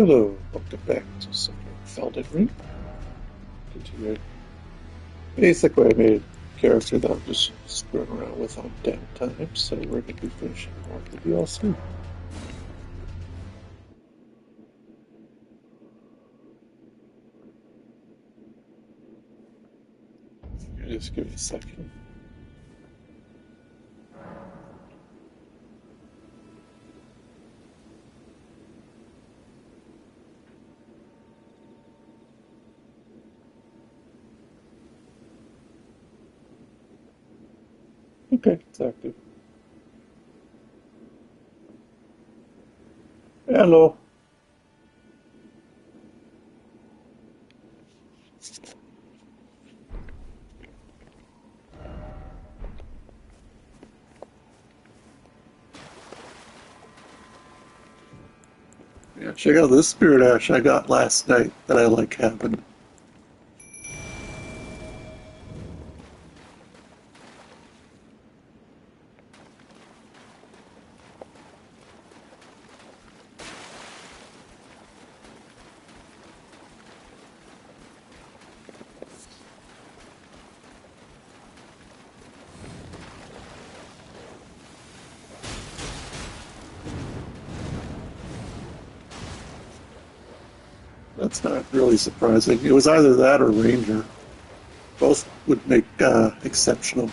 Hello, welcome back to some Elden Ring. Continuing. Basically, I made a character that I'm just screwing around with on downtime, so we're going to be finishing off the DLC. Just give me a second. Okay, it's active. Hello. Yeah, check out this spirit ash I got last night that I like having. That's not really surprising. It was either that or ranger. Both would make exceptional.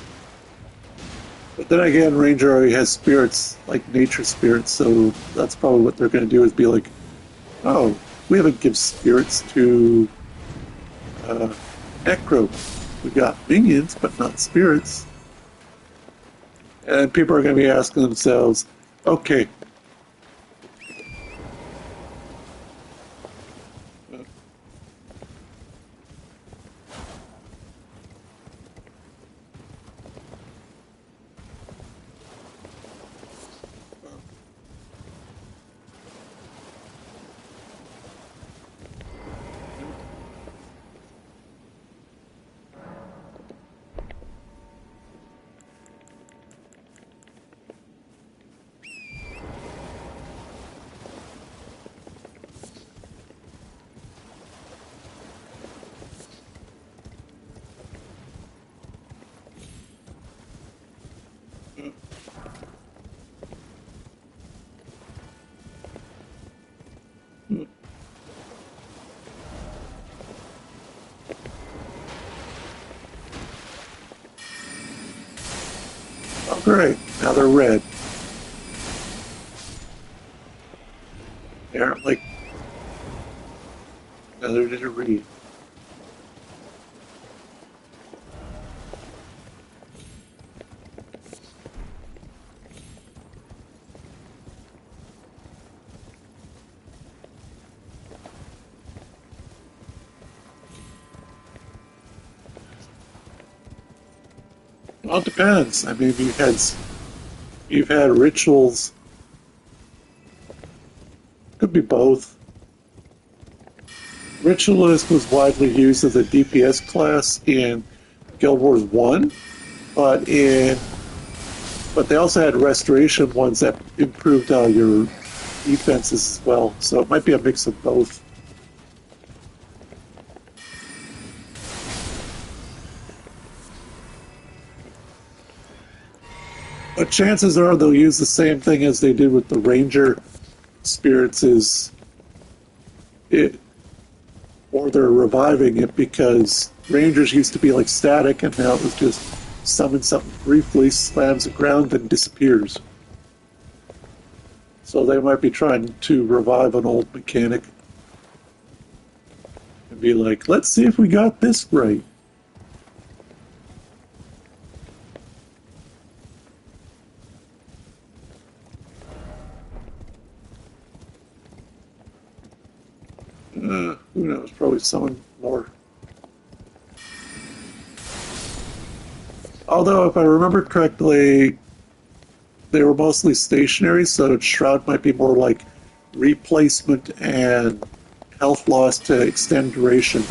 But then again, Ranger already has spirits, like nature spirits, so that's probably what they're going to do is be like, oh, we haven't give spirits to uh, Necro. We got minions, but not spirits. And people are going to be asking themselves, okay, oh great, now they're red. They aren't like another did a read. Well, it depends. I mean, you've had rituals. Could be both. Ritualist was widely used as a DPS class in Guild Wars One, but in but they also had restoration ones that improved your defenses as well. So it might be a mix of both. But chances are they'll use the same thing as they did with the Ranger spirits is it or they're reviving it because Rangers used to be like static and now it was just summon something briefly, slams the ground, then disappears. So they might be trying to revive an old mechanic and be like, let's see if we got this right. Who knows? Probably someone more. Although, if I remember correctly, they were mostly stationary, so Shroud might be more like replacement and health loss to extend duration.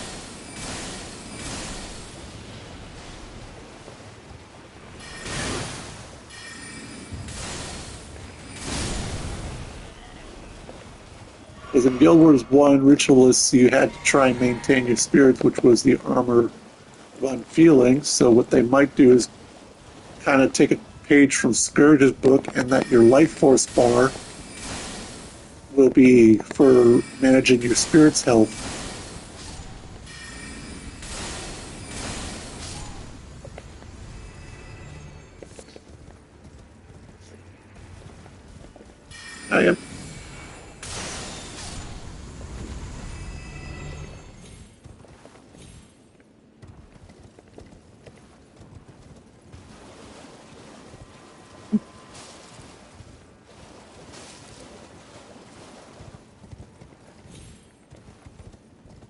Because because in Guild Wars 1, Ritualists, you had to try and maintain your spirits, which was the armor of unfeeling. So what they might do is kind of take a page from Scourge's book, and that your life force bar will be for managing your spirit's health. I am.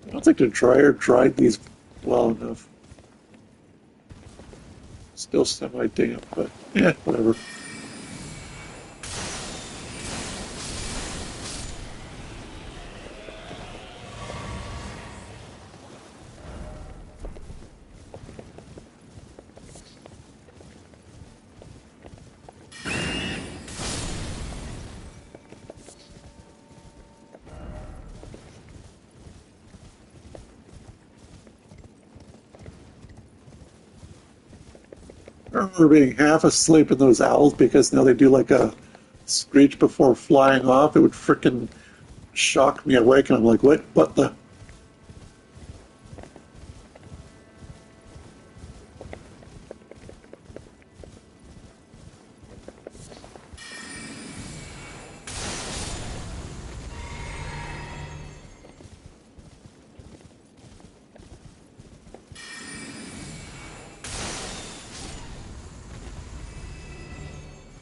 I don't think the dryer dried these well enough. Still semi-damp, but yeah, whatever. I remember being half asleep in those owls because now they do like a screech before flying off. It would frickin' shock me awake, and I'm like, what? What the?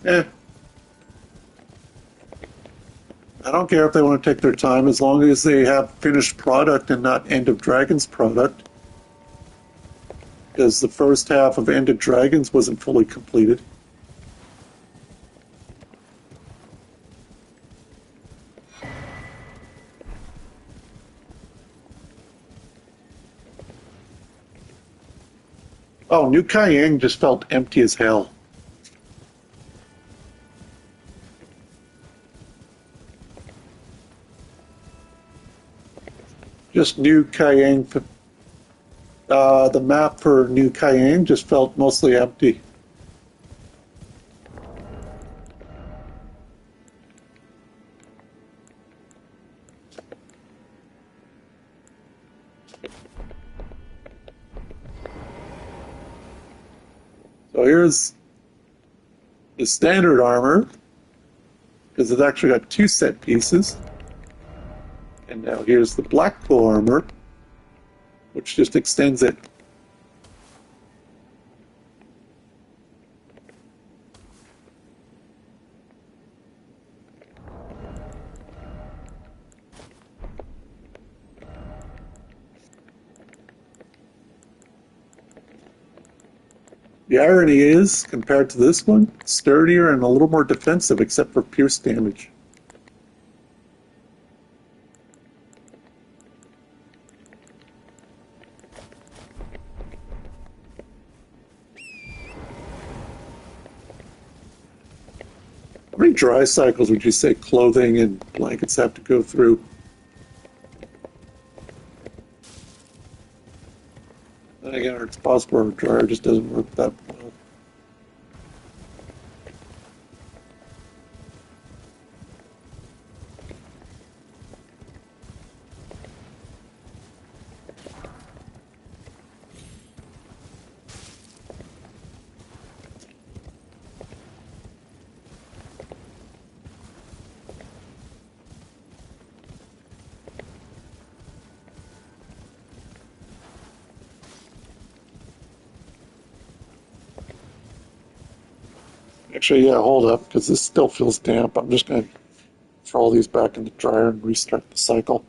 Eh, I don't care if they want to take their time as long as they have finished product and not End of Dragons product. Because the first half of End of Dragons wasn't fully completed. Oh, New Kayang just felt empty as hell. Just New Kayang. The map for New Kayang just felt mostly empty. So here's the standard armor, because it's actually got two set pieces. And now here's the Blackpool armor, which just extends it. The irony is, compared to this one, sturdier and a little more defensive except for pierce damage. How many dry cycles would you say clothing and blankets have to go through? Then again, it's possible our dryer just doesn't work that well. Actually, yeah, hold up, because this still feels damp. I'm just going to throw all these back in the dryer and restart the cycle.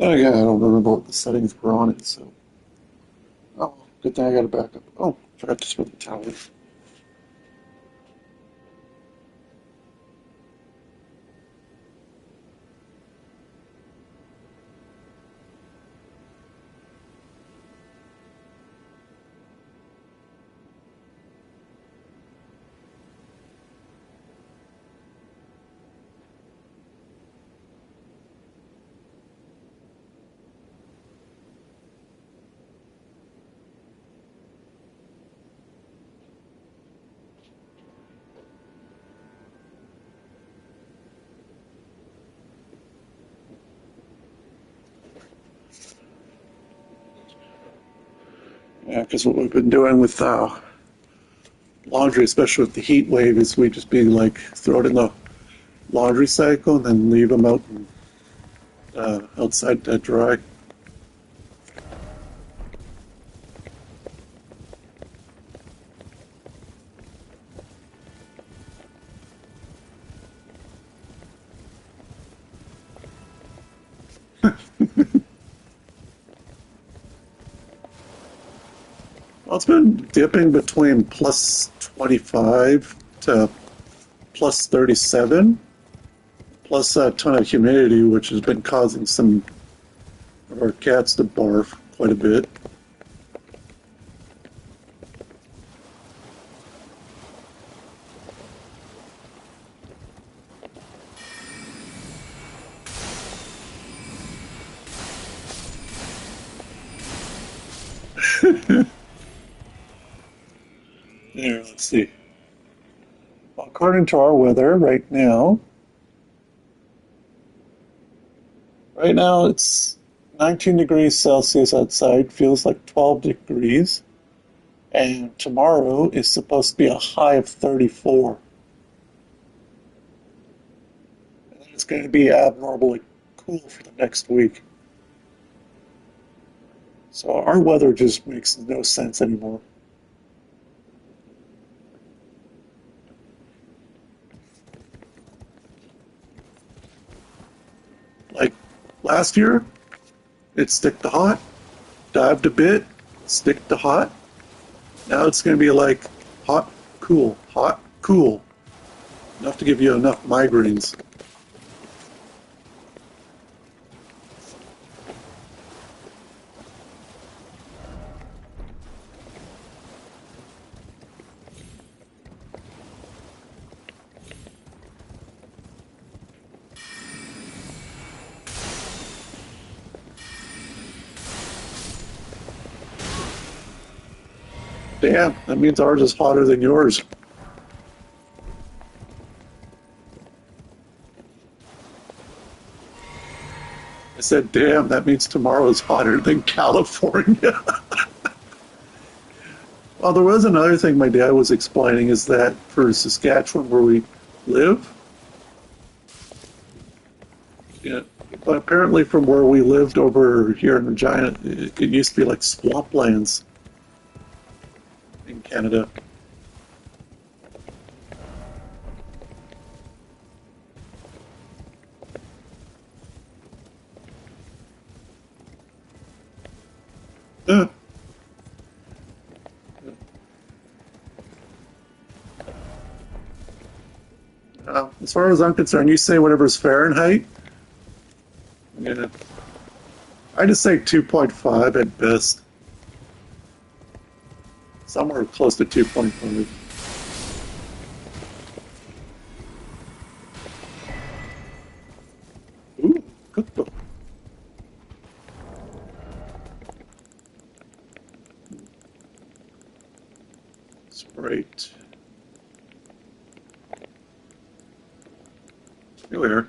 Oh yeah, I don't remember what the settings were on it, so. Oh, good thing I got it back up. Oh, forgot to split the towels. Yeah, because what we've been doing with laundry, especially with the heat wave, is we just be like throw it in the laundry cycle and then leave them out outside to dry. Well, it's been dipping between plus 25 to plus 37, plus a ton of humidity, which has been causing some of our cats to barf quite a bit. Here, let's see. Well, according to our weather right now it's 19 degrees Celsius outside, feels like 12 degrees, and tomorrow is supposed to be a high of 34. And then it's going to be abnormally cool for the next week. So our weather just makes no sense anymore. Like last year, it stick to hot, dived a bit, stick to hot. Now it's going to be like hot, cool. Enough to give you enough migraines. Damn, that means ours is hotter than yours. I said, damn, that means tomorrow is hotter than California. Well, there was another thing my dad was explaining is that for Saskatchewan, where we live, yeah, but apparently from where we lived over here in Regina, it used to be like swamplands in Canada. Uh, as far as I'm concerned, you say whatever's Fahrenheit. Yeah, I just say 2.5 at best, somewhere close to 2.5. Ooh, cookbook. Sprite. Here we are.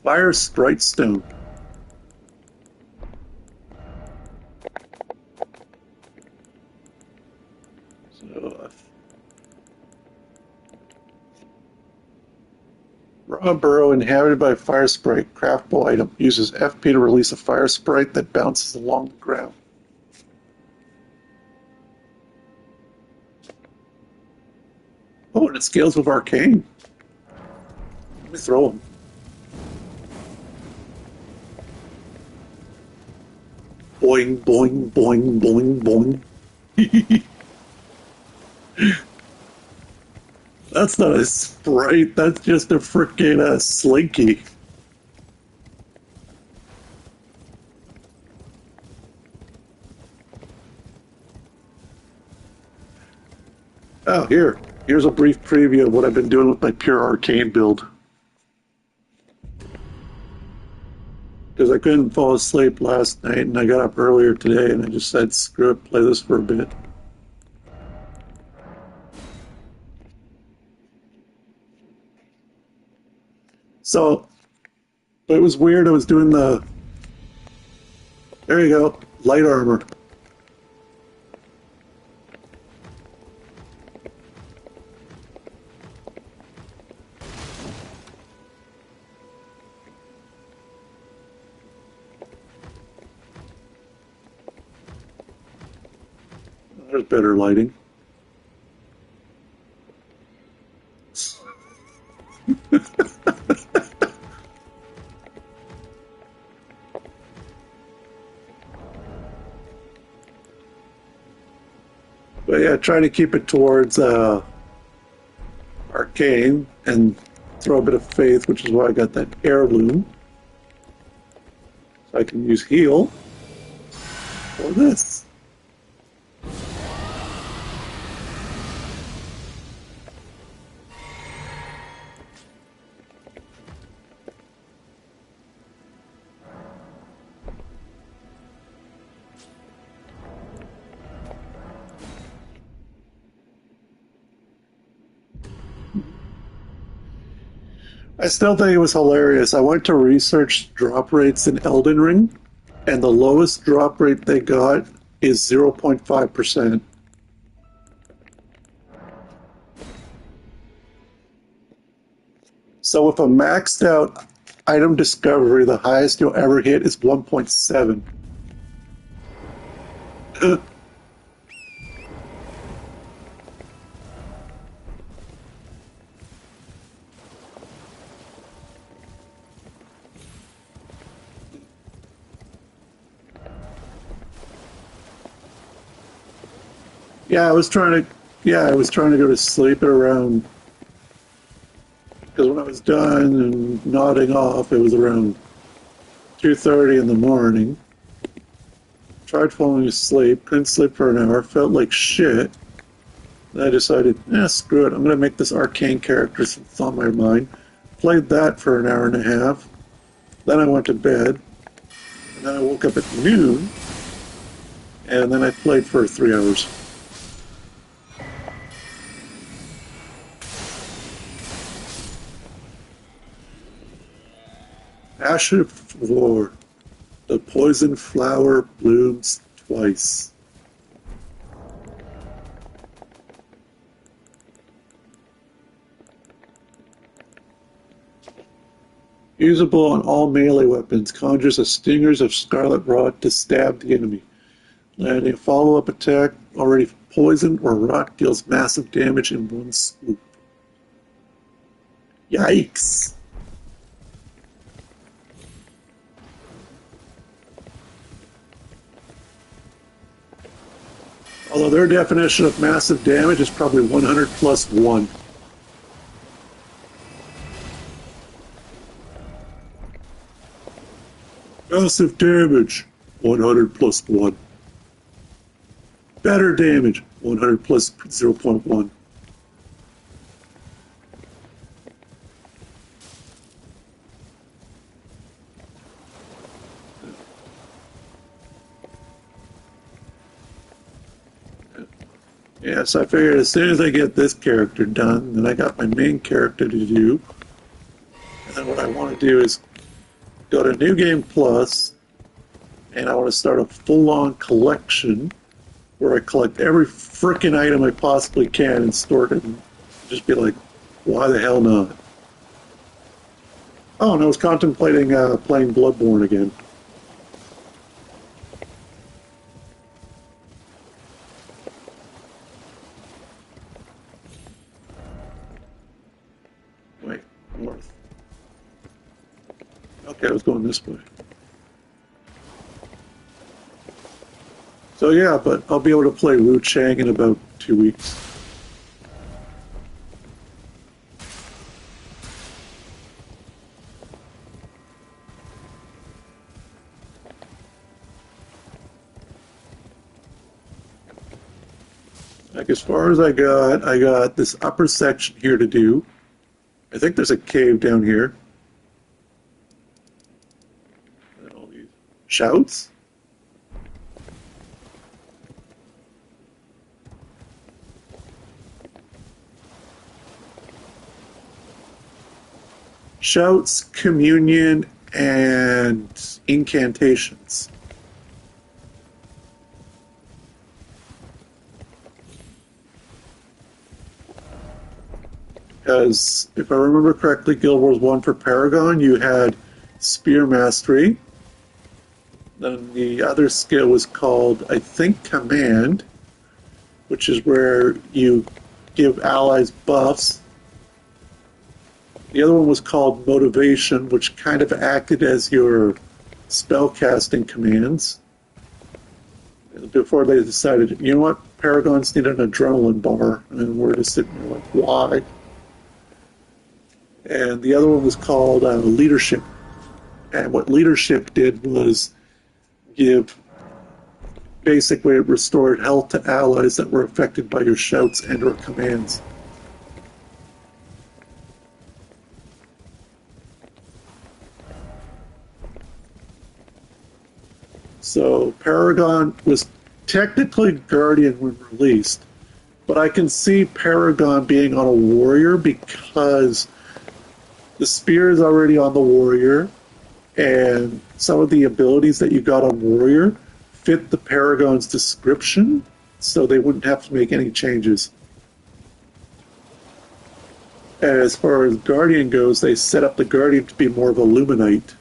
Fire Sprite Stone. So, raw burrow inhabited by fire sprite. Craftable item. Uses FP to release a fire sprite that bounces along the ground. Oh, and it scales with arcane. Let me throw them. Boing, boing, boing, boing, boing. That's not a sprite, that's just a freaking slinky. Oh, here's a brief preview of what I've been doing with my pure arcane build. Because I couldn't fall asleep last night, and I got up earlier today, and I just said, screw it, play this for a bit. So, it was weird. I was doing there you go, light armor. There's better lighting. But yeah, trying to keep it towards arcane and throw a bit of faith, which is why I got that heirloom. So I can use heal for this. I still think it was hilarious. I went to research drop rates in Elden Ring, and the lowest drop rate they got is 0.5%. So with a maxed out item discovery, the highest you'll ever hit is 1.7. Yeah, I was trying to go to sleep at around because when I was done and nodding off, it was around 2:30 in the morning. Tried falling asleep, couldn't sleep for an hour, felt like shit. Then I decided, screw it, I'm gonna make this arcane character since it's on my mind. Played that for an hour and a half. Then I went to bed. And then I woke up at noon. And then I played for 3 hours. Ash of War. The poison flower blooms twice. Usable on all melee weapons, conjures a stingers of scarlet rot to stab the enemy. Landing a follow-up attack, already poisoned or rot, deals massive damage in one swoop. Yikes! Although their definition of massive damage is probably 100 plus 1. Massive damage, 100 plus 1. Better damage, 100 plus 0.1. Yeah, so I figured as soon as I get this character done, then I got my main character to do. And then what I want to do is go to New Game Plus, and I want to start a full-on collection where I collect every freaking item I possibly can and store it and just be like, why the hell not? Oh, and I was contemplating playing Bloodborne again. Wait, north. Okay, I was going this way. So yeah, but I'll be able to play Wu Chang in about 2 weeks. Like as far as I got this upper section here to do. I think there's a cave down here. And all these shouts. Shouts, communion, and incantations. Because if I remember correctly, Guild Wars 1 for Paragon, you had Spear Mastery. Then the other skill was called, I think, Command, which is where you give allies buffs. The other one was called Motivation, which kind of acted as your spellcasting commands. Before they decided, you know what, Paragons need an adrenaline bar, and we're just sitting there like, why? And the other one was called Leadership. And what Leadership did was give basically it restored health to allies that were affected by your shouts and or commands. So Paragon was technically Guardian when released, but I can see Paragon being on a warrior because the spear is already on the warrior, and some of the abilities that you got on warrior fit the Paragon's description, so they wouldn't have to make any changes. As far as Guardian goes, they set up the Guardian to be more of a Luminite.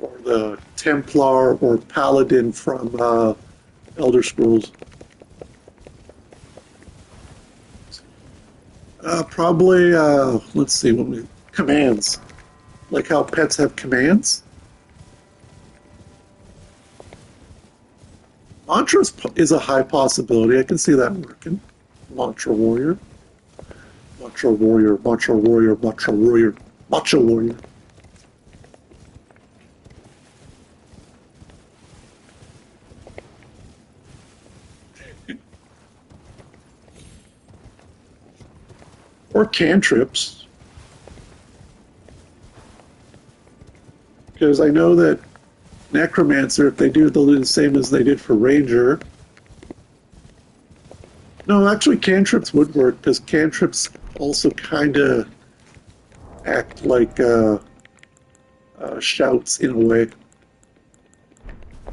Or the Templar or Paladin from Elder Scrolls. Probably, let's see, commands. Like how pets have commands. Mantra is a high possibility. I can see that working. Mantra Warrior. Mantra Warrior, Mantra Warrior, Mantra Warrior, Mantra Warrior. Or cantrips. Because I know that Necromancer, if they do the same as they did for Ranger. No, actually, cantrips would work because cantrips also kind of act like shouts in a way.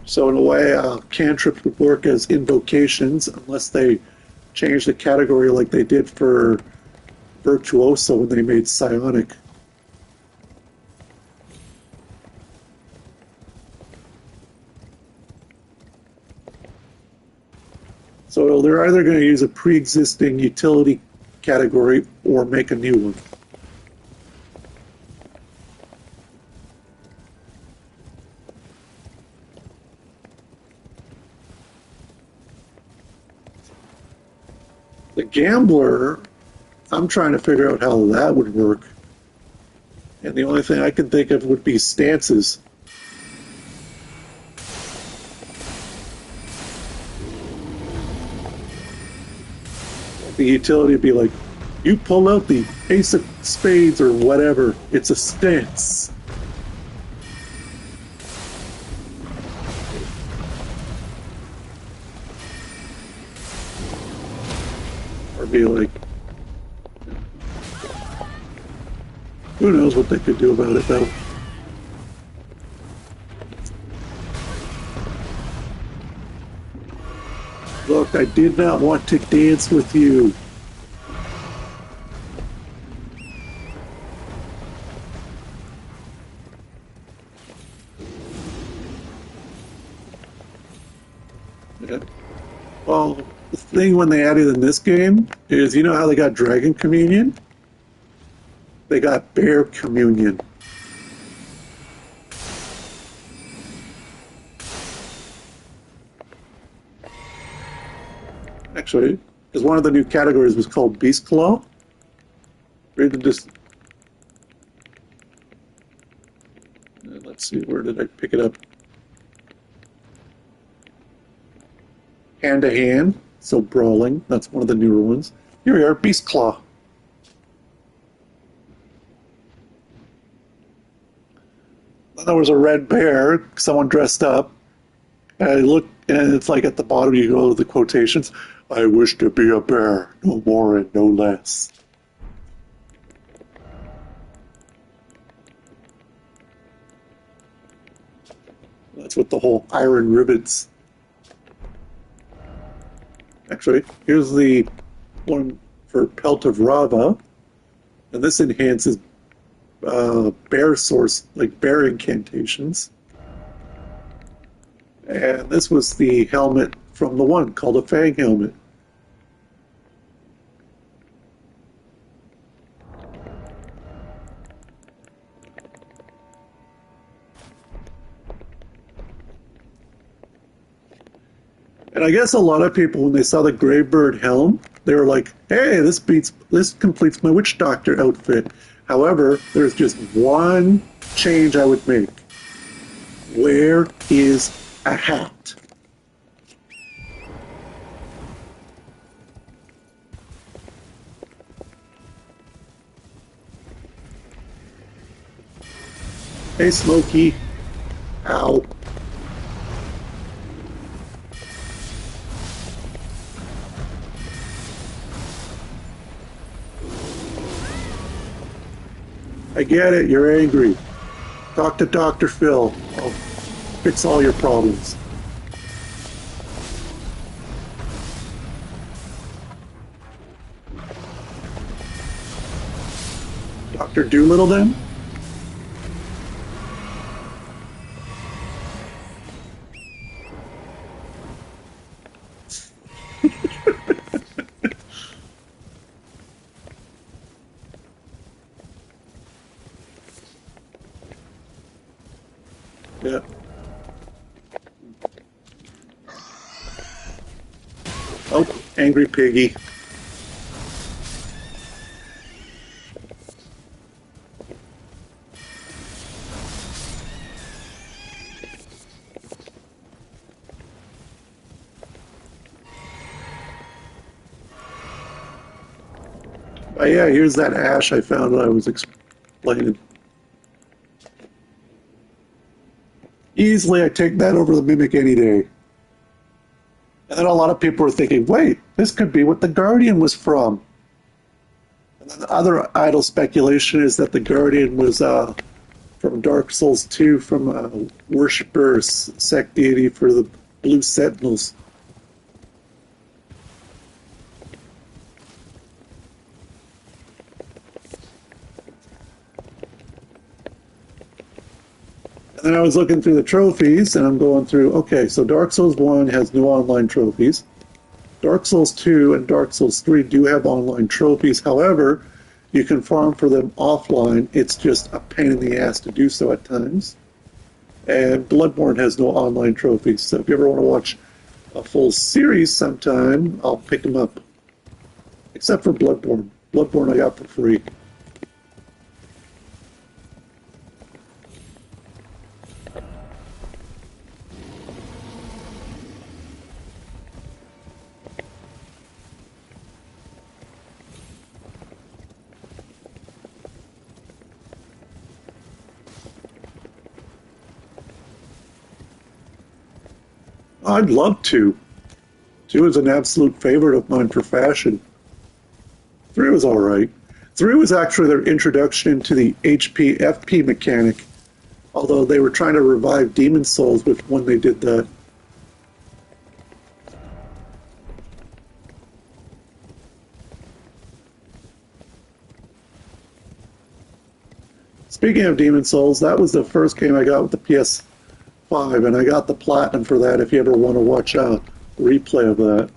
So in a way, cantrips would work as invocations unless they change the category like they did for Virtuoso when they made Psionic. So they're either going to use a pre-existing utility category or make a new one. The Gambler, I'm trying to figure out how that would work. And the only thing I can think of would be stances. The utility would be like, you pull out the ace of spades or whatever, it's a stance. Or be like, who knows what they could do about it though. Look, I did not want to dance with you. Yeah. Well, the thing when they added in this game is, you know how they got Dragon Communion? They got bear communion. Actually, because one of the new categories was called Beast Claw. Rated just. Let's see, where did I pick it up? Hand to hand, so brawling. That's one of the newer ones. Here we are, Beast Claw. Then there was a red bear, someone dressed up. And I look, and it's like at the bottom you go to the quotations. I wish to be a bear, no more and no less. That's what the whole iron rivets. Actually, here's the one for Pelt of Rava, and this enhances bear source, like bear incantations. And this was the helmet from the one called a Fang helmet. And I guess a lot of people, when they saw the Graybird helm, they were like, "Hey, this completes my Witch Doctor outfit." However, there's just one change I would make. Where is a hat? Hey, Smokey. Ow. I get it, you're angry. Talk to Dr. Phil. I'll fix all your problems. Dr. Doolittle, then? Yeah. Oh, angry piggy. Oh yeah, here's that ash I found when I was explaining. Easily, I take that over the Mimic any day. And then a lot of people were thinking, wait, this could be what the Guardian was from. And then the other idle speculation is that the Guardian was from Dark Souls 2, from a worshipper sect deity for the Blue Sentinels. And then I was looking through the trophies, and I'm going through, okay, so Dark Souls 1 has no online trophies. Dark Souls 2 and Dark Souls 3 do have online trophies. However, you can farm for them offline. It's just a pain in the ass to do so at times. And Bloodborne has no online trophies. So if you ever want to watch a full series sometime, I'll pick them up. Except for Bloodborne. Bloodborne I got for free. I'd love to. 2 is an absolute favorite of mine for fashion. 3 was alright. 3 was actually their introduction into the HP FP mechanic, although they were trying to revive Demon Souls with when they did that. Speaking of Demon Souls, that was the first game I got with the PS5, and I got the Platinum for that if you ever want to watch a replay of that.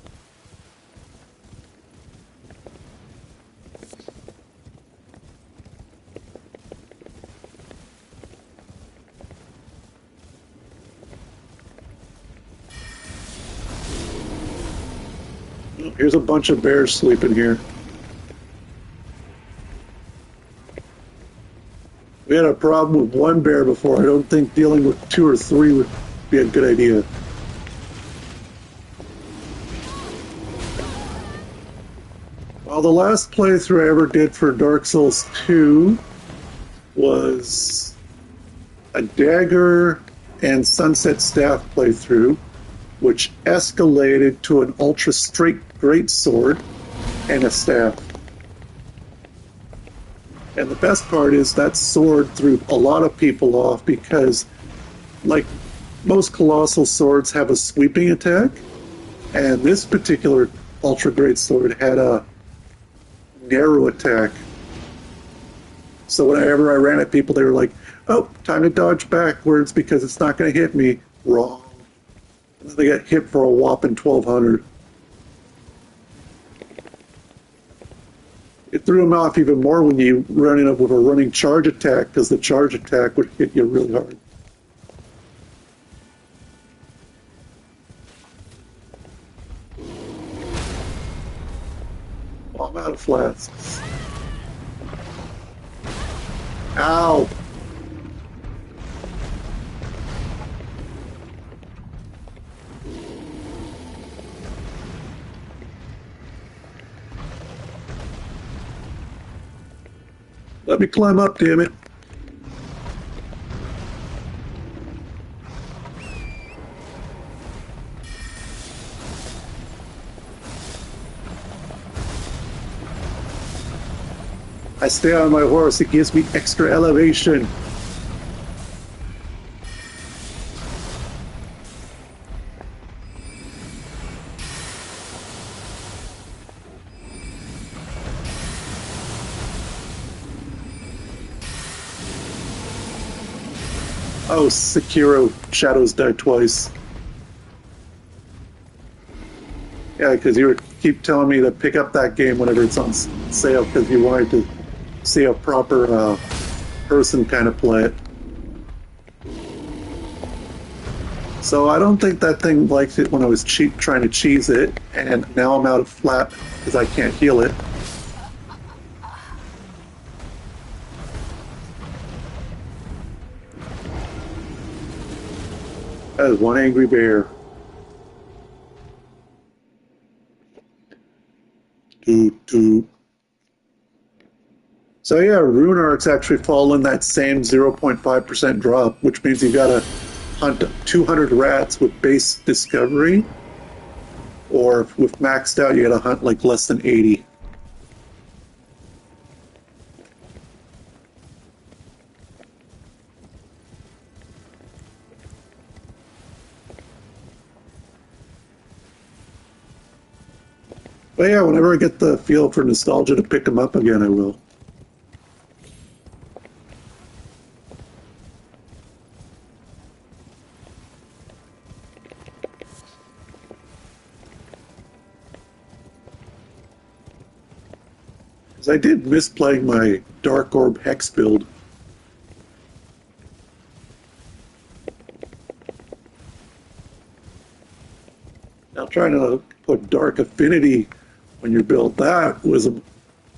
Here's a bunch of bears sleeping here. We had a problem with one bear before. I don't think dealing with 2 or 3 would be a good idea. Well, the last playthrough I ever did for Dark Souls 2 was a dagger and sunset staff playthrough, which escalated to an ultra straight greatsword and a staff. And the best part is that sword threw a lot of people off because, like most colossal swords, have a sweeping attack, and this particular ultra greatsword had a narrow attack. So whenever I ran at people, they were like, "Oh, time to dodge backwards because it's not going to hit me." Wrong. And then they got hit for a whopping 1,200. It threw them off even more when you run in with a running charge attack, because the charge attack would hit you really hard. Oh, I'm out of flasks. Ow! Let me climb up, damn it. I stay on my horse, it gives me extra elevation. Oh, Sekiro Shadows died twice. Yeah, because you keep telling me to pick up that game whenever it's on sale because you wanted to see a proper person kind of play it. So I don't think that thing liked it when I was trying to cheese it, and now I'm out of flat because I can't heal it. That is one angry bear. Doot, doot. So yeah, rune arcs actually fall in that same 0.5% drop, which means you gotta hunt 200 rats with base discovery, or with maxed out, you gotta hunt like less than 80. But yeah, whenever I get the feel for nostalgia to pick them up again, I will. Because I did miss playing my Dark Orb Hex build. Now trying to put Dark Affinity when you build that was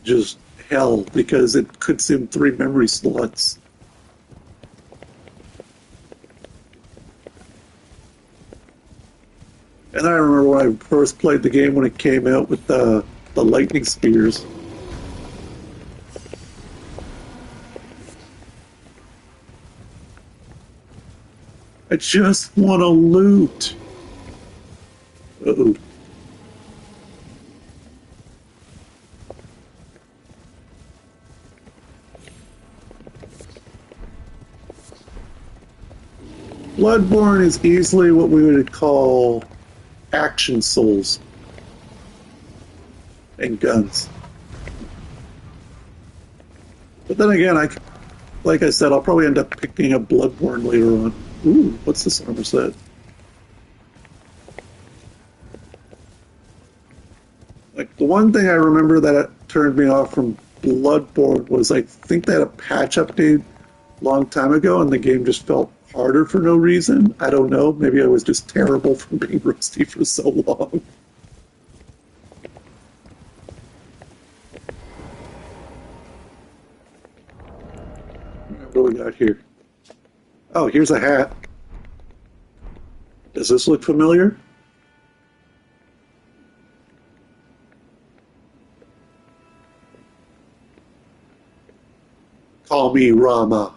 just hell because it consumed 3 memory slots. And I remember when I first played the game when it came out with the lightning spears. I just want to loot. Uh-oh. Bloodborne is easily what we would call action souls and guns. But then again, like I said, I'll probably end up picking up Bloodborne later on. Ooh, what's this armor set? Like, the one thing I remember that turned me off from Bloodborne was I think they had a patch update a long time ago and the game just felt harder for no reason. I don't know. Maybe I was just terrible from being rusty for so long. What do we got here? Oh, here's a hat. Does this look familiar? Call me Rama.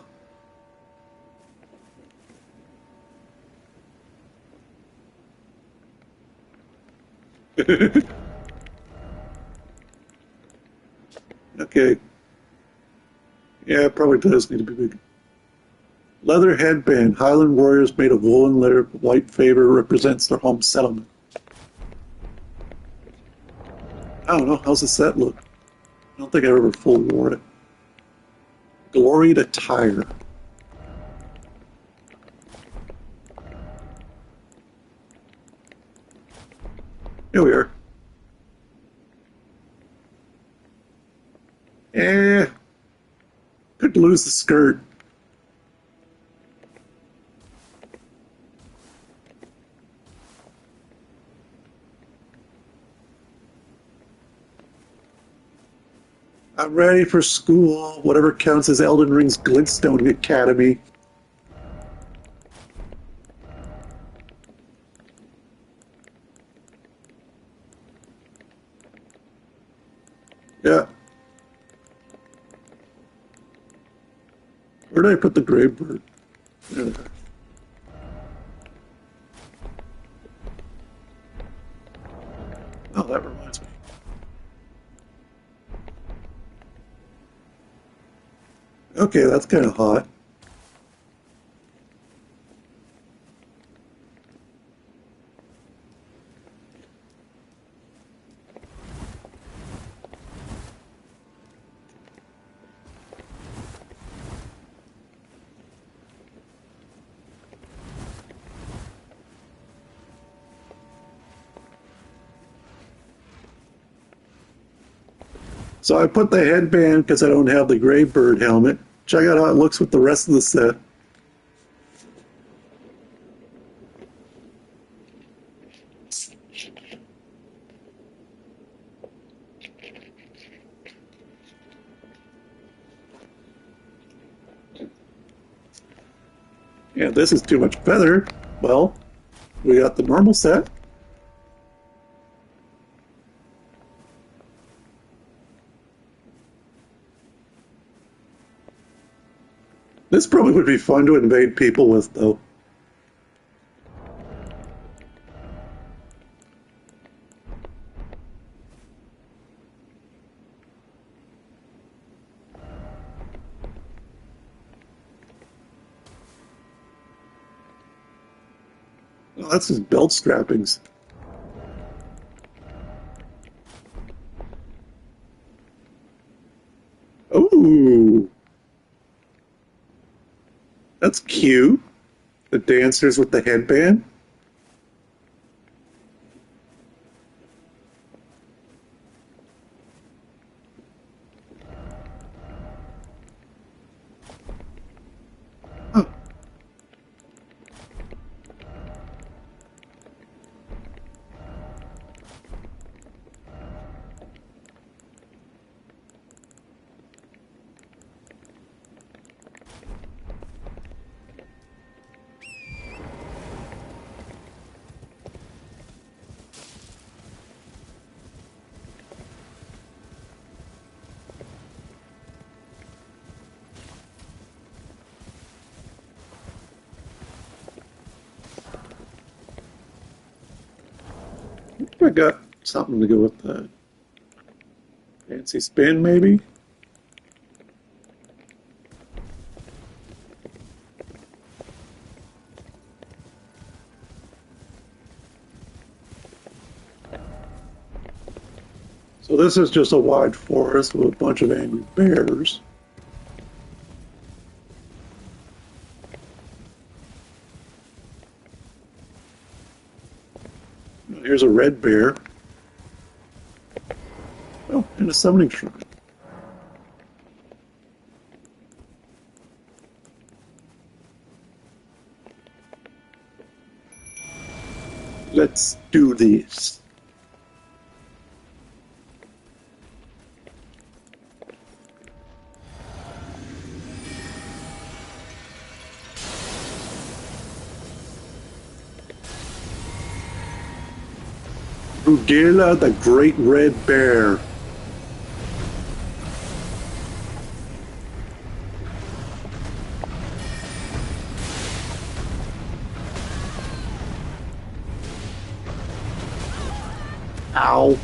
Okay. Yeah, it probably does need to be big. Leather headband. Highland warriors made of woolen leather. White favor represents their home settlement. I don't know. How's the set look? I don't think I ever fully wore it. Gloried attire. Here we are. Eh, could lose the skirt. I'm ready for school. Whatever counts as Elden Ring's Glintstone Academy. Yeah. Where did I put the grave bird? There they are. Oh, that reminds me. Okay, that's kind of hot. So I put the headband because I don't have the gray bird helmet. Check out how it looks with the rest of the set. Yeah, this is too much feather. Well, we got the normal set. This probably would be fun to invade people with, though. Oh, that's his belt strappings. Oh, that's cute. The dancers with the headband. Huh. I got something to go with that. Fancy spin, maybe? So this is just a wide forest with a bunch of angry bears. Here's a red bear. Oh, and a summoning shrine. Let's do this. Rugela, the Great Red Bear. Ow.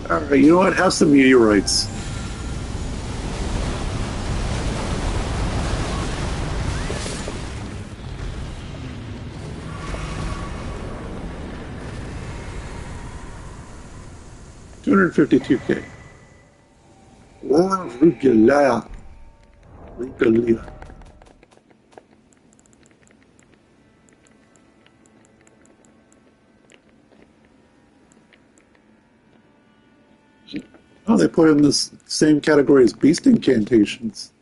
Alright, you know what? Have some meteorites. $252K. Wow, Rugela. Rugela. Oh, they put in this same category as beast incantations.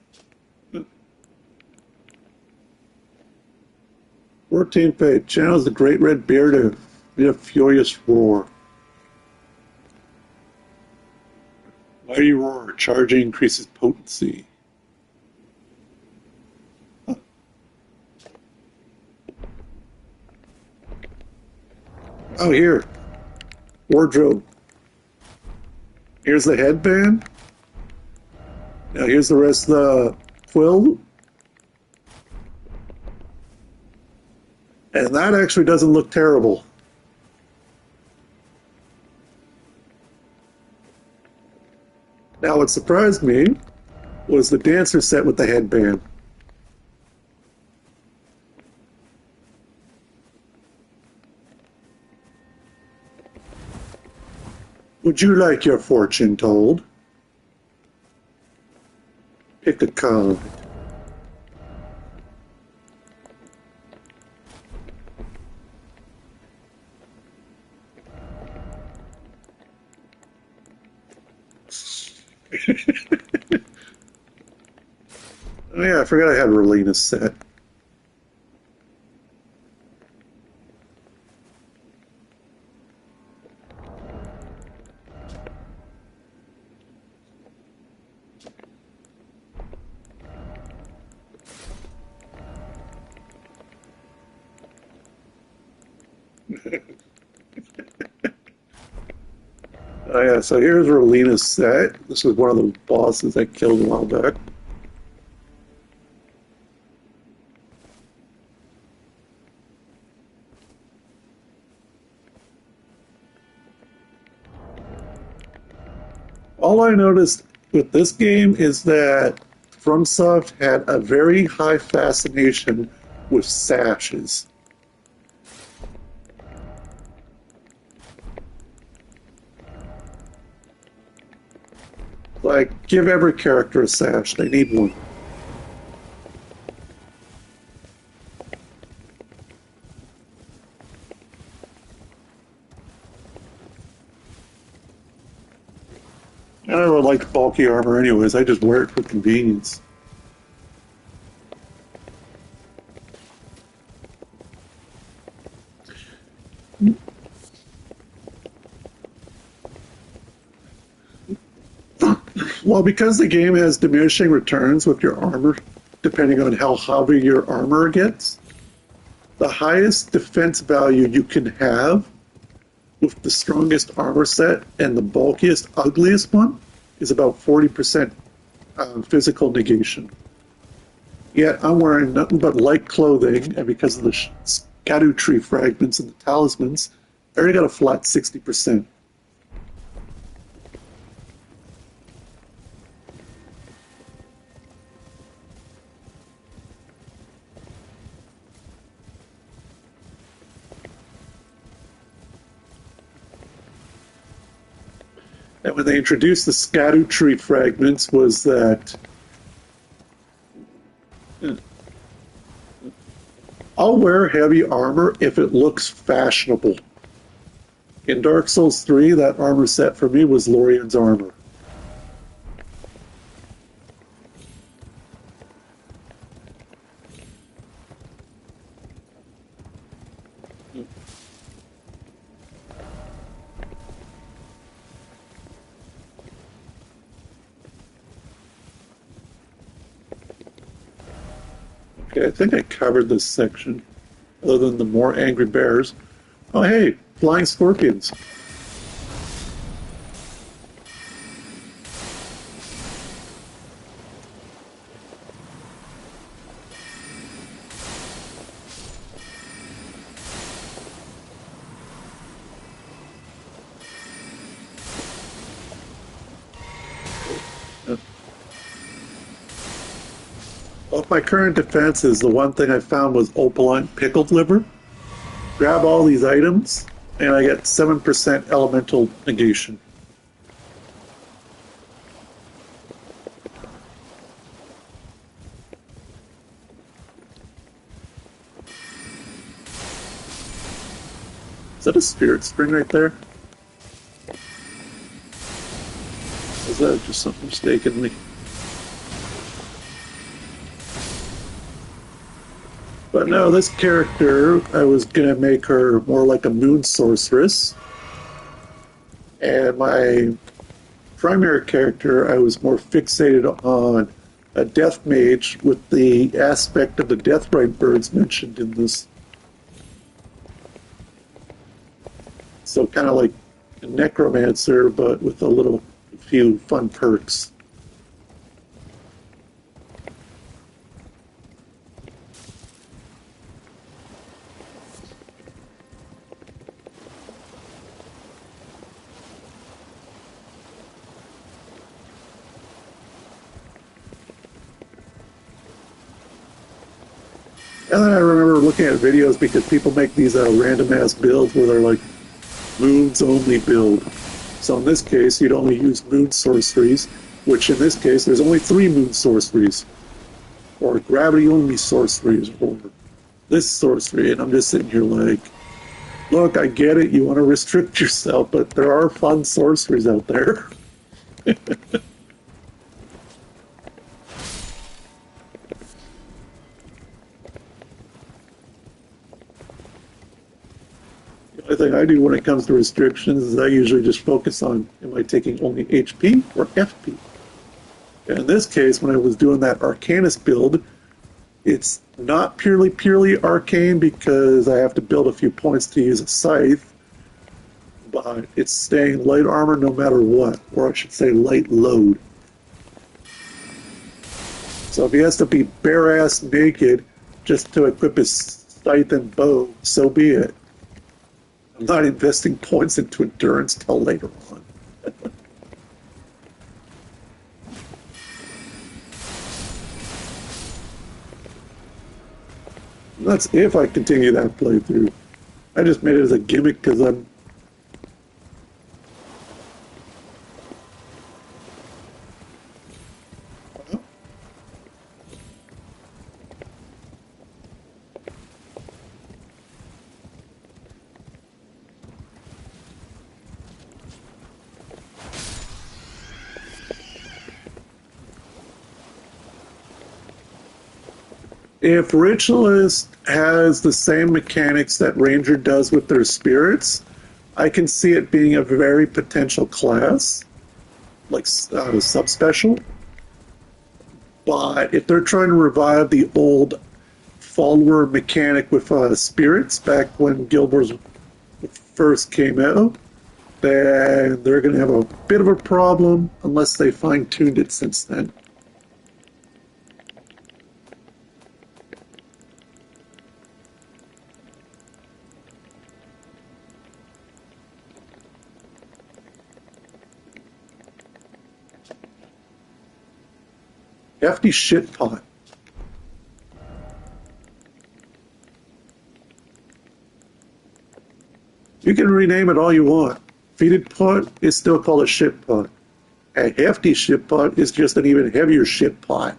14 fate channels the great red bear to be a furious roar. Mighty roar, charging increases potency. Oh, here. Wardrobe. Here's the headband. Now here's the rest of the quill. And that actually doesn't look terrible. Now what surprised me was the dancer set with the headband. Would you like your fortune told? Pick a card. Oh yeah, I forgot I had Relina's set. Oh yeah, so here's Relina's set. This was one of the bosses I killed a while back. All I noticed with this game is that FromSoft had a very high fascination with sashes. Like, give every character a sash. They need one. I never liked bulky armor anyways. I just wear it for convenience. Well, because the game has diminishing returns with your armor, depending on how heavy your armor gets, the highest defense value you can have with the strongest armor set and the bulkiest, ugliest one is about 40% physical negation. Yet I'm wearing nothing but light clothing, and because of the scadu tree fragments and the talismans, I already got a flat 60%. And when they introduced the scadu tree fragments was that I'll wear heavy armor if it looks fashionable. In Dark Souls 3, that armor set for me was Lorian's armor. Okay, I think I covered this section, other than the more angry bears. Oh, hey, flying scorpions. Of my current defenses, the one thing I found was opaline pickled liver. Grab all these items, and I get 7% elemental negation. Is that a spirit spring right there? Is that just something mistakenly? But no, this character, I was going to make her more like a moon sorceress. And my primary character, I was more fixated on a death mage with the aspect of the deathrite birds mentioned in this. So kind of like a necromancer, but with a few fun perks. And then I remember looking at videos because people make these random ass builds where they're like moons only build. So in this case, you'd only use moon sorceries, which in this case, there's only 3 moon sorceries, or gravity only sorceries, or this sorcery. And I'm just sitting here like, look, I get it. You want to restrict yourself, but there are fun sorceries out there. The only thing I do when it comes to restrictions is I usually just focus on, am I taking only HP or FP? And in this case, when I was doing that Arcanist build, it's not purely arcane because I have to build a few points to use a scythe, but it's staying light armor no matter what, or I should say light load. So if he has to be bare ass naked just to equip his scythe and bow, so be it. I'm not investing points into endurance till later on. That's if I continue that playthrough. I just made it as a gimmick because I'm. If Ritualist has the same mechanics that Ranger does with their spirits, I can see it being a very potential class, like subspecial. But if they're trying to revive the old follower mechanic with spirits back when Guild Wars first came out, then they're going to have a bit of a problem unless they fine tuned it since then. Hefty shit pot. You can rename it all you want. Feeded pot is still called a shit pot. A hefty shit pot is just an even heavier shit pot.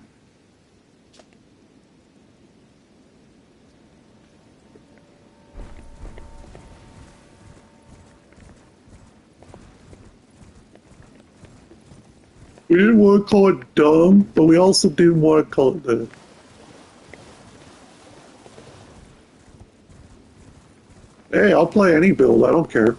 We didn't want to call it dumb, but we also didn't want to call it that. Hey, I'll play any build. I don't care.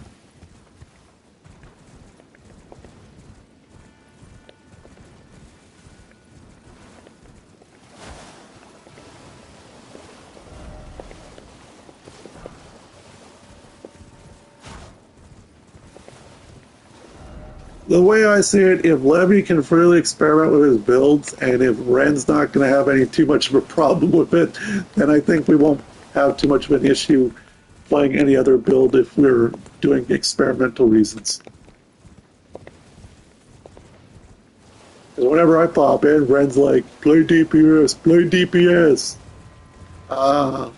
The way I see it, if Levy can freely experiment with his builds, and if Ren's not going to have any too much of a problem with it, then I think we won't have too much of an issue playing any other build if we're doing experimental reasons. Because whenever I pop in, Ren's like, play DPS, play DPS. Ah.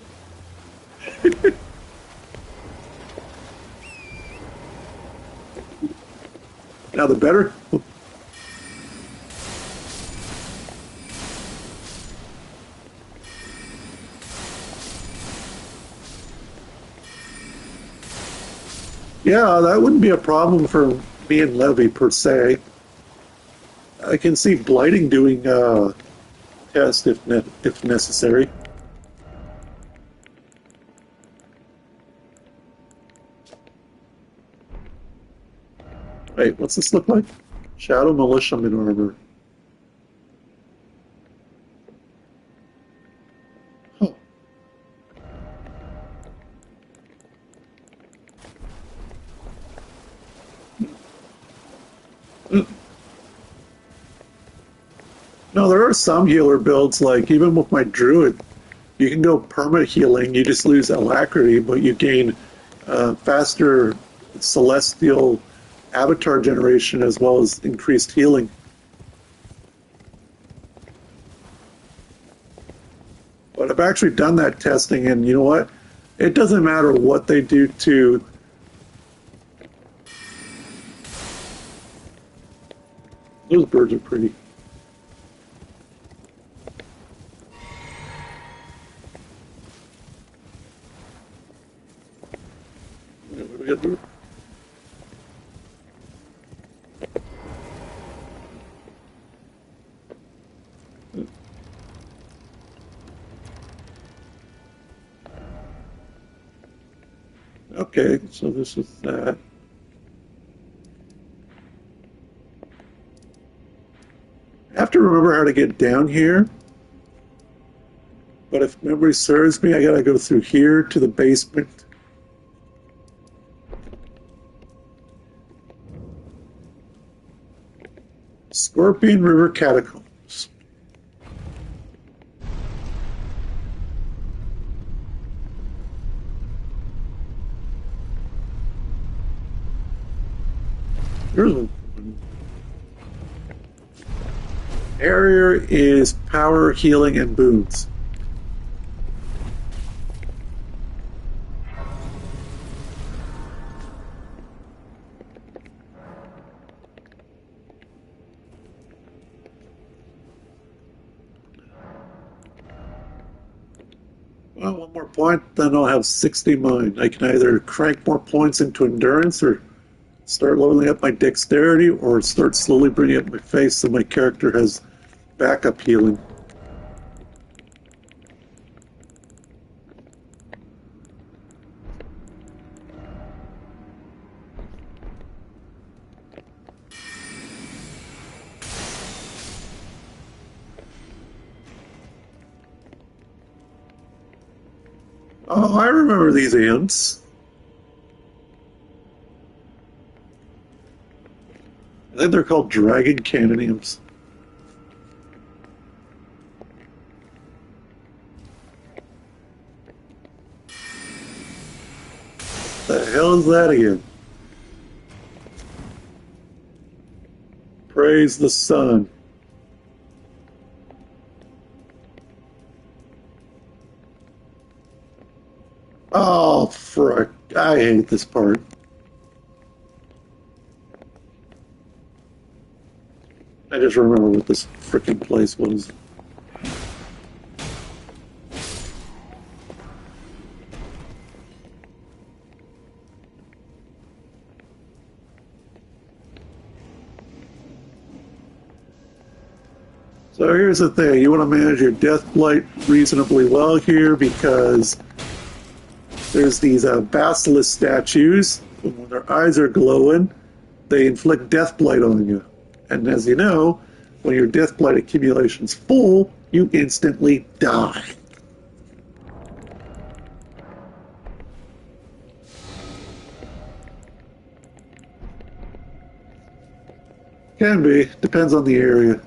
Now the better. Yeah, that wouldn't be a problem for me and Levy per se. I can see Blighting doing test if necessary. Wait, what's this look like? Shadow Militiaman armor. Huh. Mm. No, there are some healer builds, like even with my druid, you can go perma healing. You just lose alacrity, but you gain faster celestial avatar generation as well as increased healing. But I've actually done that testing, and you know what? It doesn't matter what they do to. Those birds are pretty. What do we got to do? Okay, so this is that. I have to remember how to get down here. But if memory serves me, I gotta go through here to the basement. Scorpion River Catacombs. Here's one. Area is power, healing, and boons. Well, one more point, then I'll have 60 mind. I can either crank more points into endurance or start leveling up my dexterity or start slowly bringing up my face so my character has backup healing. Oh, I remember these ants. I think they're called dragon cannoniums. The hell is that again? Praise the sun. Oh, frick. I hate this part. I just remember what this frickin' place was. So here's the thing. You want to manage your death blight reasonably well here because there's these basilisk statues. And when their eyes are glowing, they inflict death blight on you. And as you know, when your death blight accumulation's full, you instantly die. Can be. Depends on the area.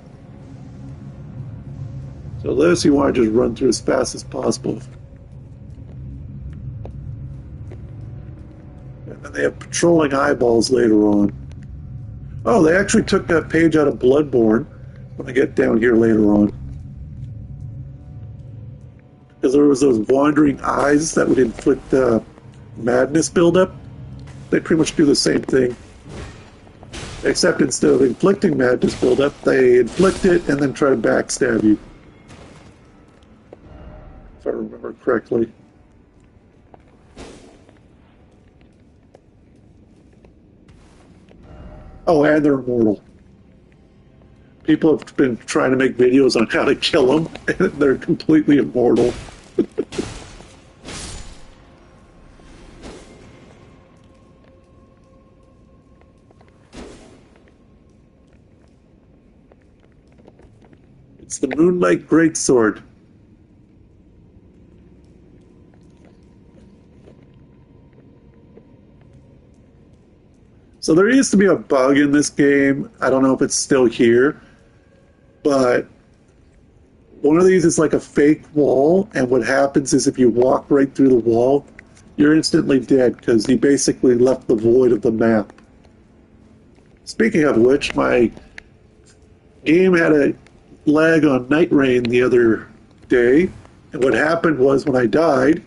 So this you want to just run through as fast as possible. And then they have patrolling eyeballs later on. Oh, they actually took that page out of Bloodborne when I get down here later on. Because there was those wandering eyes that would inflict madness buildup. They pretty much do the same thing. Except instead of inflicting madness buildup, they inflict it and then try to backstab you. If I remember correctly. Oh, and they're immortal. People have been trying to make videos on how to kill them, and they're completely immortal. It's the Moonlight Greatsword. So there used to be a bug in this game. I don't know if it's still here, but one of these is like a fake wall, and what happens is if you walk right through the wall, you're instantly dead because you basically left the void of the map. Speaking of which, my game had a lag on Night Rain the other day, and what happened was when I died,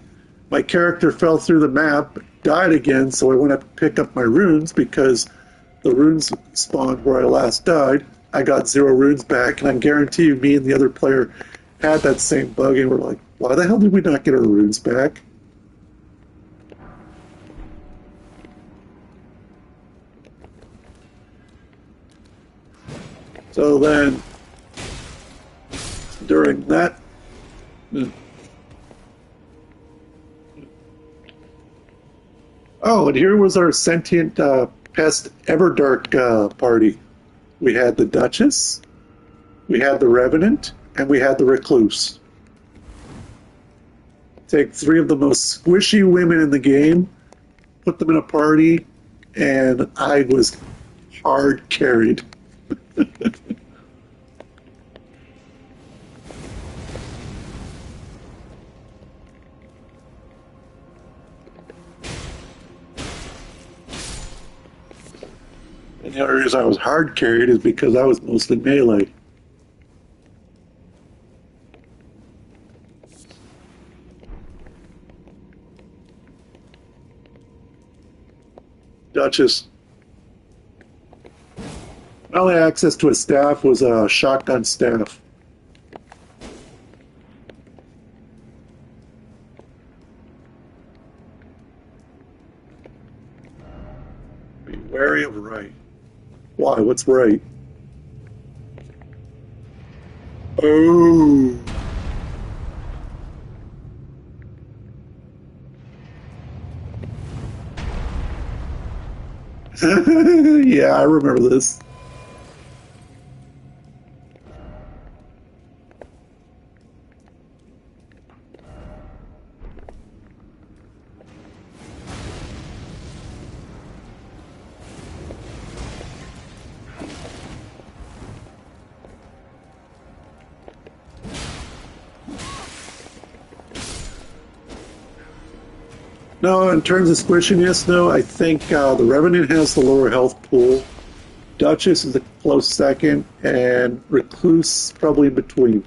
my character fell through the map, died again, so I went up to pick up my runes because the runes spawned where I last died. I got 0 runes back, and I guarantee you me and the other player had that same bug, and we're like, why the hell did we not get our runes back? So then, during that, oh, and here was our sentient pest Everdark party. We had the Duchess, we had the Revenant, and we had the Recluse. Take 3 of the most squishy women in the game, put them in a party, and I was hard carried. And the only reason I was hard carried is because I was mostly melee. Duchess. My only access to a staff was a shotgun staff. Be wary of right. Why? What's right? Oh. Yeah, I remember this. No, in terms of squishiness, though, I think the Revenant has the lower health pool. Duchess is a close second, and Recluse probably in between.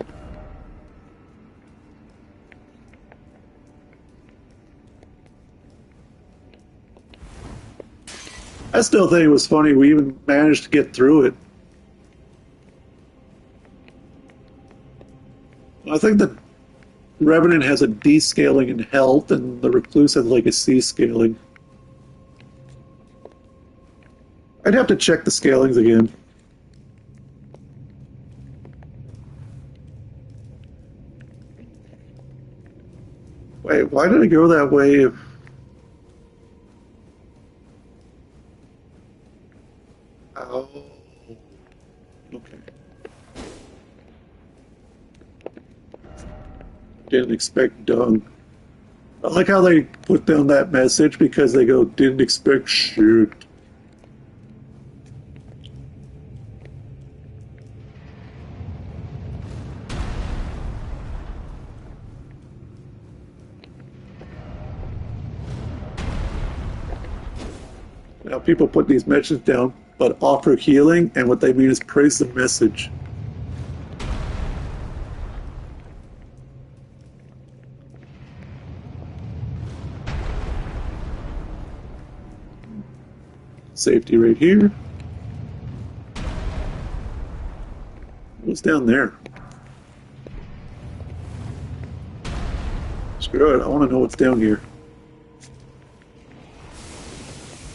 I still think it was funny we even managed to get through it. I think the Revenant has a D scaling in health, and the Recluse has like a C scaling. I'd have to check the scalings again. Wait, why did it go that way if... Oh. Okay. Didn't expect dung. I like how they put down that message because they go, didn't expect shit. Now, people put these mentions down, but offer healing, and what they mean is praise the message. Safety right here. What's down there? Screw it, I want to know what's down here.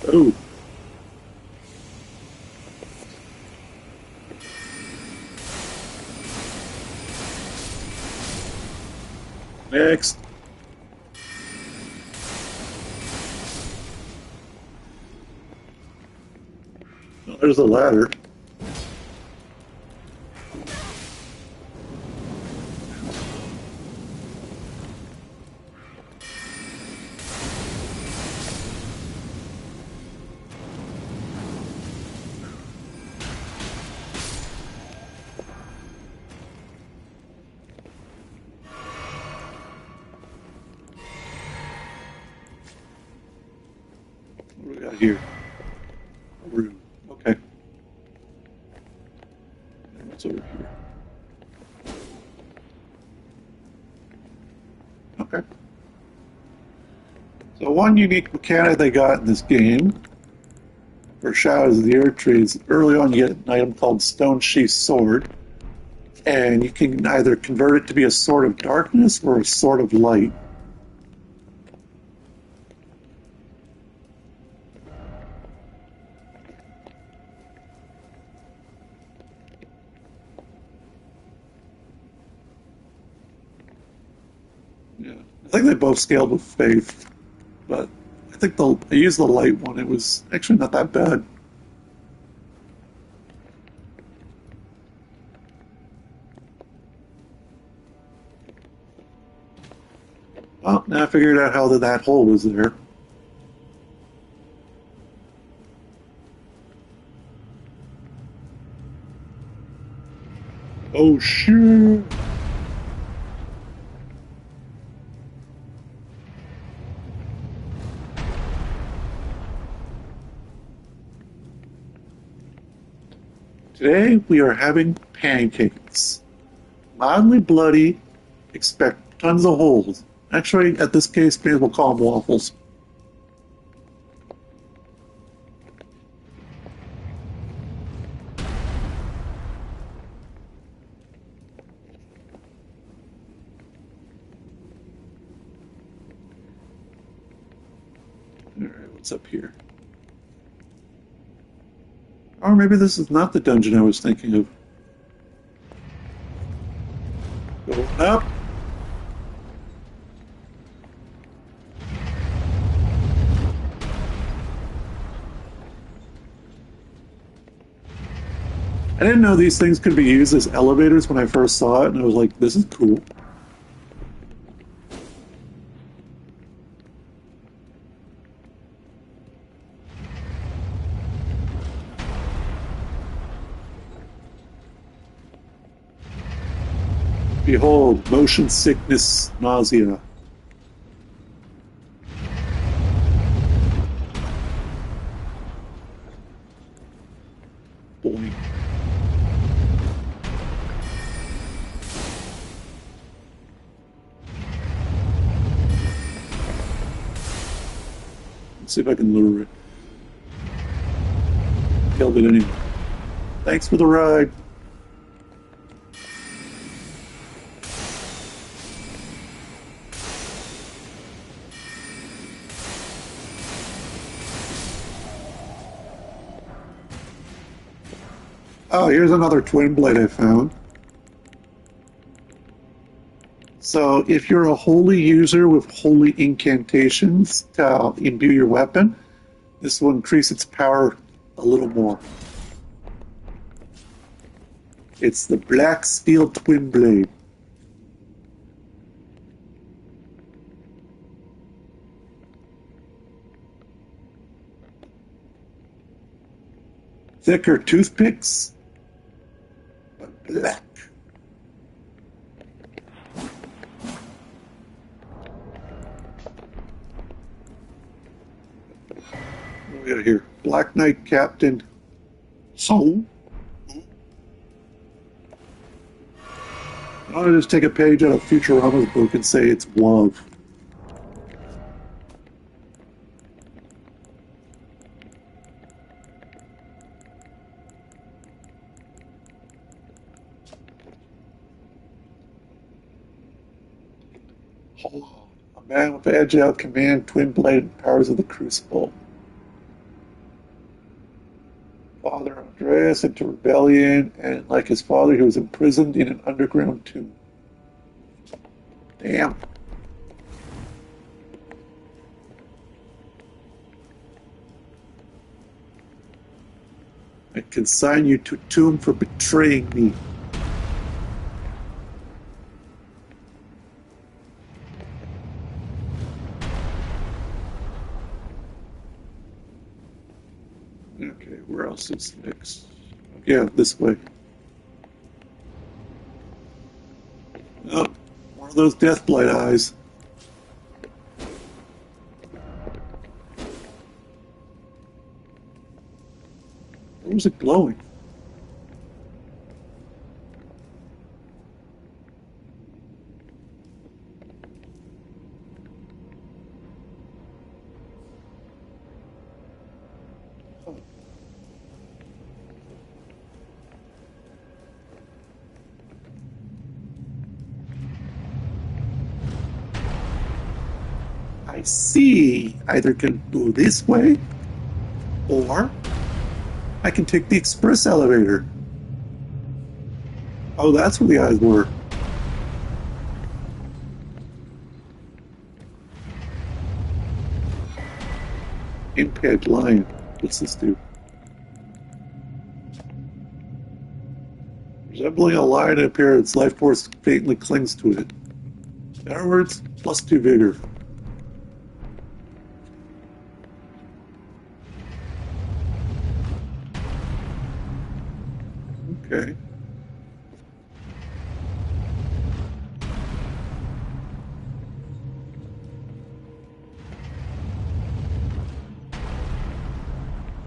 Oh. Next. Oh, there's a ladder. What do we got here? A room. Okay. And what's over here? Okay. So one unique mechanic they got in this game for Shadows of the Earth Trees, early on you get an item called Stone Sheath Sword, and you can either convert it to be a sword of darkness or a sword of light. Yeah, I think they both scaled with faith, but I think I used the light one. It was actually not that bad. Well, now I figured out how that hole was there. Oh shoot! Today we are having pancakes. Mildly bloody, expect tons of holes. Actually, at this case, maybe we'll call them waffles. Alright, what's up here? Or maybe this is not the dungeon I was thinking of. Going up. I didn't know these things could be used as elevators when I first saw it, and I was like, this is cool. Behold, motion sickness, nausea. Boing. Let's see if I can lure it. Killed it anyway. Thanks for the ride. Oh, here's another twin blade I found. So if you're a holy user with holy incantations to imbue your weapon, this will increase its power a little more. It's the Black Steel Twin Blade. Thicker toothpicks, but black. What do we got here? Black Knight Captain Soul. I'll just take a page out of Futurama's book and say it's love. Oh, a man with agile command, twin-bladed powers of the Crucible. Father Andreas into rebellion, and like his father, he was imprisoned in an underground tomb. Damn. I consign you to a tomb for betraying me. Okay, where else is next? Yeah, this way. Oh, one of those Deathblight eyes. Where was it glowing? Oh. I see. Either can go this way, or I can take the express elevator. Oh, that's where the eyes were. Impaired lion. What's this do? Resembling a lion in appearance, life force faintly clings to it. In other words, +2 vigor. Okay.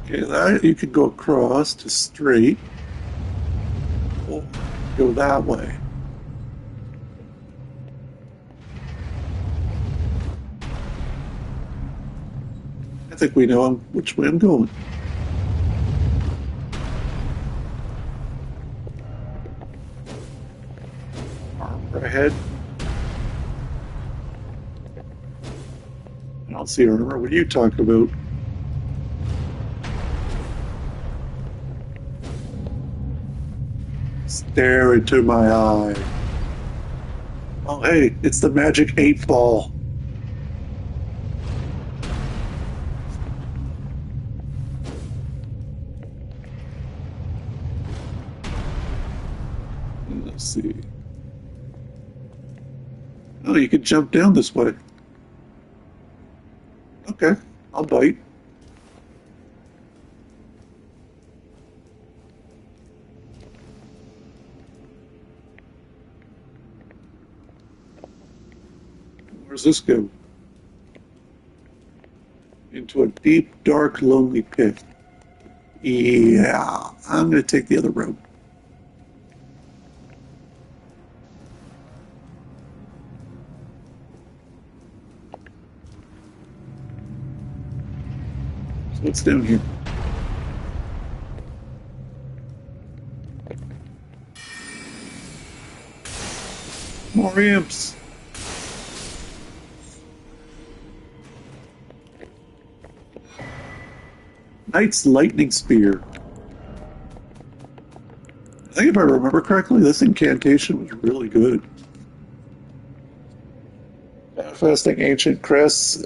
Okay, that you could go across to straight, or go that way. I think we know which way I'm going. Armor ahead. I don't see armor. What are you talking about? Stare into my eye. Oh, hey, it's the magic 8-ball. Let's see. Oh, you could jump down this way. Okay, I'll bite. Where's this go? Into a deep, dark, lonely pit. Yeah, I'm going to take the other road. So what's down here? More imps. Knight's Lightning Spear. I think if I remember correctly, this incantation was really good. Manifesting ancient crests,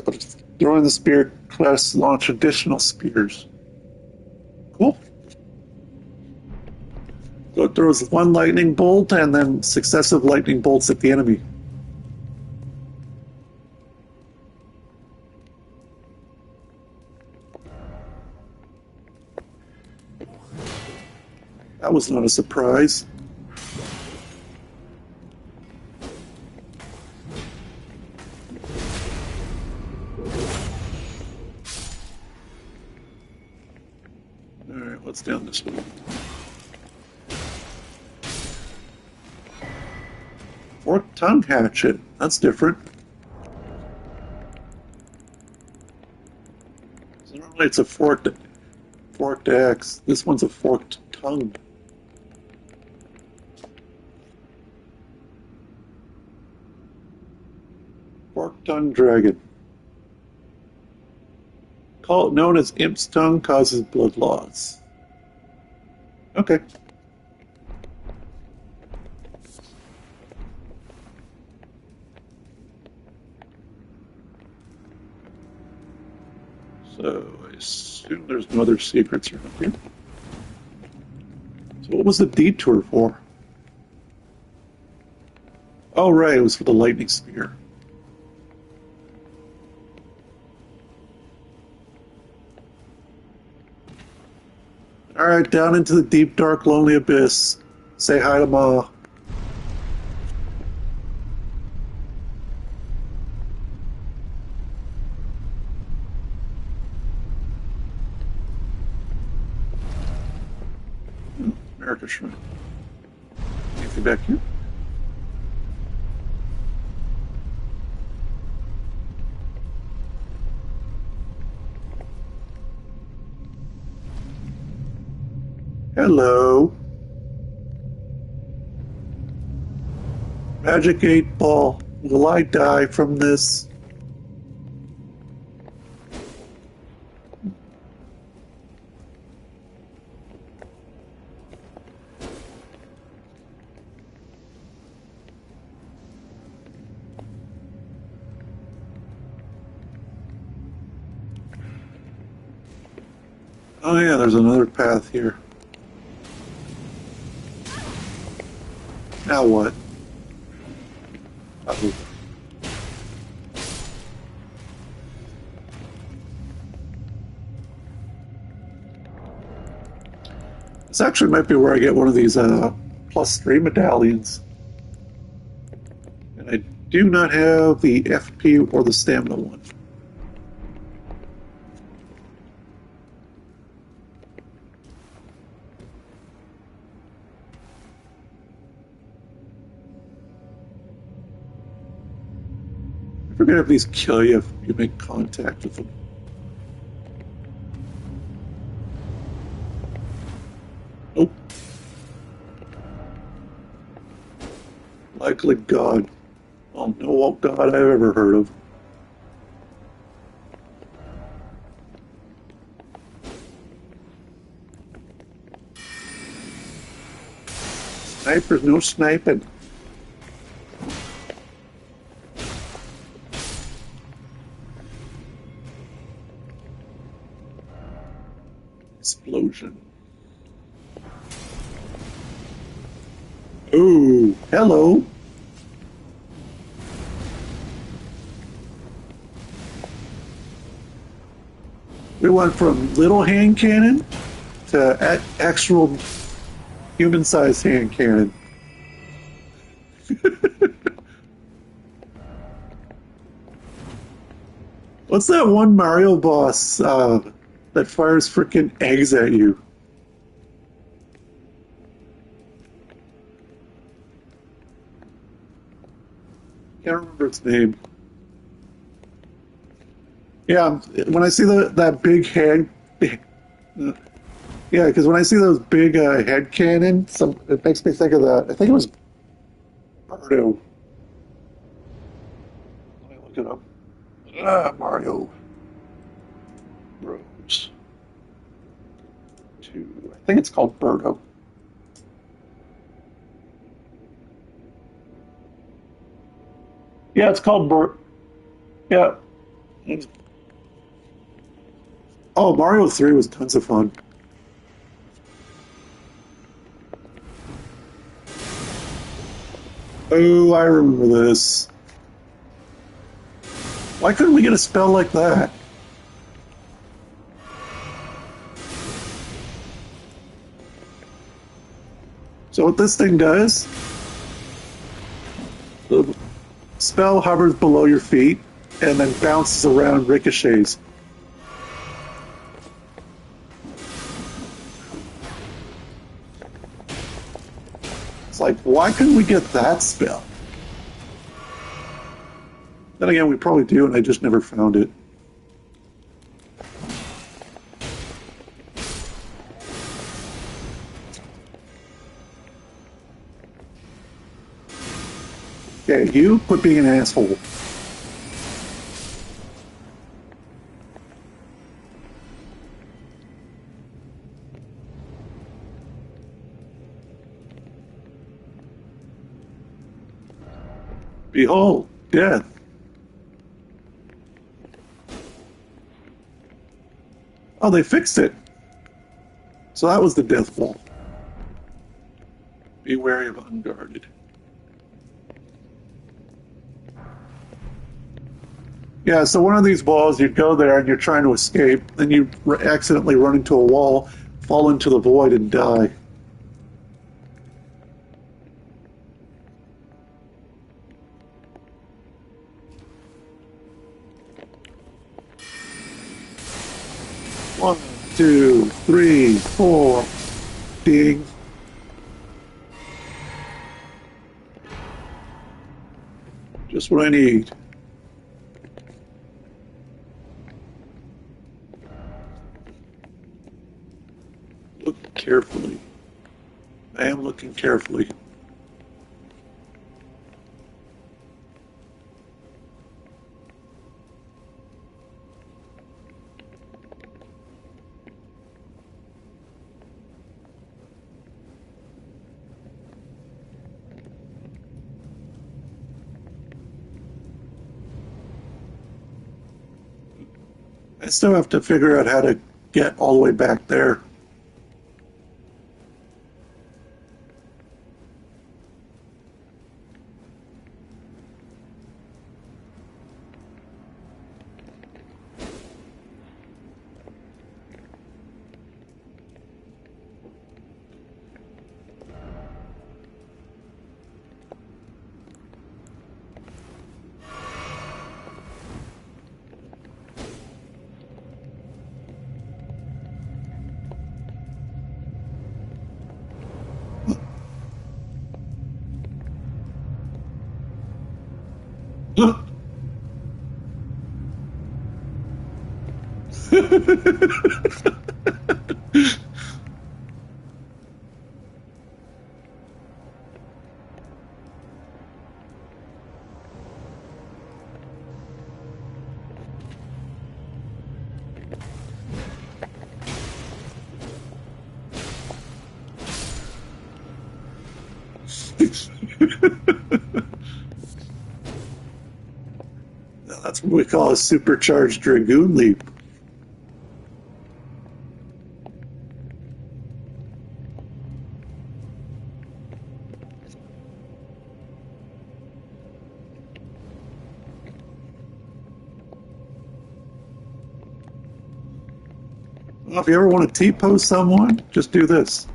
throwing the spear crests launch additional spears. Cool. So it throws one lightning bolt and then successive lightning bolts at the enemy. That was not a surprise. Alright, what's down this way? Forked tongue hatchet. That's different. So normally it's a forked axe. This one's a forked tongue. Forked tongue dragon. Known as Imp's tongue, causes blood loss. Okay. So I assume there's no other secrets around here. So what was the detour for? Oh right, it was for the lightning spear. Alright, down into the deep, dark, lonely abyss. Say hi to Ma. America Shrine. Anything back here? Hello. Magic 8 Ball. Will I die from this? Oh yeah, there's another path here. Now what? Uh-oh. This actually might be where I get one of these +3 medallions. And I do not have the FP or the stamina one. I forget if these kill you if you make contact with them. Nope. Likely God. Oh, no God I've ever heard of. Snipers, no sniping. Explosion. Ooh, hello. We went from little hand cannon to actual human-sized hand cannon. What's that one Mario boss that fires freaking eggs at you? Can't remember its name. Yeah, when I see that big head, yeah, because when I see those big head cannon, it makes me think of that. I think it was Birdo. Let me look it up. Mario Bros. 2. I think it's called Birdo. Yeah, it's called Yeah. Oh, Mario 3 was tons of fun. Oh, I remember this. Why couldn't we get a spell like that? So what this thing does, the spell hovers below your feet and then bounces around, ricochets. It's like, why couldn't we get that spell? Then again, we probably do, and I just never found it. Okay, you quit being an asshole. Behold, death. Oh, they fixed it. So that was the death wall. Be wary of unguarded. Yeah, so one of these walls, you'd go there and you're trying to escape, then you accidentally run into a wall, fall into the void, and die. One, two, three, four. Ding. Just what I need. Look carefully. I am looking carefully. I still have to figure out how to get all the way back there. That's what we call a supercharged Dragoon Leap. Well, if you ever want to T-pose someone, just do this.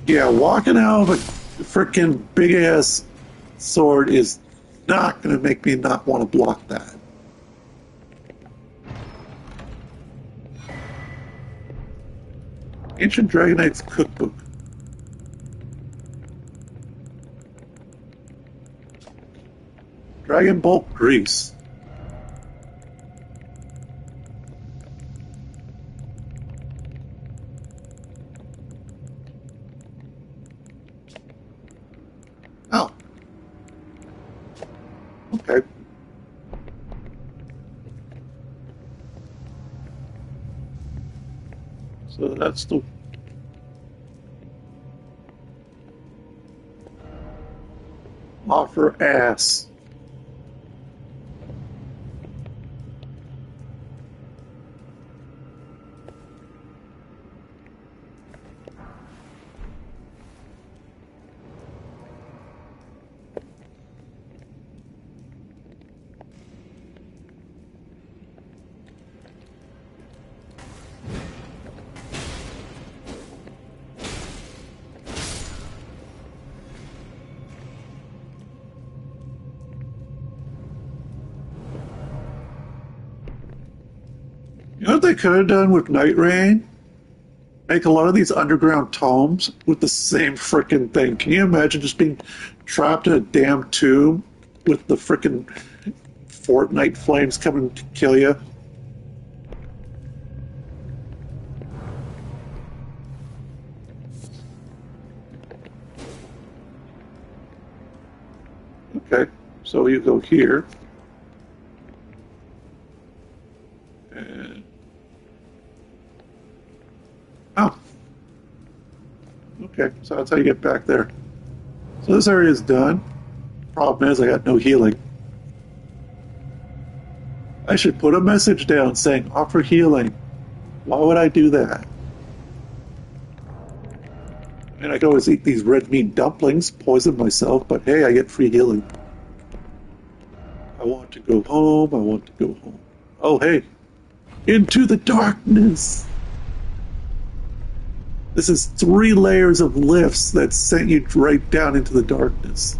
Yeah, walking out of a freaking big ass sword is not going to make me not want to block that. Ancient Dragon Knight's Cookbook. Dragon Bolt Grease. Oh. Okay. So that's the offer ass. You know what they could have done with Night Rain? Make a lot of these underground tomes with the same frickin' thing. Can you imagine just being trapped in a damn tomb with the frickin' Fortnite flames coming to kill you? Okay, so you go here. And... Oh, okay, so that's how you get back there. So this area is done. Problem is, I got no healing. I should put a message down saying offer healing. Why would I do that? I mean, I could always eat these red meat dumplings, poison myself, but hey, I get free healing. I want to go home. I want to go home. Oh, hey. Into the darkness. This is 3 layers of lifts that sent you right down into the darkness.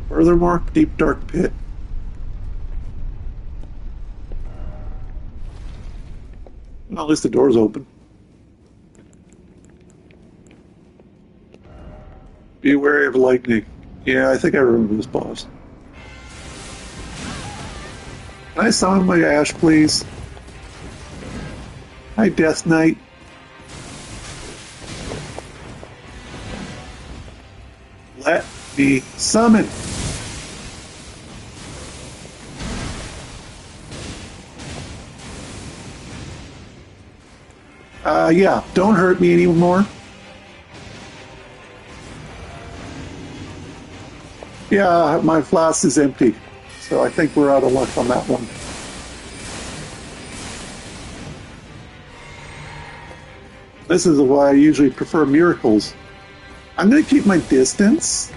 Furthermore, deep dark pit. Well, at least the door's open. Be wary of lightning. Yeah, I think I remember this boss. Can I summon my Ash, please? Hi, Death Knight. Let me summon. Yeah, don't hurt me anymore. Yeah, my flask is empty, so I think we're out of luck on that one. This is why I usually prefer miracles. I'm going to keep my distance,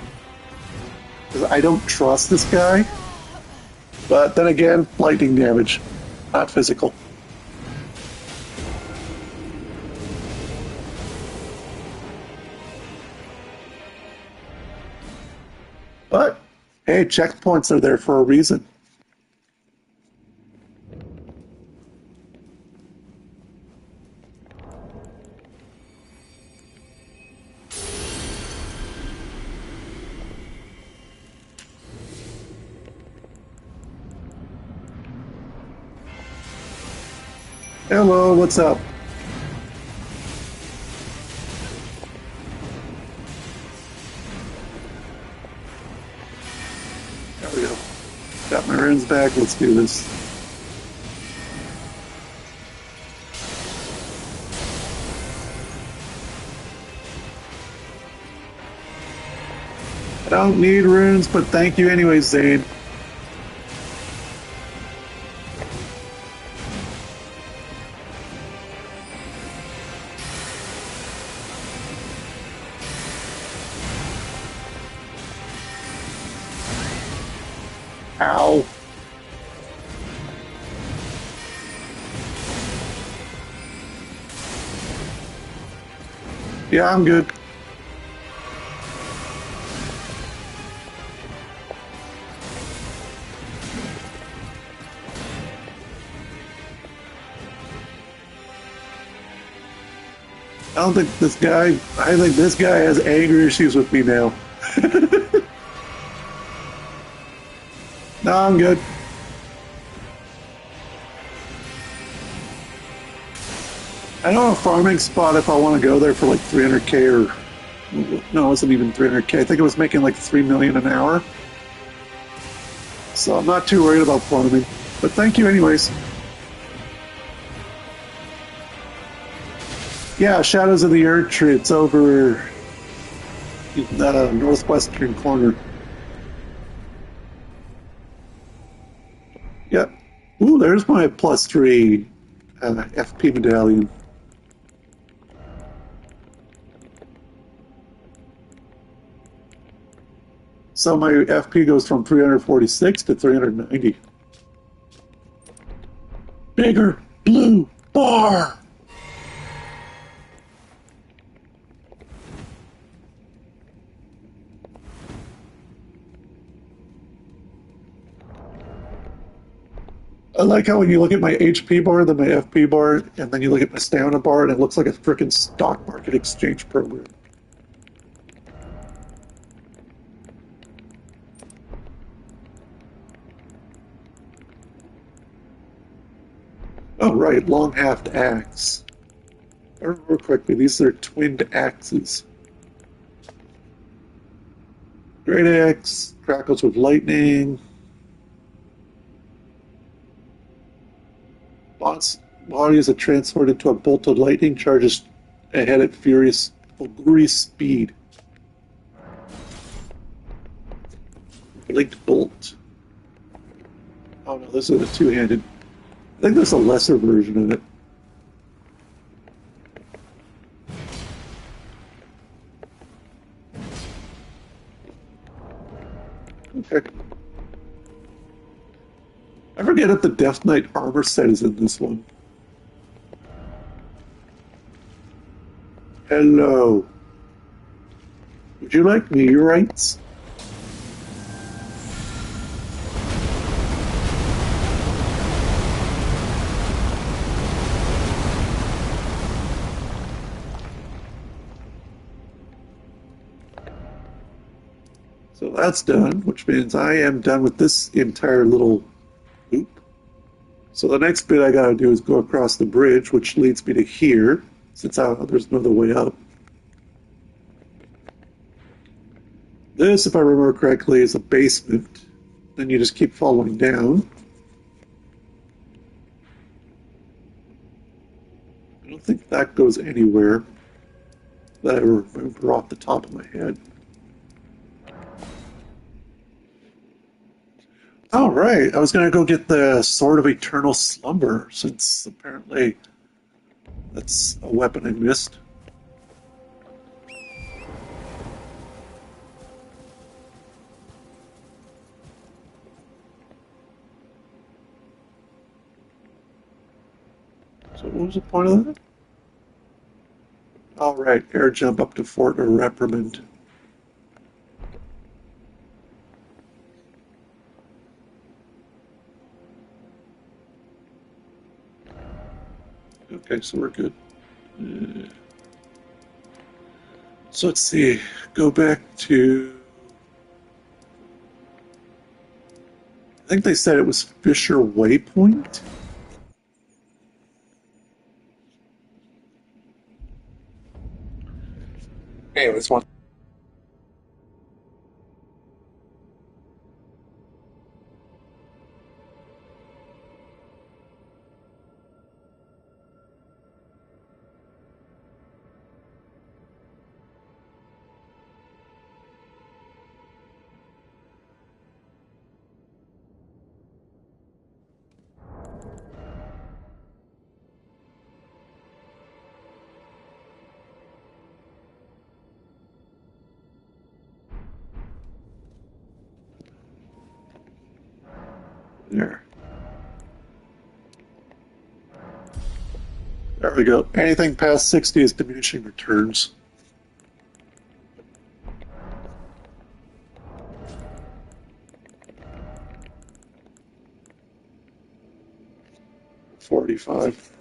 because I don't trust this guy. But then again, lightning damage, not physical. But, hey, checkpoints are there for a reason. Hello, what's up? There we go. Got my runes back, let's do this. I don't need runes, but thank you anyways, Zane. Ow. Yeah, I'm good. I don't think this guy, I think this guy has anger issues with me now. No, I'm good. I know a farming spot if I want to go there for like 300k or no, it wasn't even 300k. I think it was making like 3 million an hour. So I'm not too worried about farming. But thank you anyways. Yeah, Shadows of the Earth Tree. It's over in the northwestern corner. Yep. Ooh, there's my +3 FP medallion. So my FP goes from 346 to 390. Bigger blue bar! I like how when you look at my HP bar, then my FP bar, and then you look at my stamina bar, and it looks like a freaking stock market exchange program. Oh, right, long-haft axe. If I remember correctly, these are twinned axes. Great axe, crackles with lightning. Boss body is a transport into a bolt of lightning, charges ahead at furious speed. Linked bolt. Oh no, this is a two-handed. I think there's a lesser version of it. Okay. I forget if the Death Knight armor set is in this one. Hello. Would you like meteorites? So that's done, which means I am done with this entire little loop. So the next bit I gotta do is go across the bridge, which leads me to here, since there's no other way up. This, if I remember correctly, is a basement. Then you just keep following down. I don't think that goes anywhere that I remember off the top of my head. All right, I was gonna go get the Sword of Eternal Slumber, since apparently that's a weapon I missed. So what was the point of that? All right, air jump up to Fort or Reprimand. Okay, so we're good. Uh, so let's see. Go back to. I think they said it was Fisher Waypoint. Anyways, one. 'There. There we go. Anything past 60 is diminishing returns. 45.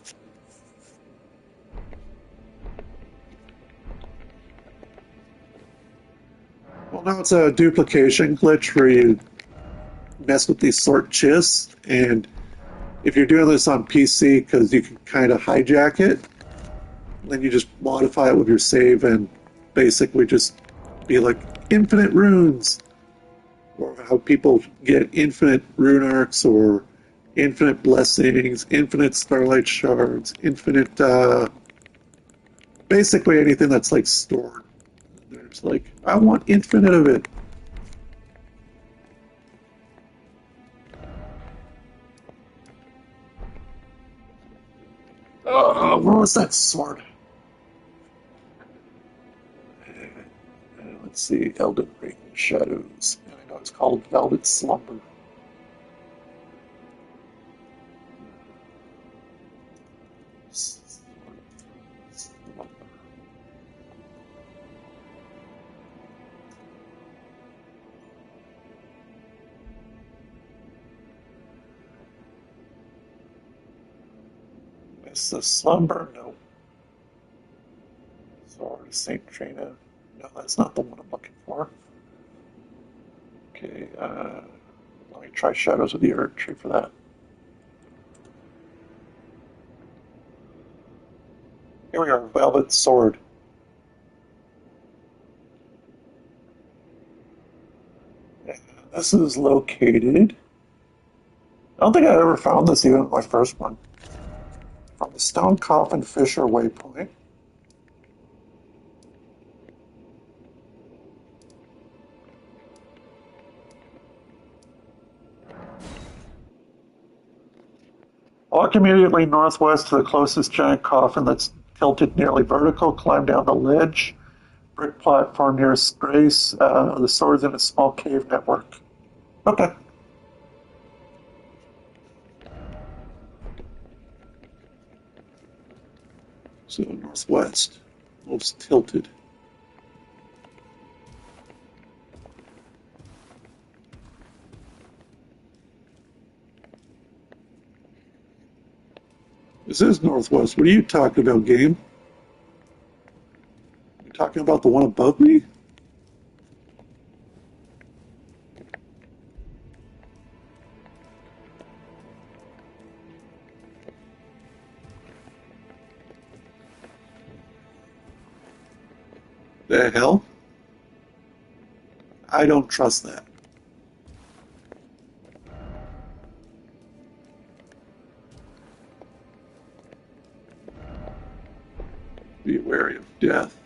Well, now it's a duplication glitch where you mess with these sort chists, and if you're doing this on PC, because you can kind of hijack it, then you just modify it with your save and basically just be like infinite runes, or how people get infinite rune arcs, or infinite blessings, infinite starlight shards, infinite, basically anything that's like stored. There's like, I want infinite of it. Oh, what was that sword? Let's see, Elden Ring Shadows. I know it's called Velvet Slumber. Is the slumber? No. Sword of Saint Trina. No, that's not the one I'm looking for. Okay, let me try Shadows of the Earth Tree for that. Here we are, Velvet Sword. And this is located. I don't think I ever found this even in my first one. From the Stone Coffin Fisher Waypoint. Walk immediately northwest to the closest giant coffin that's tilted nearly vertical. Climb down the ledge. Brick platform nearest Grace. The sword's in a small cave network. Okay. So northwest. Most tilted. This is northwest. What are you talking about, game? You talking about the one above me? The hell? I don't trust that. Be wary of death.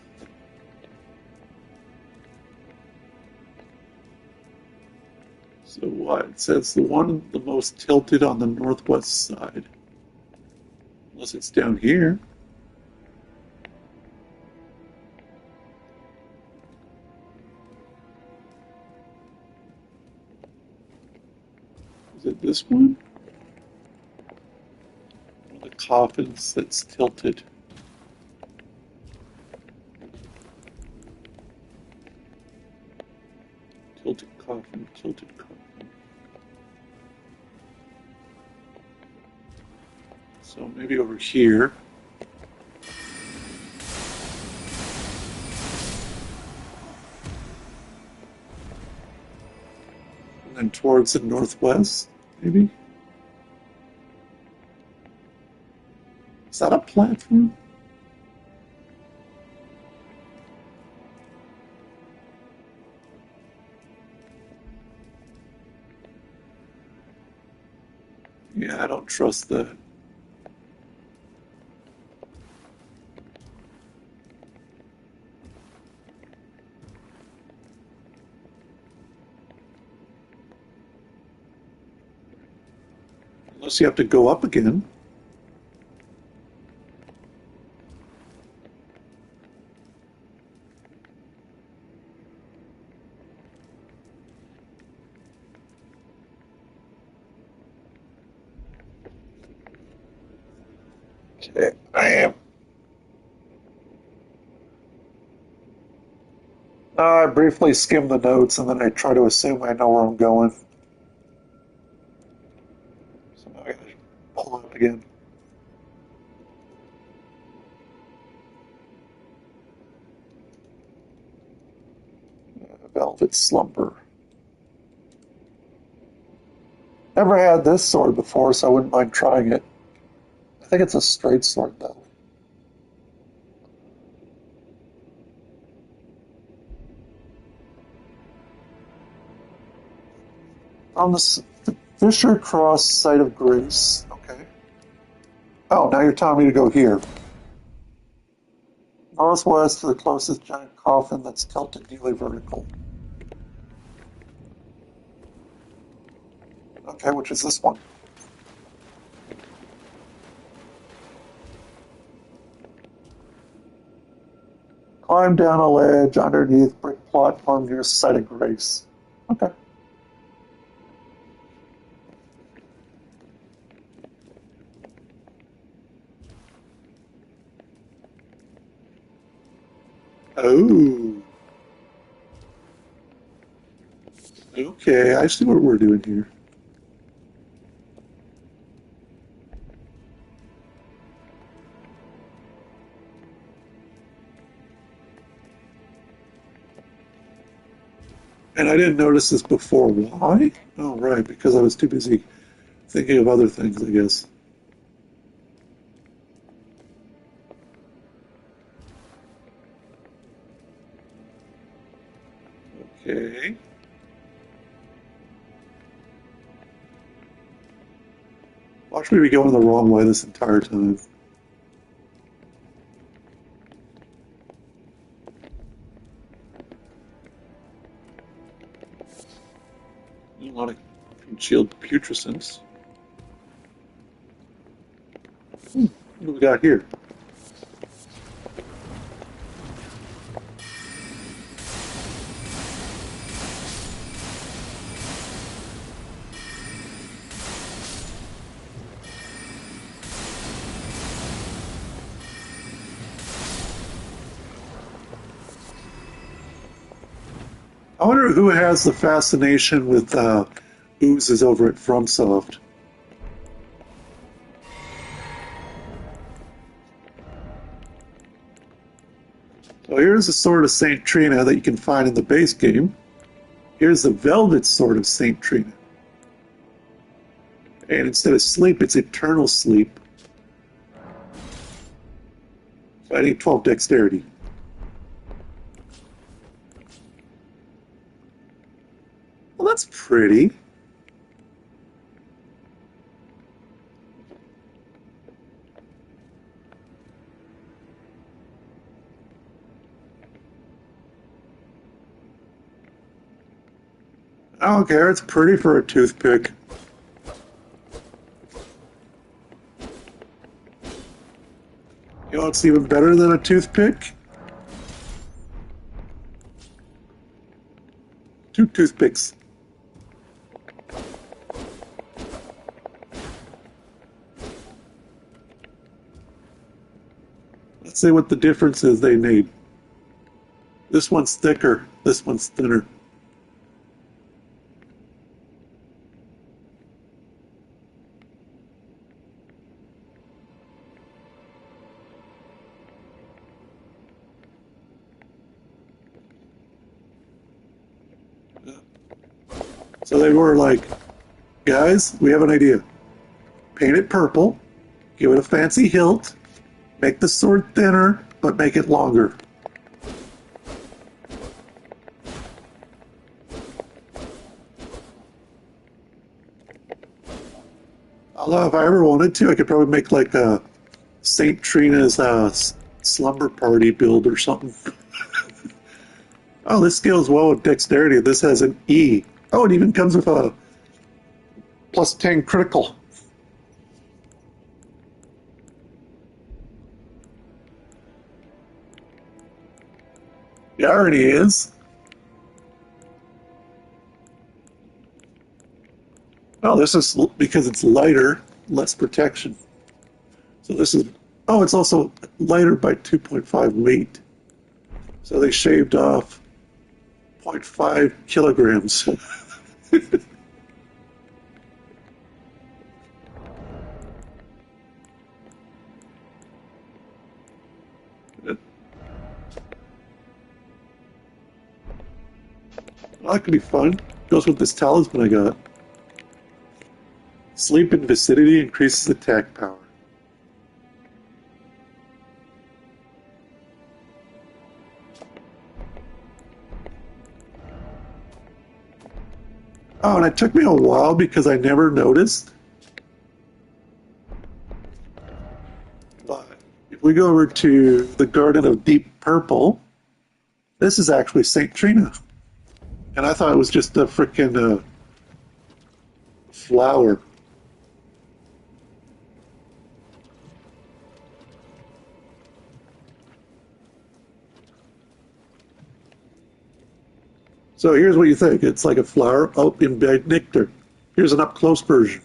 So what? It says the most tilted on the northwest side. Unless it's down here. Is it this one? One of the coffins that's tilted. Tilted coffin, tilted coffin. So maybe over here. And then towards the northwest, maybe? Is that a platform? Yeah, I don't trust that. Unless you have to go up again. Okay, I am. I briefly skim the notes and then I try to assume I know where I'm going. So now I gotta pull it up again. Velvet Slumber. Never had this sword before, so I wouldn't mind trying it. I think it's a straight sword, though. On the Fisher Cross site of Grace. Okay. Oh, now you're telling me to go here. Northwest to the closest giant coffin that's tilted nearly vertical. Okay, which is this one? Climb down a ledge underneath brick platform near site of Grace. Okay. Oh. Okay, I see what we're doing here. And I didn't notice this before. Why? Oh, right, because I was too busy thinking of other things, I guess. Okay. Watch me be going the wrong way this entire time. You want to shield putrescence. What do we got here? I wonder who has the fascination with oozes over at FromSoft. So here's the sword of Saint Trina that you can find in the base game. Here's the Velvet Sword of Saint Trina. And instead of sleep, it's eternal sleep. So I need 12 dexterity. Well, that's pretty. I don't care, it's pretty for a toothpick. You know what's even better than a toothpick? Two toothpicks. Let's see what the difference is they need. This one's thicker, this one's thinner. So they were like, guys, we have an idea. Paint it purple, give it a fancy hilt, make the sword thinner, but make it longer. Although if I ever wanted to, I could probably make like a Saint Trina's slumber party build or something. Oh, this scales well with dexterity. This has an E. Oh, it even comes with a plus 10 critical. The irony is, oh, this is because it's lighter, less protection. So this is, oh, it's also lighter by 2.5 weight. So they shaved off zero point 0.5 kilograms. Well, that could be fun. Goes with this talisman I got. Sleep in vicinity increases attack power. Oh, and it took me a while because I never noticed. But if we go over to the Garden of Deep Purple, this is actually St. Trina. And I thought it was just a freaking flower. So here's what you think. It's like a flower out in bed nectar. Here's an up-close version.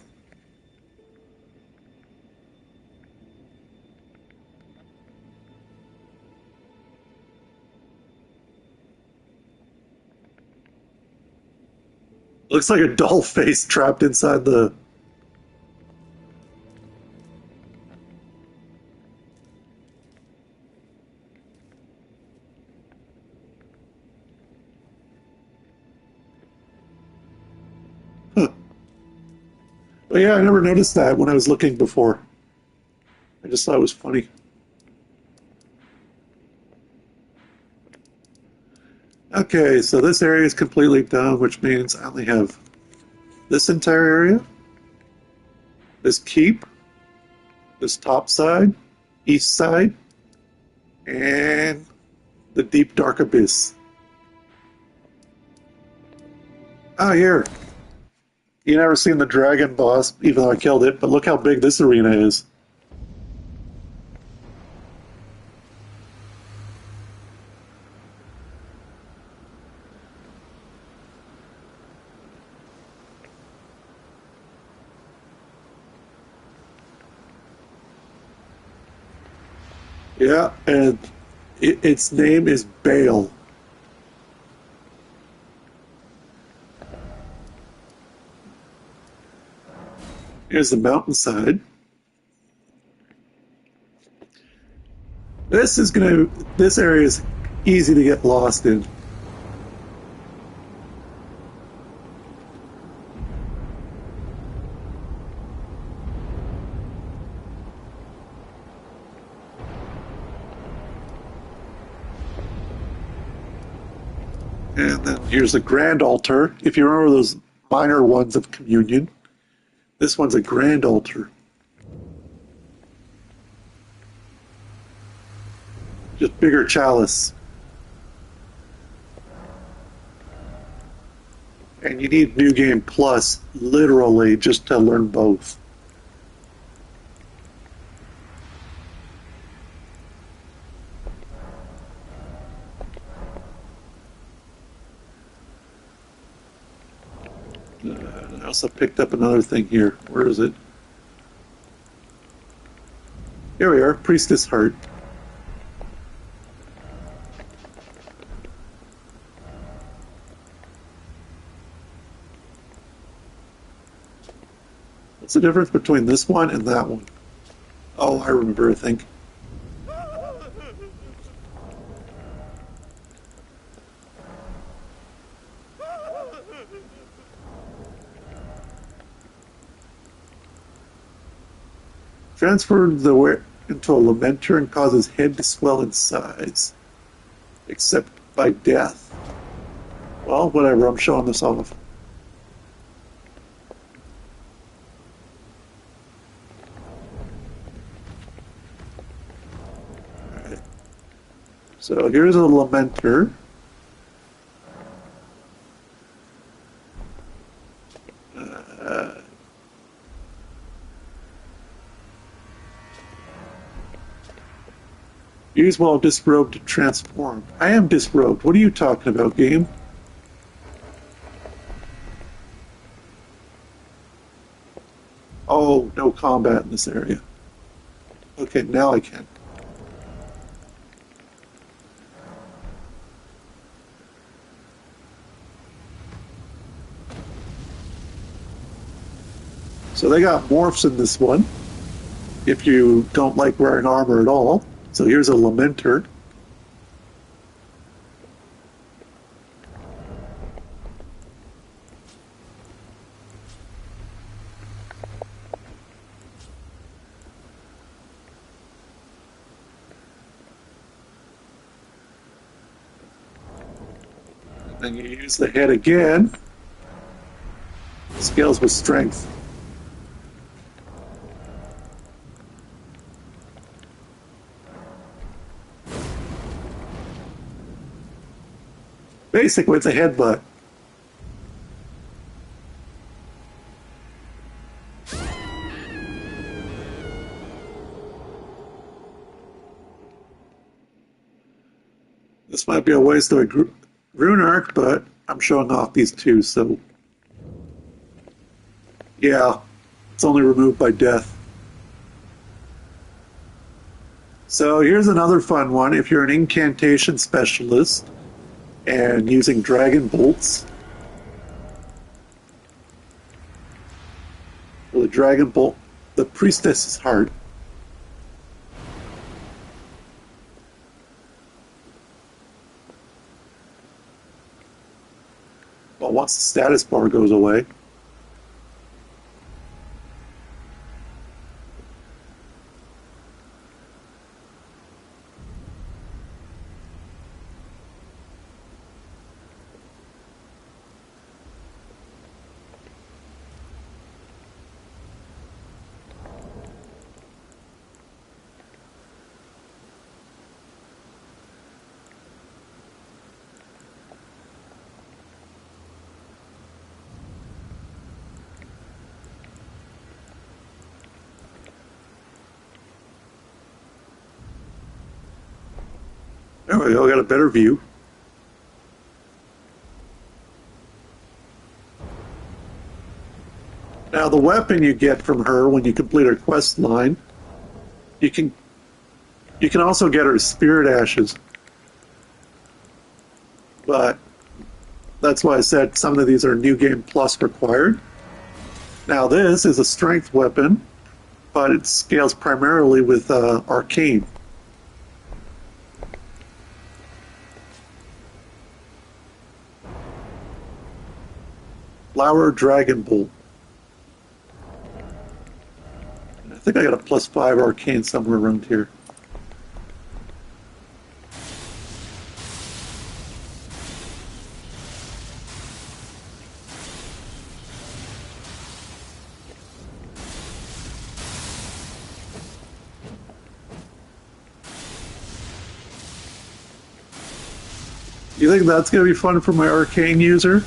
Looks like a doll face trapped inside the. Oh yeah, I never noticed that when I was looking before. I just thought it was funny. Okay, so this area is completely done, which means I only have this entire area, this keep, this top side, east side, and the deep dark abyss. Oh, here. You never seen the dragon boss, even though I killed it, but look how big this arena is. Yeah, and its name is Bale. Here's the mountainside. This area is easy to get lost in. And then here's the grand altar. If you remember those minor ones of communion, this one's a grand altar. Just bigger chalice. And you need New Game Plus, literally, just to learn both. I also picked up another thing here. Where is it? Here we are, Priestess Heart. What's the difference between this one and that one? Oh, I remember, I think. Transferred the into a lamenter and causes head to swell in size, except by death. Well, whatever, I'm showing this off. Alright. So here's a lamenter. Use while disrobed to transform. I am disrobed. What are you talking about, game? Oh, no combat in this area. Okay, now I can. So they got morphs in this one, if you don't like wearing armor at all. So here's a lamenter. Then you use the head again. Scales with strength. Basically, it's a headbutt. This might be a waste of a rune arc, but I'm showing off these two, so yeah, it's only removed by death. So here's another fun one. If you're an incantation specialist and using dragon bolts, for the dragon bolt, the priestess's heart. Well, once the status bar goes away. There we go, got a better view. Now the weapon you get from her when you complete her quest line, you can also get her spirit ashes. But that's why I said some of these are New Game Plus required. Now this is a strength weapon, but it scales primarily with arcane. Flower Dragon Bolt. I think I got a +5 arcane somewhere around here. You think that's going to be fun for my arcane user?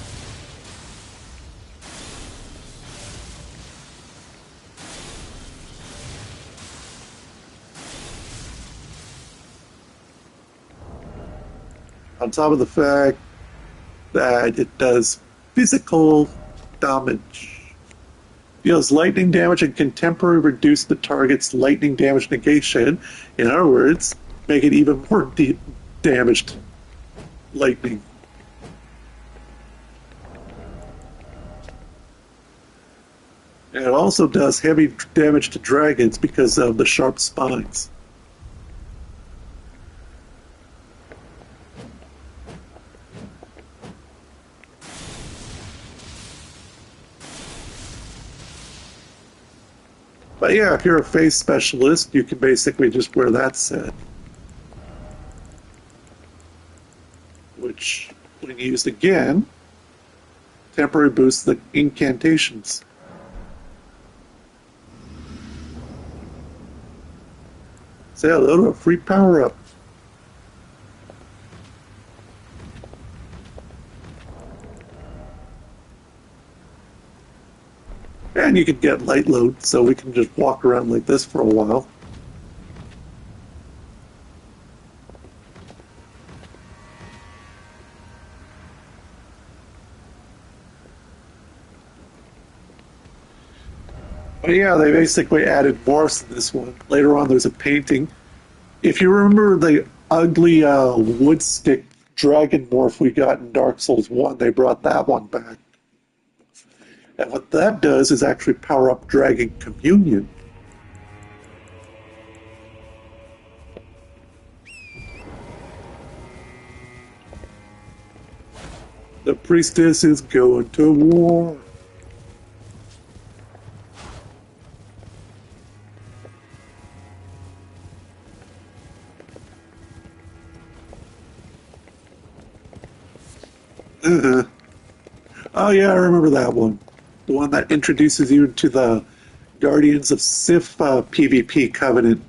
On top of the fact that it does physical damage. Deals lightning damage and can temporarily reduce the target's lightning damage negation. In other words, make it even more damaged lightning. And it also does heavy damage to dragons because of the sharp spines. But yeah, if you're a face specialist, you can basically just wear that set. Which, when used again, temporarily boosts the incantations. Say hello to a free power-up. And you can get light load, so we can just walk around like this for a while. But yeah, they basically added morphs in this one. Later on, there's a painting. If you remember the ugly wood stick dragon morph we got in Dark Souls 1, they brought that one back. And what that does is actually power up Dragon Communion. The priestess is going to war. Oh yeah, I remember that one. The one that introduces you to the Guardians of Sif PvP Covenant.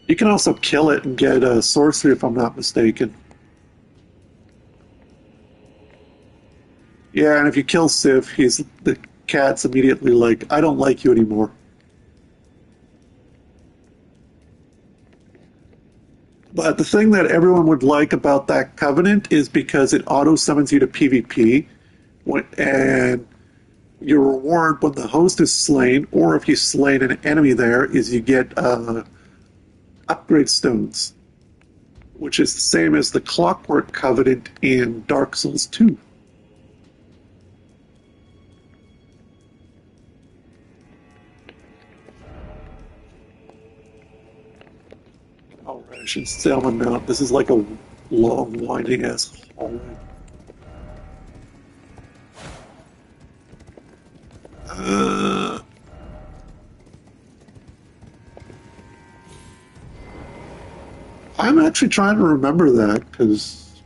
You can also kill it and get a sorcery if I'm not mistaken. Yeah, and if you kill Sif, the cat's immediately like, I don't like you anymore. But the thing that everyone would like about that covenant is because it auto summons you to PvP, and your reward when the host is slain, or if you slain an enemy there, is you get upgrade stones, which is the same as the Clockwork Covenant in Dark Souls 2. Alright, I should stay on my mount. This is like a long, winding ass hallway. I'm actually trying to remember that because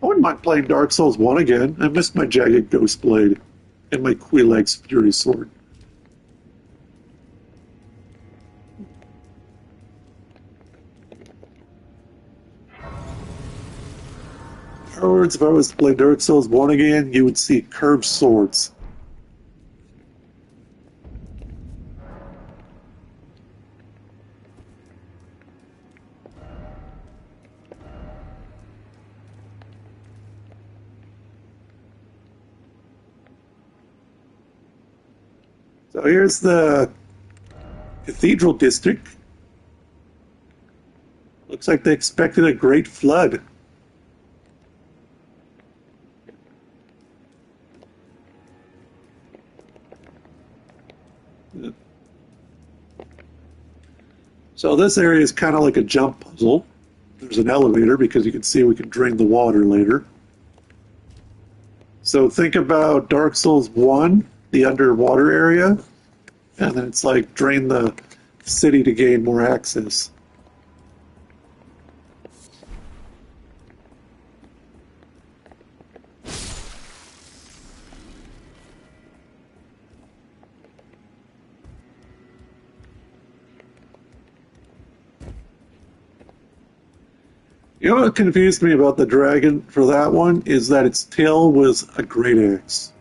I wouldn't mind playing Dark Souls 1 again. I missed my Jagged Ghost Blade and my Quelaag's Fury Sword. In other words, if I was to play Dark Souls 1 again, you would see curved swords. So here's the Cathedral District. Looks like they expected a great flood. So this area is kind of like a jump puzzle. There's an elevator because you can see we can drain the water later. So think about Dark Souls 1, the underwater area, and then it's like drain the city to gain more access. You know what confused me about the dragon for that one is that its tail was a great axe.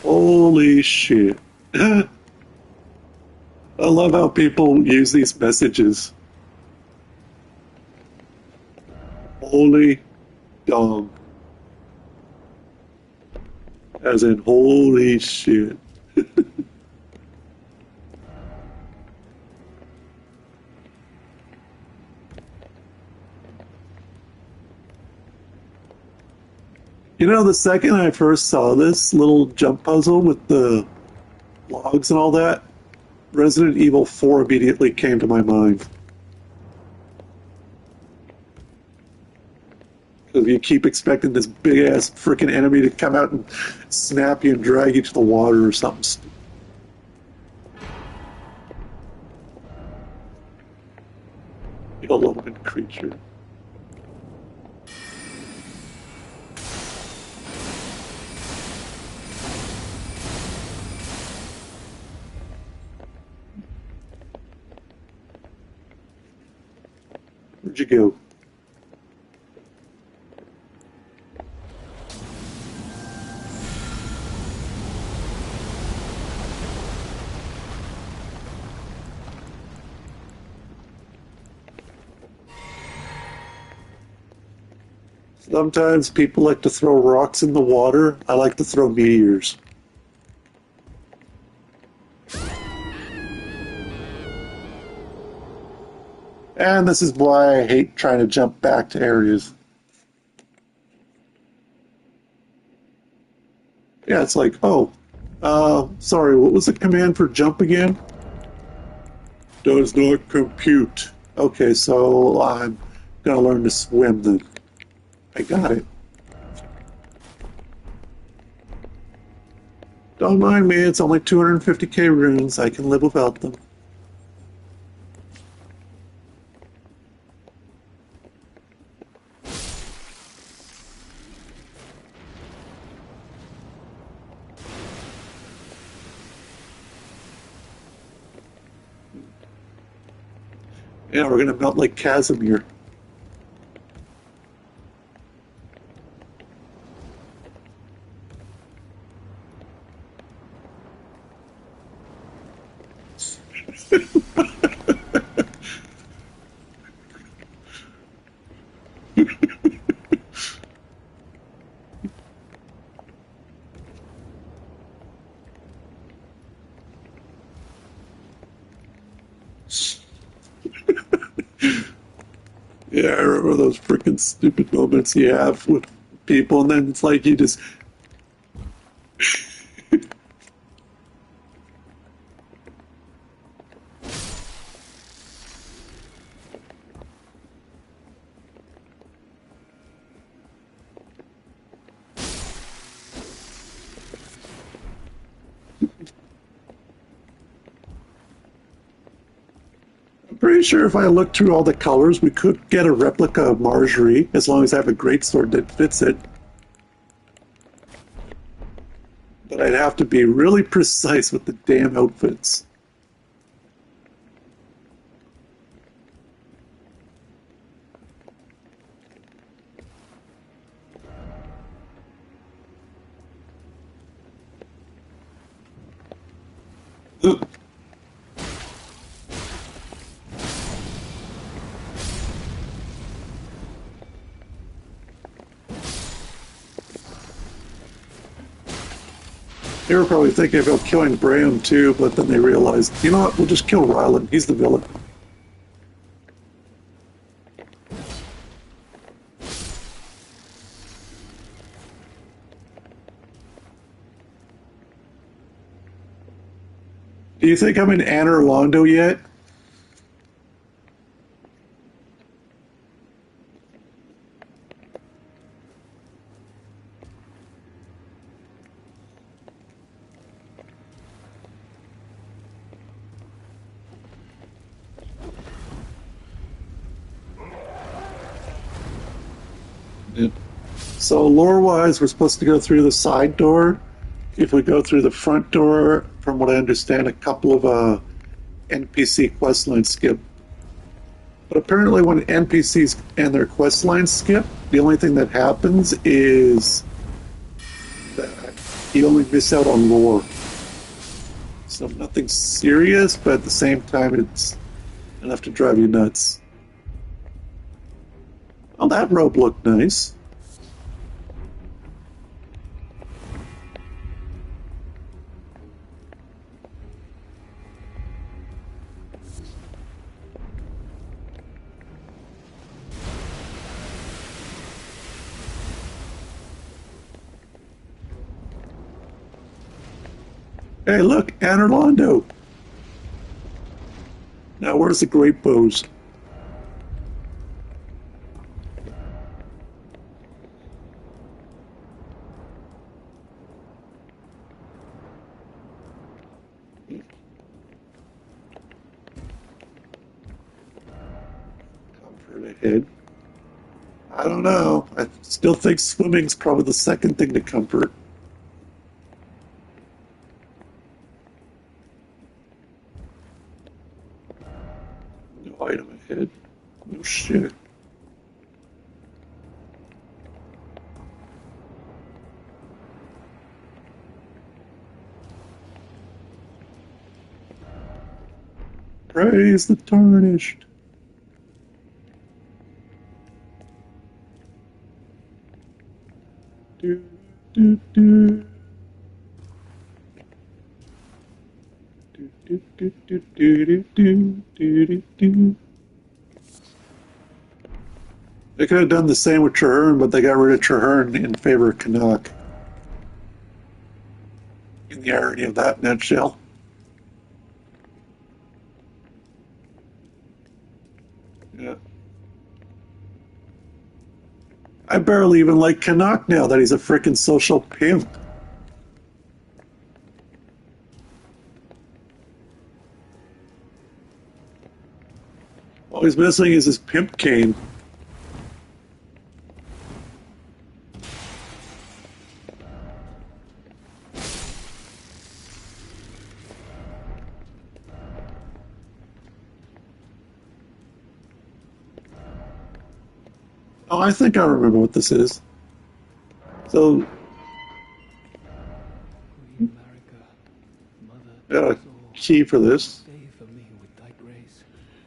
Holy shit. I love how people use these messages. Holy dog. As in, holy shit. You know, the second I first saw this little jump puzzle with the logs and all that, Resident Evil 4 immediately came to my mind. Because you keep expecting this big ass freaking enemy to come out and snap you and drag you to the water or something. Beloved creature. Where'd you go? Sometimes people like to throw rocks in the water. I like to throw meteors. And this is why I hate trying to jump back to areas. Yeah, it's like, oh, sorry, what was the command for jump again? Does not compute. Okay, so I'm gonna learn to swim then. I got it. Don't mind me, it's only 250k runes. I can live without them. Yeah, we're gonna melt like Casimir. Yeah, I remember those freaking stupid moments you have with people, and then it's like you just. I'm pretty sure if I looked through all the colors, we could get a replica of Marjorie, as long as I have a greatsword that fits it. But I'd have to be really precise with the damn outfits. They were probably thinking about killing Graham too, but then they realized, you know what, we'll just kill Ryland. He's the villain. Do you think I'm in Anne Orlando yet? Yeah. So lore-wise, we're supposed to go through the side door. If we go through the front door, from what I understand, a couple of NPC quest lines skip. But apparently, when NPCs and their quest lines skip, the only thing that happens is that you only miss out on lore. So nothing serious, but at the same time, it's enough to drive you nuts. Oh, that robe looked nice. Hey, look, Anne Orlando. Now, where's the great bows? Comfort ahead. I don't know. I still think swimming's probably the second thing to comfort. No item ahead. No shit. Praise the tarnished. Do, do, do. Do, do, do, do, do, do, do, do, do. They could have done the same with Traherne, but they got rid of Traherne in favor of Canuck. In the irony of that nutshell. Yeah. I barely even like Canuck now that he's a freaking social pimp. All he's missing is his pimp cane. Oh, I think I remember what this is. So, got a key for this.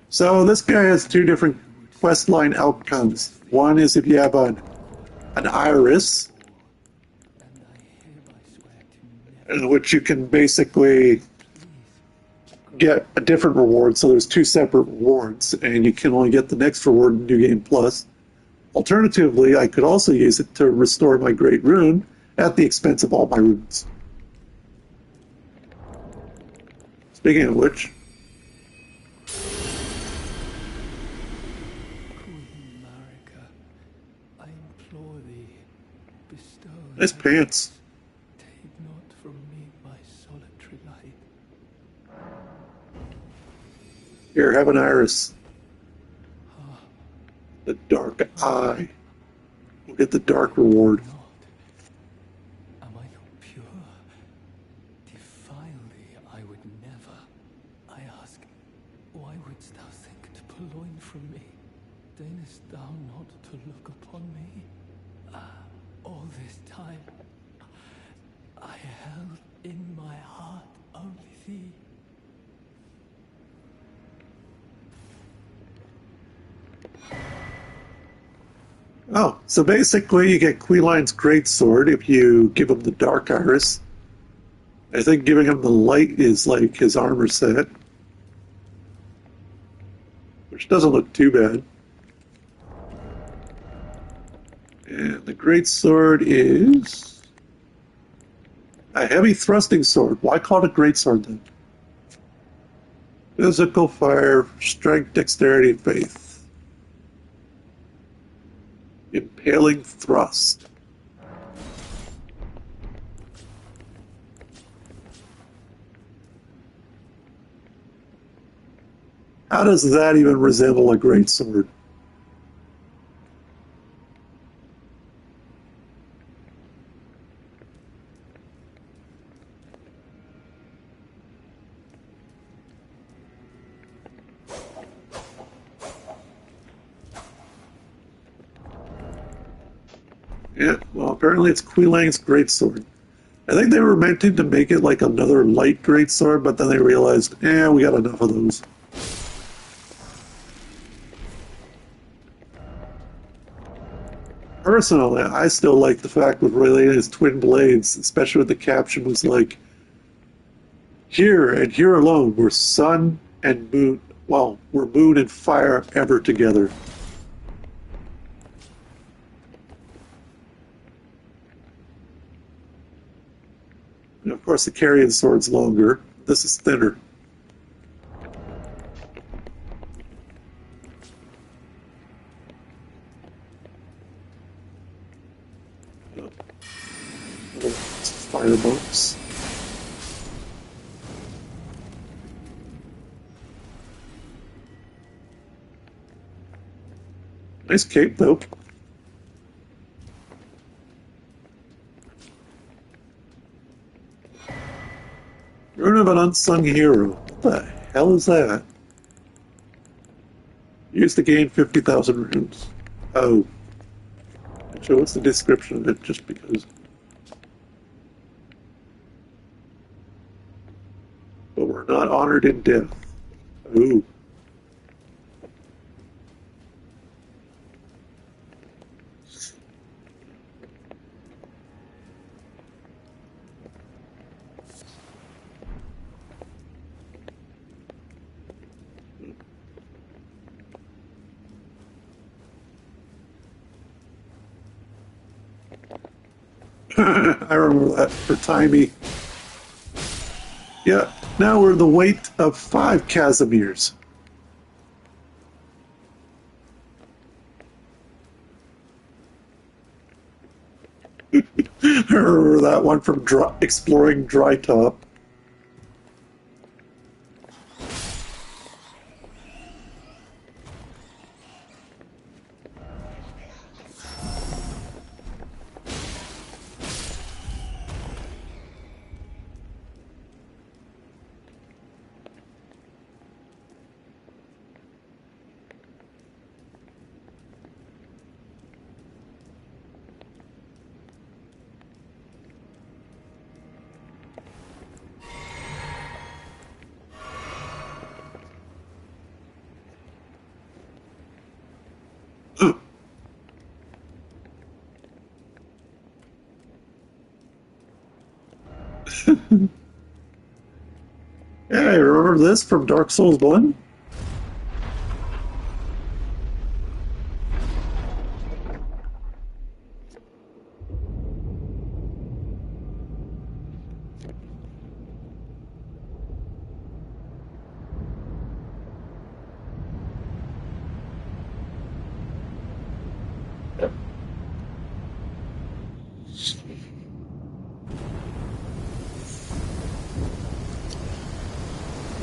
So this guy has two different quest line outcomes. One is if you have an iris, in which you can basically get a different reward. So there's two separate rewards, and you can only get the next reward in New Game Plus. Alternatively, I could also use it to restore my Great Rune at the expense of all my runes. Speaking of which, nice pants. Take not from me my solitary light. Here, have an iris. The dark eye. We'll get the dark reward. Am I not pure? Defile thee I would never. I ask, why wouldst thou think to purloin from me? Deignest thou not to look upon me? All this time, I held in my heart only thee. Oh, so basically you get Queline's great sword if you give him the dark iris. I think giving him the light is like his armor set, which doesn't look too bad. And the great sword is a heavy thrusting sword. Why call it a great sword then? Physical fire, strength, dexterity, and faith. Impaling thrust. How does that even resemble a great sword? Yeah, well, apparently it's Quilang's greatsword. I think they were meant to make it like another light greatsword, but then they realized, we got enough of those. Personally, I still like the fact with Rayleigh twin blades, especially with the caption was like, here and here alone were sun and moon, well, were moon and fire ever together. And of course, the carrion sword's longer. This is thinner. Fire bolts. Nice cape, though. Rune of an unsung hero. What the hell is that? Used to gain 50,000 runes. Oh. Actually, what's the description of it? Just because. But we're not honored in death. Ooh. I remember that for Timey. Yeah, now we're the weight of 5 Casimirs. I remember that one from Exploring Dry Top. Yeah, I remember this from Dark Souls 1.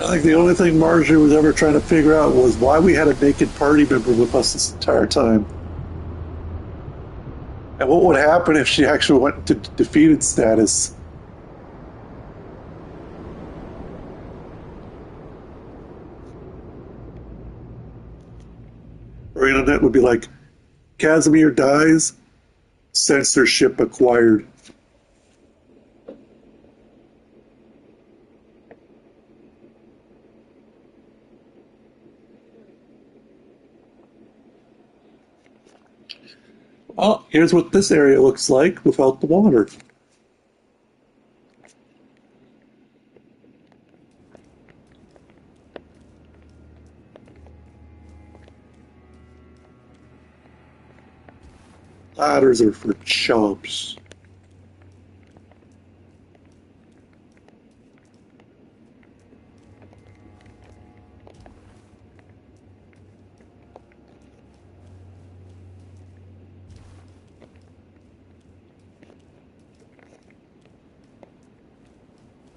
I think the only thing Marjorie was ever trying to figure out was why we had a naked party member with us this entire time. And what would happen if she actually went into defeated status? Or internet would be like, Casimir dies, censorship acquired. Oh, here's what this area looks like without the water. Ladders are for chumps.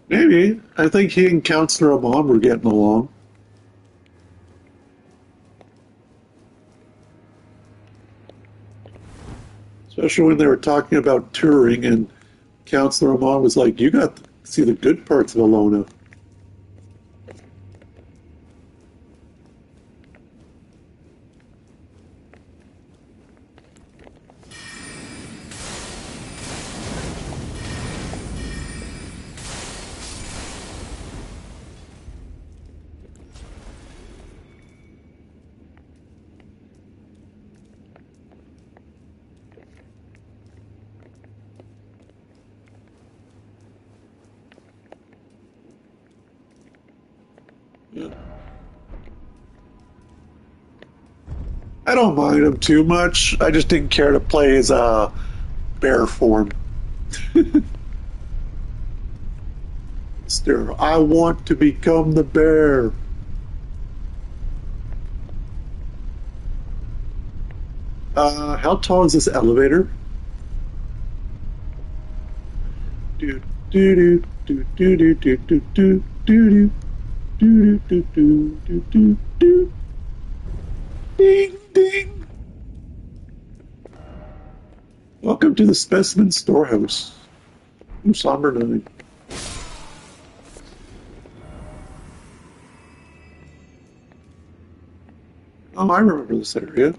Maybe. I think he and Counselor Amon were getting along. Especially when they were talking about touring and Counselor Amon was like, you got to see the good parts of Alona. Yeah. I don't mind him too much. I just didn't care to play his bear form. Still, I want to become the bear. How tall is this elevator? Do do do do do do do do do do do do do do do do. Ding ding. Welcome to the specimen storehouse. Ooh, somber night. Oh, I remember this area.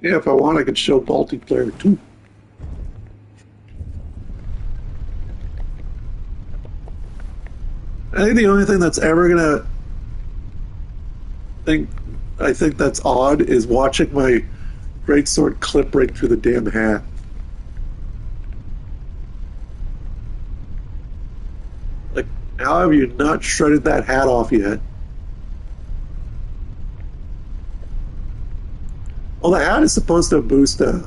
Yeah, if I want, I could show multiplayer too. I think the only thing that's ever gonna think I think that's odd is watching my greatsword clip right through the damn hat. Like, how have you not shredded that hat off yet? Well, the hat is supposed to boost a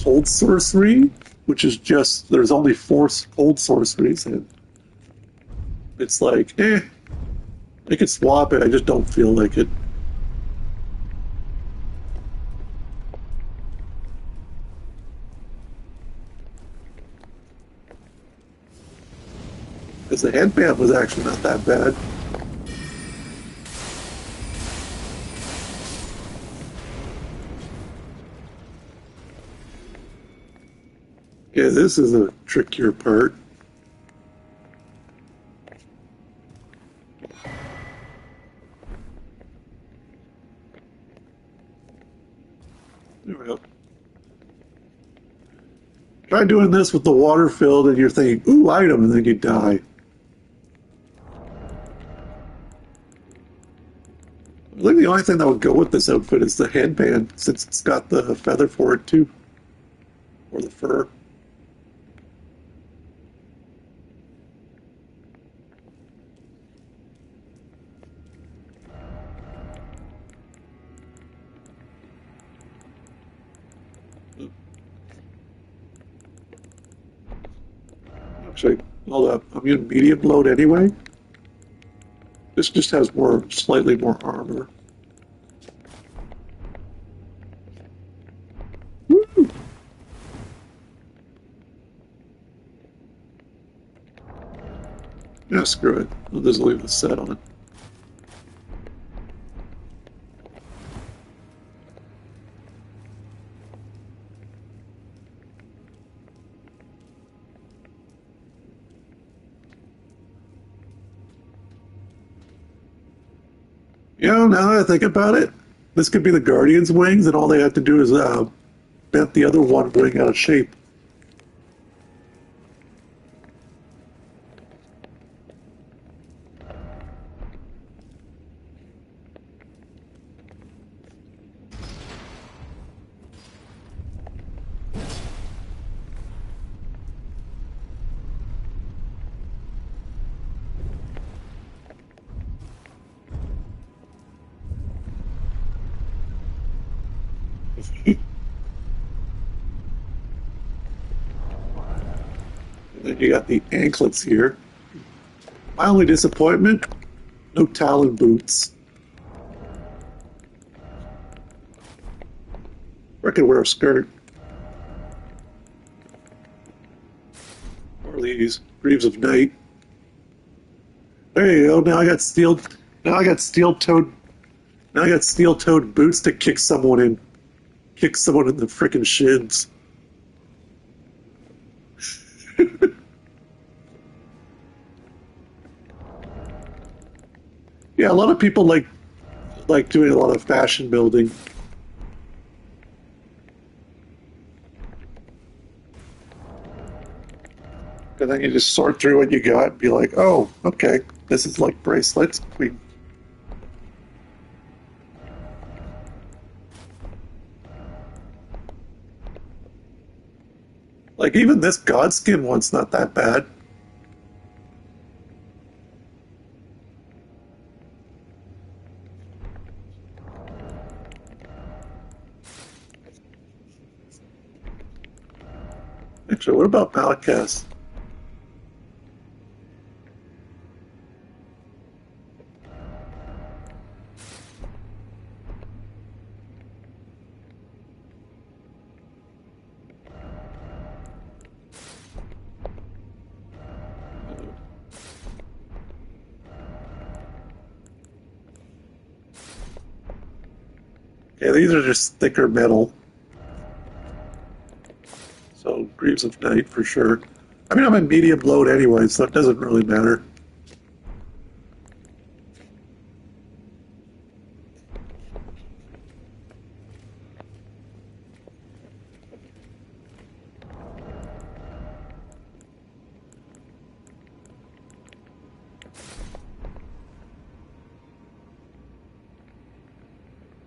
cold sorcery, which is just there's only four cold sorceries, and it's like, I could swap it. I just don't feel like it. Because the headband was actually not that bad. Yeah, this is a trickier part. There we go. Try doing this with the water filled and you're thinking, ooh, item, and then you die. I think the only thing that would go with this outfit is the headband, since it's got the feather for it too, or the fur. Actually, hold up. I'm in medium load anyway. This just has slightly more armor. Woo! Yeah, screw it. I'll just leave the set on. You know, now that I think about it, this could be the Guardian's wings, and all they have to do is bent the other one wing out of shape. And then you got the anklets here. My only disappointment, no Talon boots. I could wear a skirt. Or these Greaves of Night. There you go. Now I got steel. Now I got steel toed. Now I got steel toed boots to kick someone in. Kick someone in the freaking shins. Yeah, a lot of people like doing a lot of fashion building. And then you just sort through what you got and be like, oh, okay, this is like bracelets. Like even this Godskin one's not that bad. Actually, what about Malachas? Okay, these are just thicker metal. So Greaves of Night for sure. I mean, I'm in medium load anyway, so it doesn't really matter.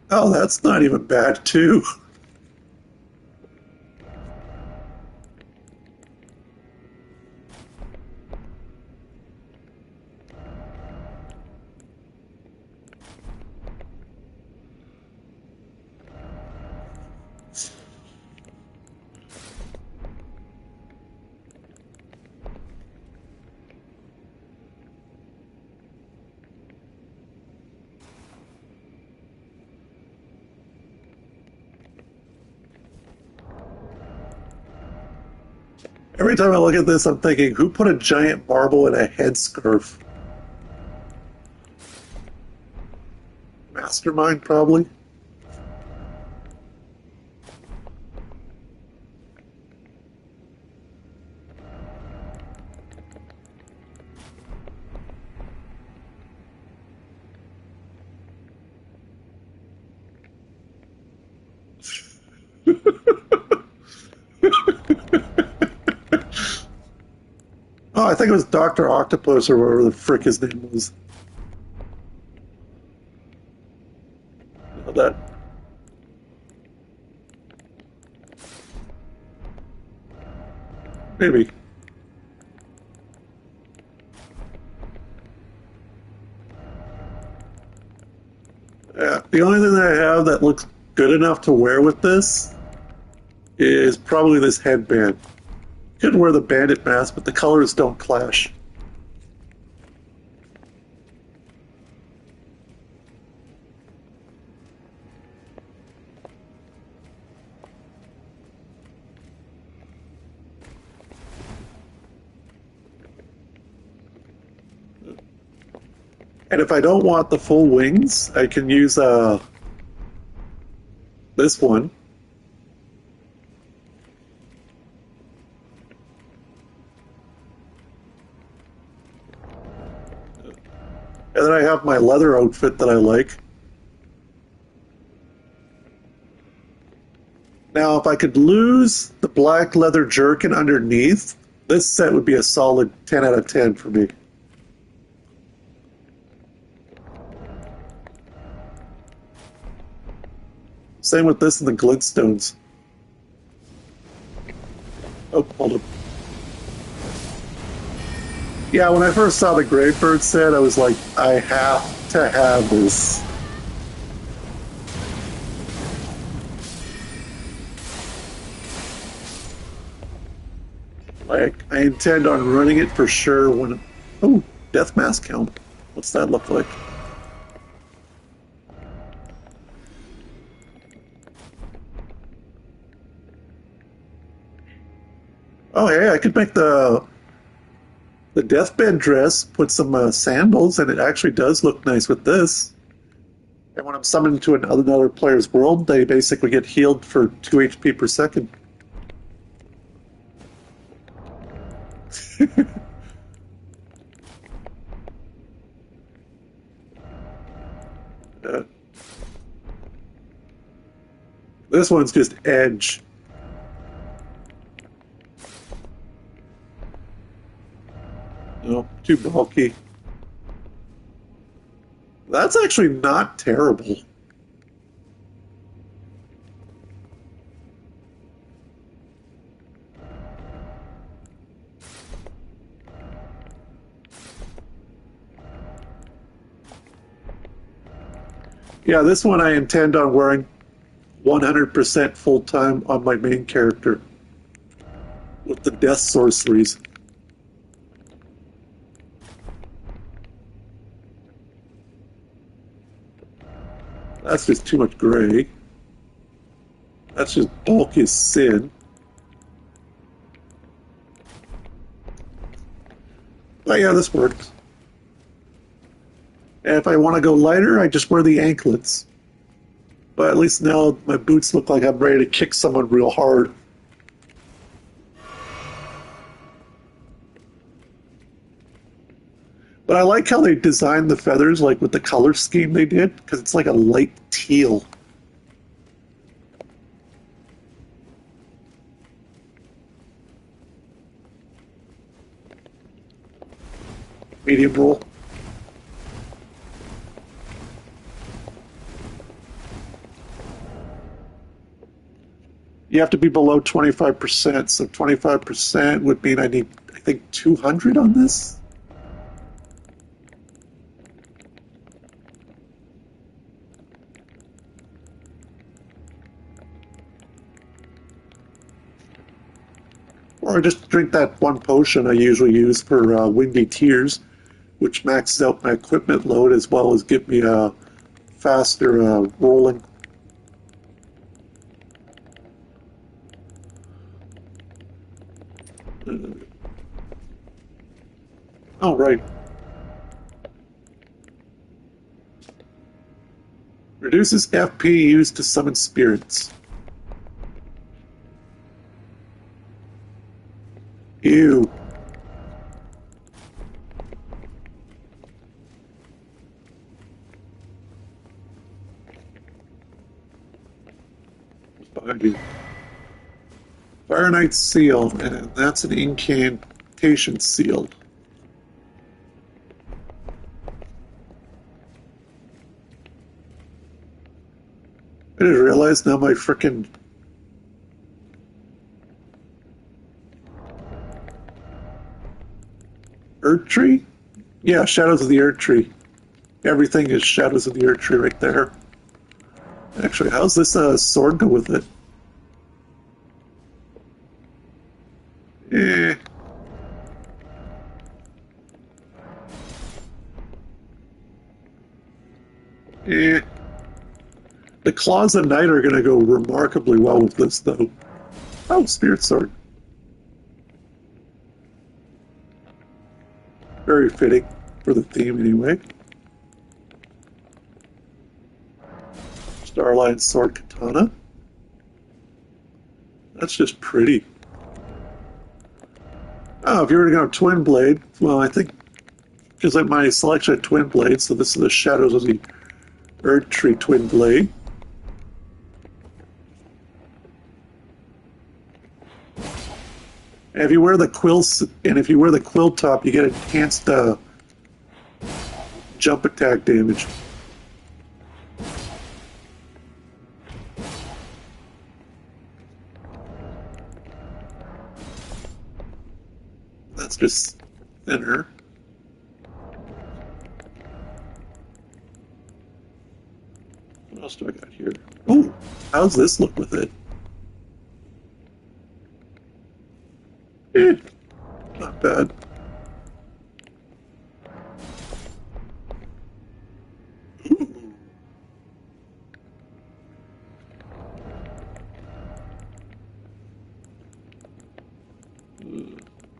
Oh, that's not even bad too. Every time I look at this, I'm thinking, who put a giant marble in a headscarf? Mastermind, probably. Oh, I think it was Doctor Octopus or whatever the frick his name was. That maybe. Yeah, the only thing that I have that looks good enough to wear with this is probably this headband. Could wear the bandit mask, but the colors don't clash. And if I don't want the full wings, I can use this one. And then I have my leather outfit that I like. if I could lose the black leather jerkin underneath, this set would be a solid 10 out of 10 for me. Same with this and the glintstones. Oh, hold up. Yeah, when I first saw the Gravebird set, I was like, I have to have this. Like, I intend on running it for sure when... Oh, death mask count. What's that look like? Oh, hey, I could make the deathbed dress, put some sandals, and it actually does look nice with this. And when I'm summoned into another player's world, they basically get healed for 2 HP per second. uh, this one's just edge. No, too bulky. That's actually not terrible. Yeah, this one I intend on wearing 100% full time on my main character with the death sorceries. That's just too much gray. That's just bulky as sin. But yeah, this works. And if I want to go lighter, I just wear the anklets. But at least now my boots look like I'm ready to kick someone real hard. But I like how they designed the feathers, like with the color scheme they did, because it's like a light teal. Medium roll. You have to be below 25%, so 25% would mean I need, I think, 200 on this? Or I just drink that one potion I usually use for Windy Tears, which maxes out my equipment load as well as give me a faster rolling. Oh, right. Reduces FP used to summon spirits. Ew. Behind you. Fire Knight Seal, and that's an incantation seal. I didn't realize now my frickin' Earth Tree? Yeah, Shadows of the Earth Tree. Everything is Shadows of the Earth Tree right there. Actually, how's this sword go with it? Eh. Eh. The Claws of Night are going to go remarkably well with this, though. Oh, Spirit Sword. Very fitting for the theme, anyway. Starlight Sword Katana. That's just pretty. Oh, if you were to go Twin Blade, well, I think because like my selection of Twin Blades, so this is the Shadows of the Earth Tree Twin Blade. And if you wear the quills, and if you wear the quill top, you get enhanced jump attack damage. That's just thinner. What else do I got here? Ooh, how's this look with it? Eh, not bad.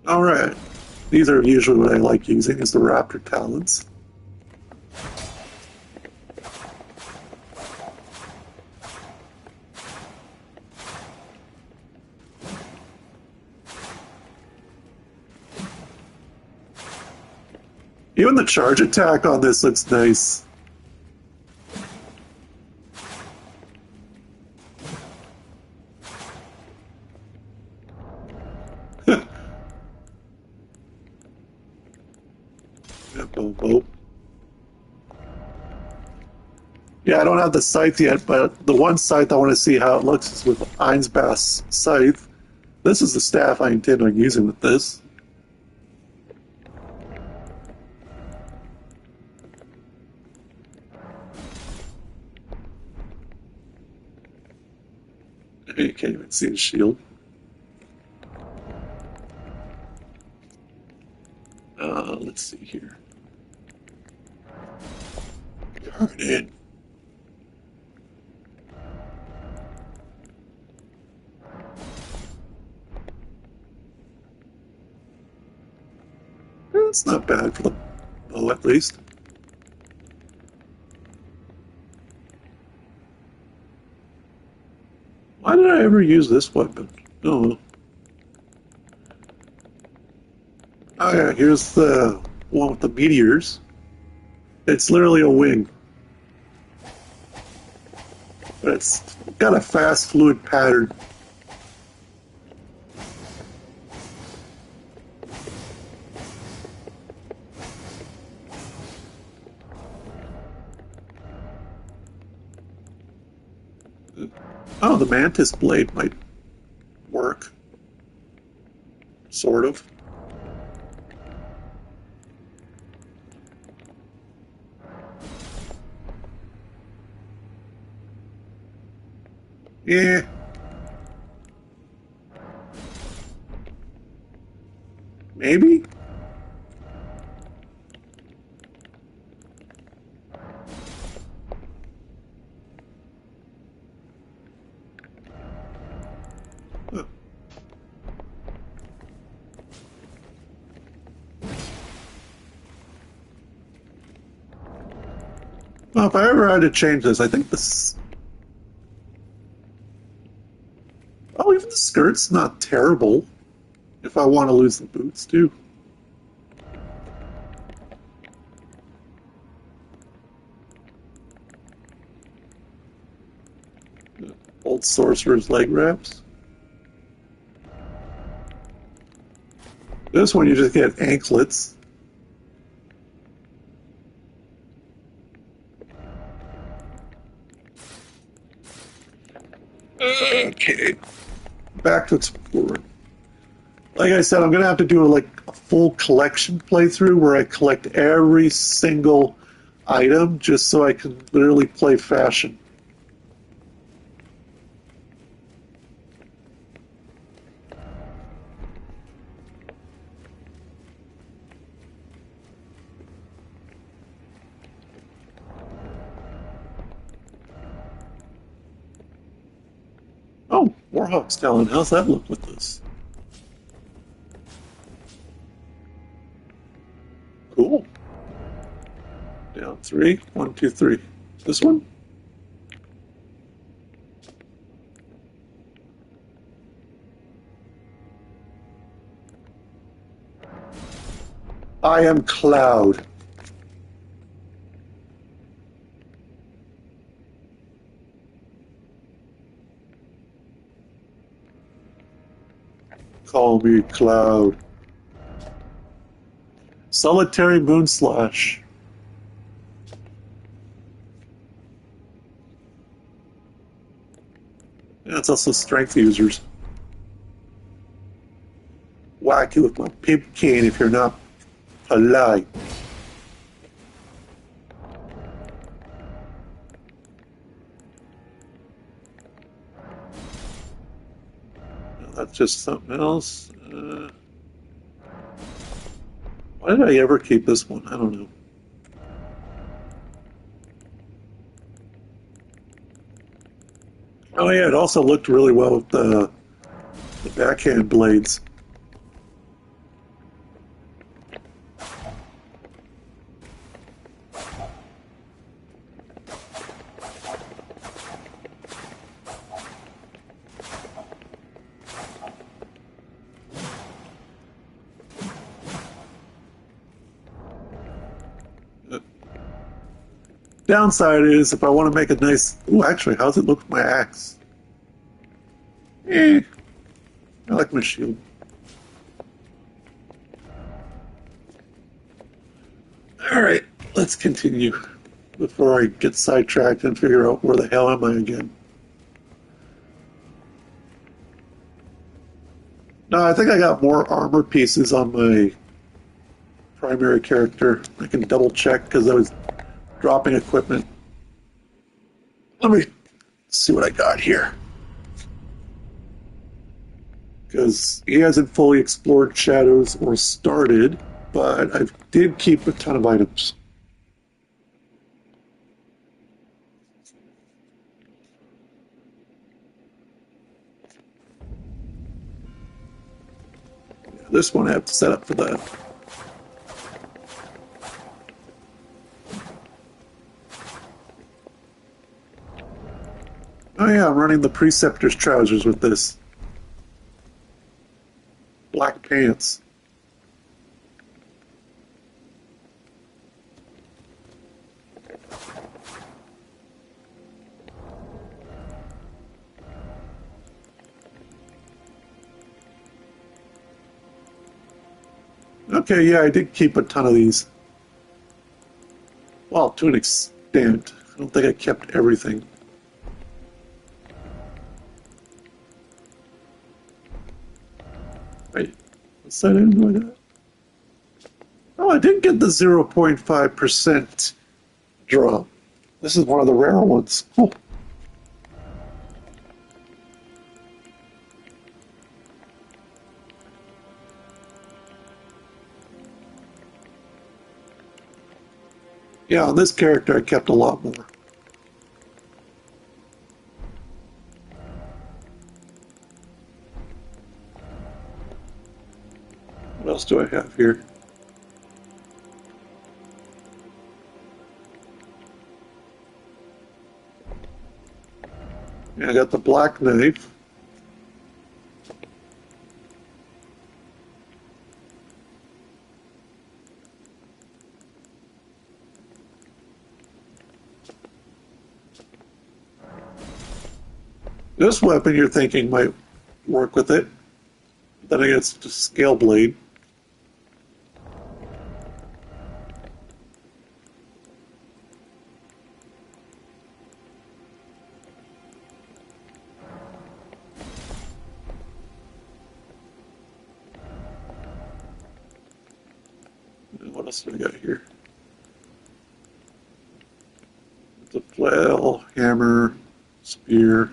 All right. These are usually what I like using is the raptor talons. Even the charge attack on this looks nice. Yeah, I don't have the scythe yet, but the one scythe I want to see how it looks is with Einsbath's scythe. This is the staff I intend on using with this. You can't even see the shield. Let's see here. Turn it. That's not bad for the bow, at least. Why did I ever use this weapon? Oh, oh yeah, here's the one with the meteors. It's literally a wing, but it's got a fast, fluid pattern. Oh, the mantis blade might work. Sort of. Yeah. Maybe? Huh. Well, if I ever had to change this, I think this. Oh, even the skirt's not terrible. If I want to lose the boots, too. Old sorcerer's leg wraps. This one, you just get anklets. Okay. Back to exploring. Like I said, I'm gonna have to do like a full collection playthrough where I collect every single item just so I can literally play fashion. Oh, Warhawk's talent. How's that look with this? Cool. Down three. One, two, three. This one? I am Cloud. Call me Cloud. Solitary Moon Slash. Yeah, it's also strength users. Whack you with my pimp cane if you're not polite. No, that's just something else. Why did I ever keep this one? I don't know. Oh yeah, it also looked really well with the backhand blades. Downside is if I want to make a nice. Ooh, actually, how's it look with my axe? Eh, I like my shield. All right, let's continue before I get sidetracked and figure out where the hell am I again. No, I think I got more armor pieces on my primary character. I can double check because I was dropping equipment. Let me see what I got here. Because he hasn't fully explored Shadows or started, but I did keep a ton of items. This one I have to set up for that. Oh yeah, I'm running the Preceptor's trousers with this. Black pants. Okay, yeah, I did keep a ton of these. Well, to an extent. I don't think I kept everything. Wait, what's that in like that? Oh, I did get the 0.5% drop. This is one of the rare ones. Cool. Yeah, on this character I kept a lot more. What else do I have here? Yeah, I got the black knife. This weapon you're thinking might work with it. Then again, it's just scale blade. And what else do I got here? The flail, hammer, spear,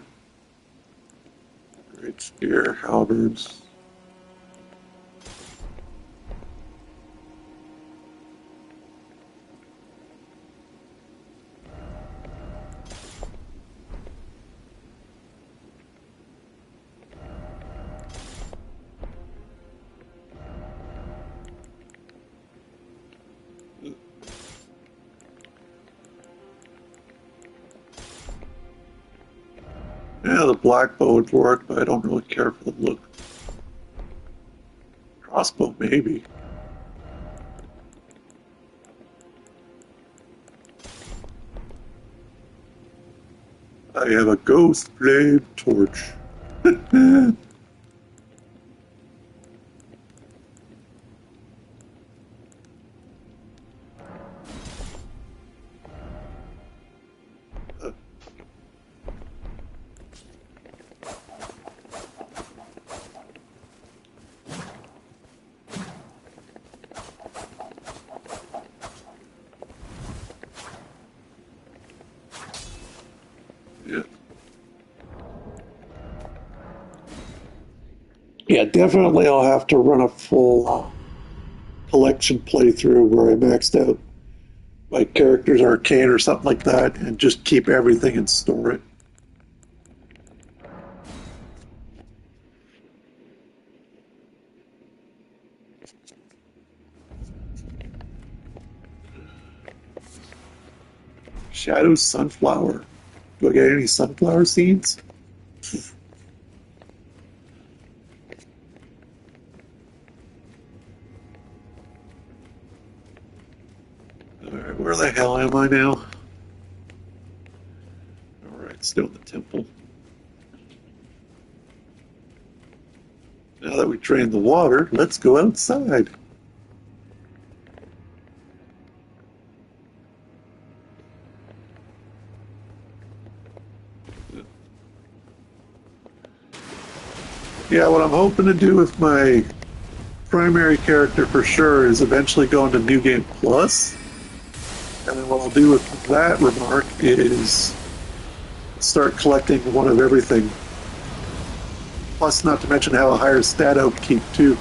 great spear, halberds. Yeah, the black bow would work, but I don't really care for the look. Crossbow, maybe. I have a ghost flame torch. Yeah, definitely I'll have to run a full collection playthrough where I maxed out my character's arcane or something like that and just keep everything and store it. Shadow sunflower. Do I get any sunflower seeds? Alright, where the hell am I now? Alright, still in the temple. Now that we drained the water, let's go outside. Yeah, what I'm hoping to do with my primary character for sure is eventually go into New Game Plus. And then what I'll do with that remark is start collecting one of everything. Plus, not to mention have a higher stat upkeep too.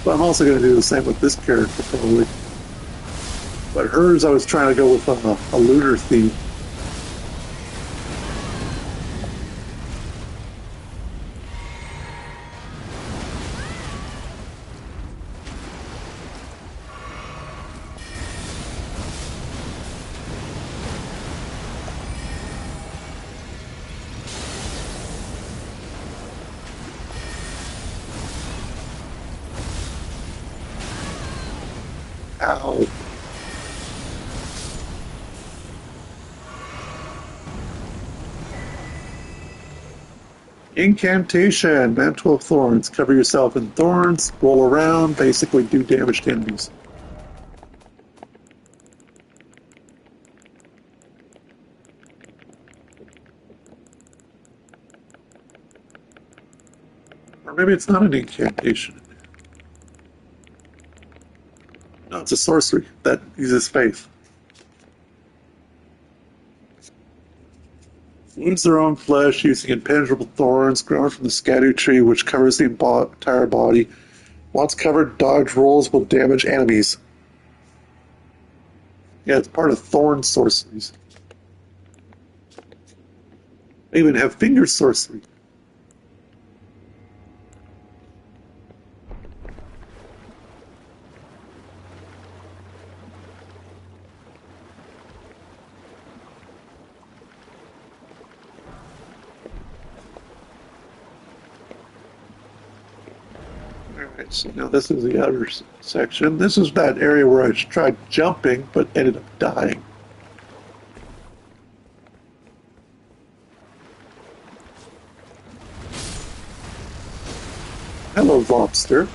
But I'm also going to do the same with this character probably. But hers, I was trying to go with a lunar theme. Ow. Incantation, Mantle of Thorns. Cover yourself in thorns, roll around, basically do damage to enemies. Or maybe it's not an incantation. No, it's a sorcery that uses faith. Wounds their own flesh using impenetrable thorns grown from the scadu tree, which covers the entire body. Once covered, dodge rolls will damage enemies. Yeah, it's part of thorn sorceries. They even have finger sorcery. Alright, so now this is the other section. This is that area where I tried jumping, but ended up dying. Hello, lobster.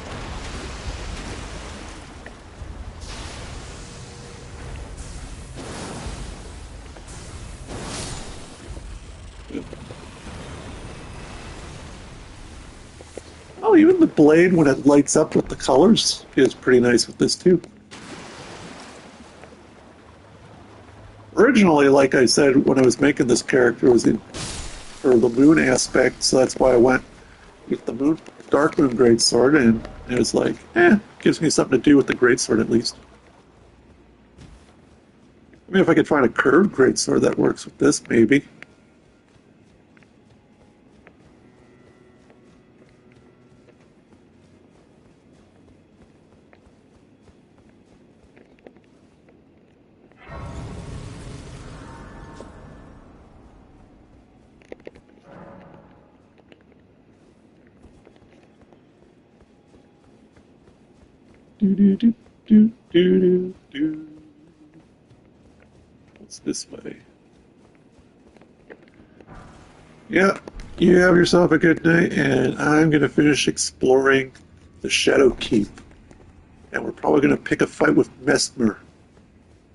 Oh, even the blade, when it lights up with the colors, is pretty nice with this too. Originally, like I said, when I was making this character, it was in for the moon aspect, so that's why I went with the moon, dark moon greatsword, and it was like, gives me something to do with the greatsword at least. I mean, if I could find a curved greatsword that works with this, maybe. Do do do do do do do. What's this way? Yeah, you have yourself a good night, and I'm going to finish exploring the Shadow Keep. And we're probably going to pick a fight with Mesmer.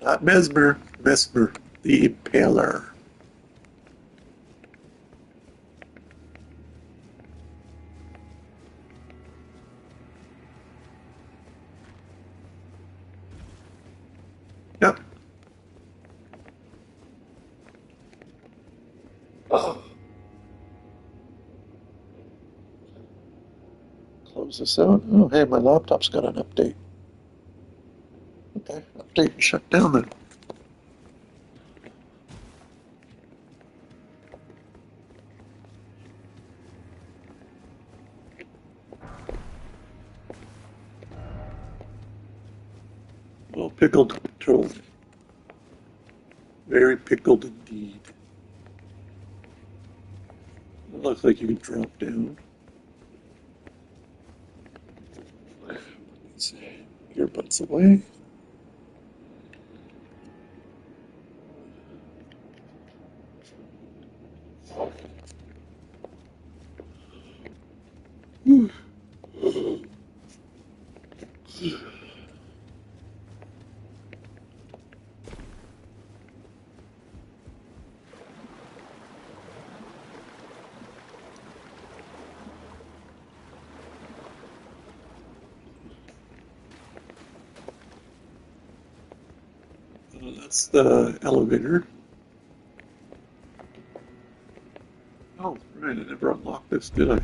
Not Mesmer, Mesmer, the Impaler. Yep. Oh. close this out. Oh, hey, my laptop's got an update. Okay, update and shut down then. Well, pickled, totally. Very pickled indeed. It looks like you can drop down. Let's see. Earbuds away. That's the elevator. Oh, right, I never unlocked this, did I?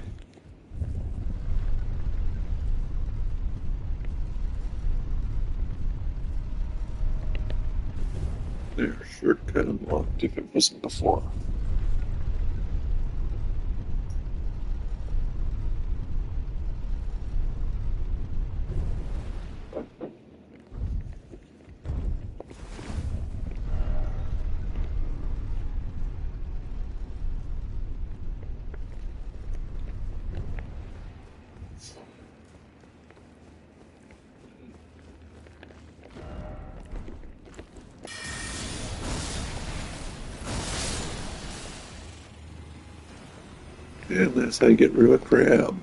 There, shortcut unlocked if it wasn't before. And that's how you get rid of a crab.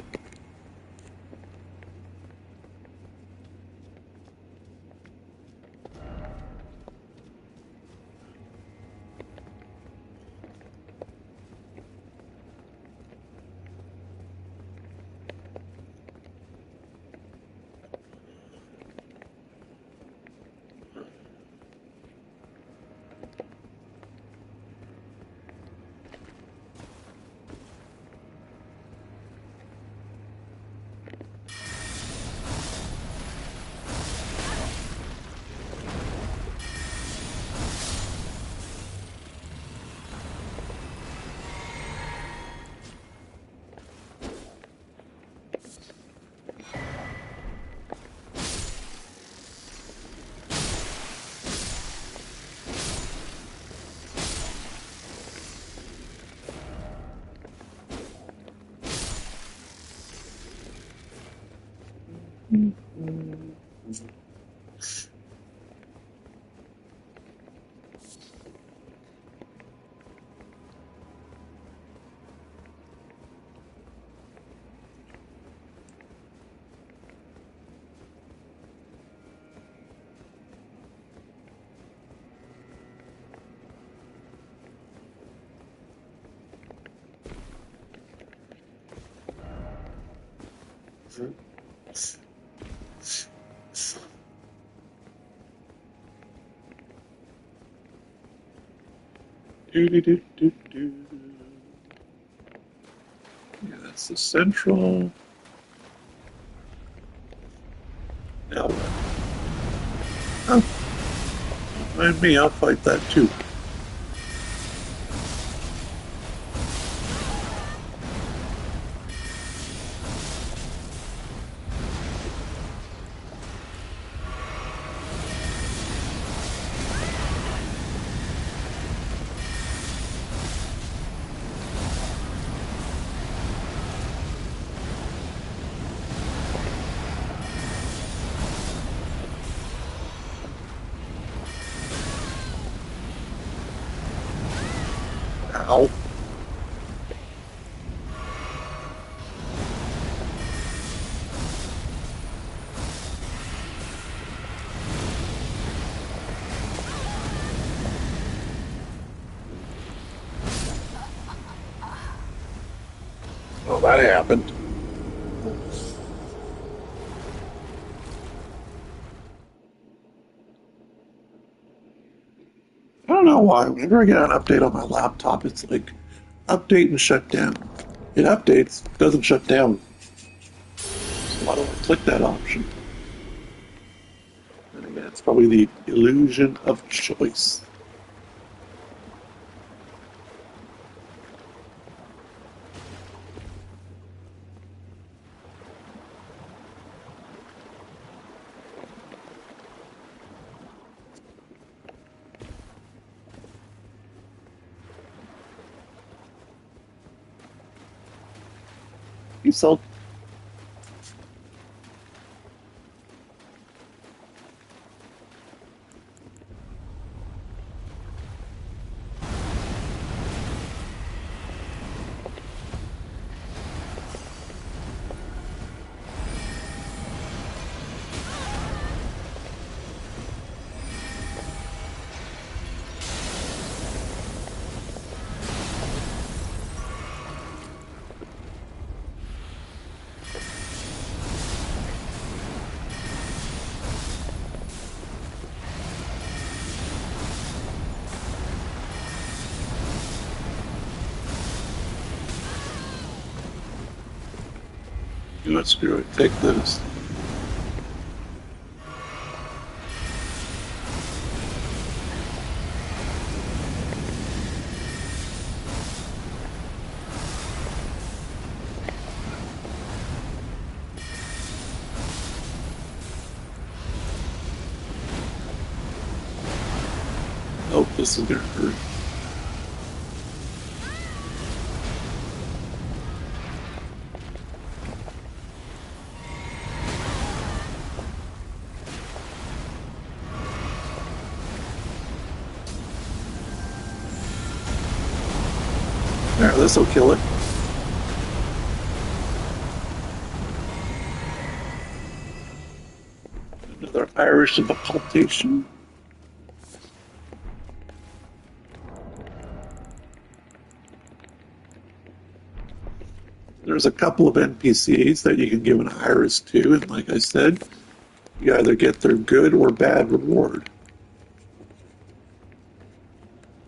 Do. Yeah, that's the central. Now what? Oh, mind me, I'll fight that too. Ow. Well, that happened. I don't know why. Whenever I get an update on my laptop, it's like update and shut down. It updates, doesn't shut down. Why do I click that option? And again, it's probably the illusion of choice. You sold. You know what, screw it, take this. Oh, this is gonna hurt. There, this will kill it. Another Irish of occultation. There's a couple of NPCs that you can give an iris to, and like I said, you either get their good or bad reward.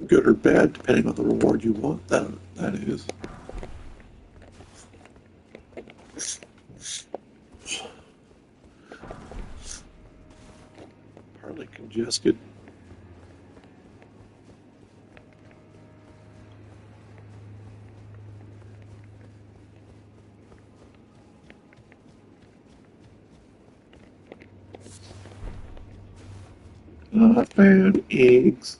Good or bad, depending on the reward you want, that is. Partly congested. I found eggs.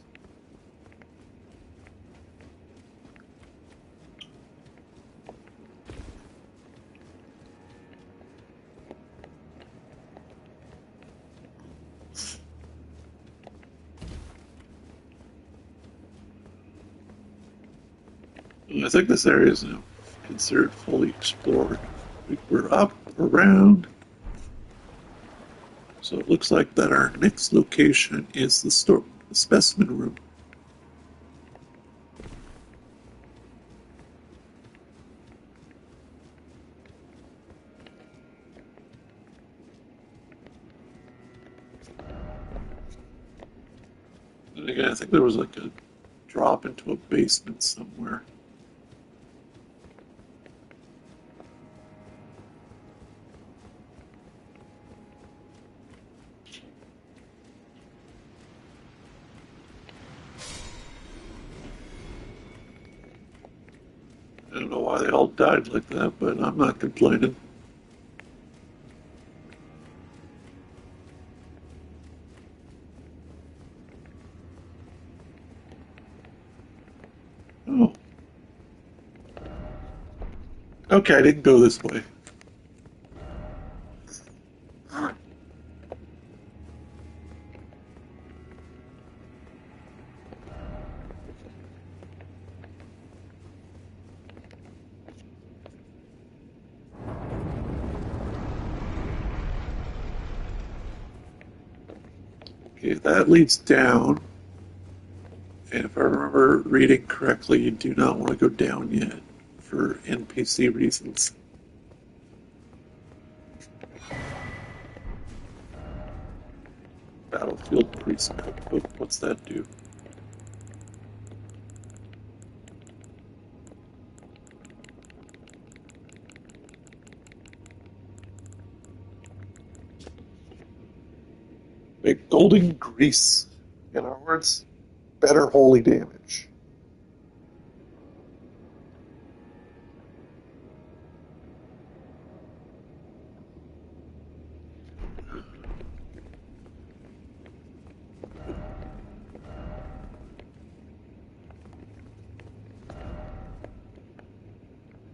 I think this area is now considered fully explored. We're up, around. So it looks like that our next location is the specimen room. And again, I think there was like a drop into a basement somewhere. I don't know why they all died like that, but I'm not complaining. Oh. Okay, I didn't go this way. Okay, that leads down. And if I remember reading correctly, you do not want to go down yet for NPC reasons. Battlefield priest cookbook. What's that do? Big golden grease. In other words, better holy damage.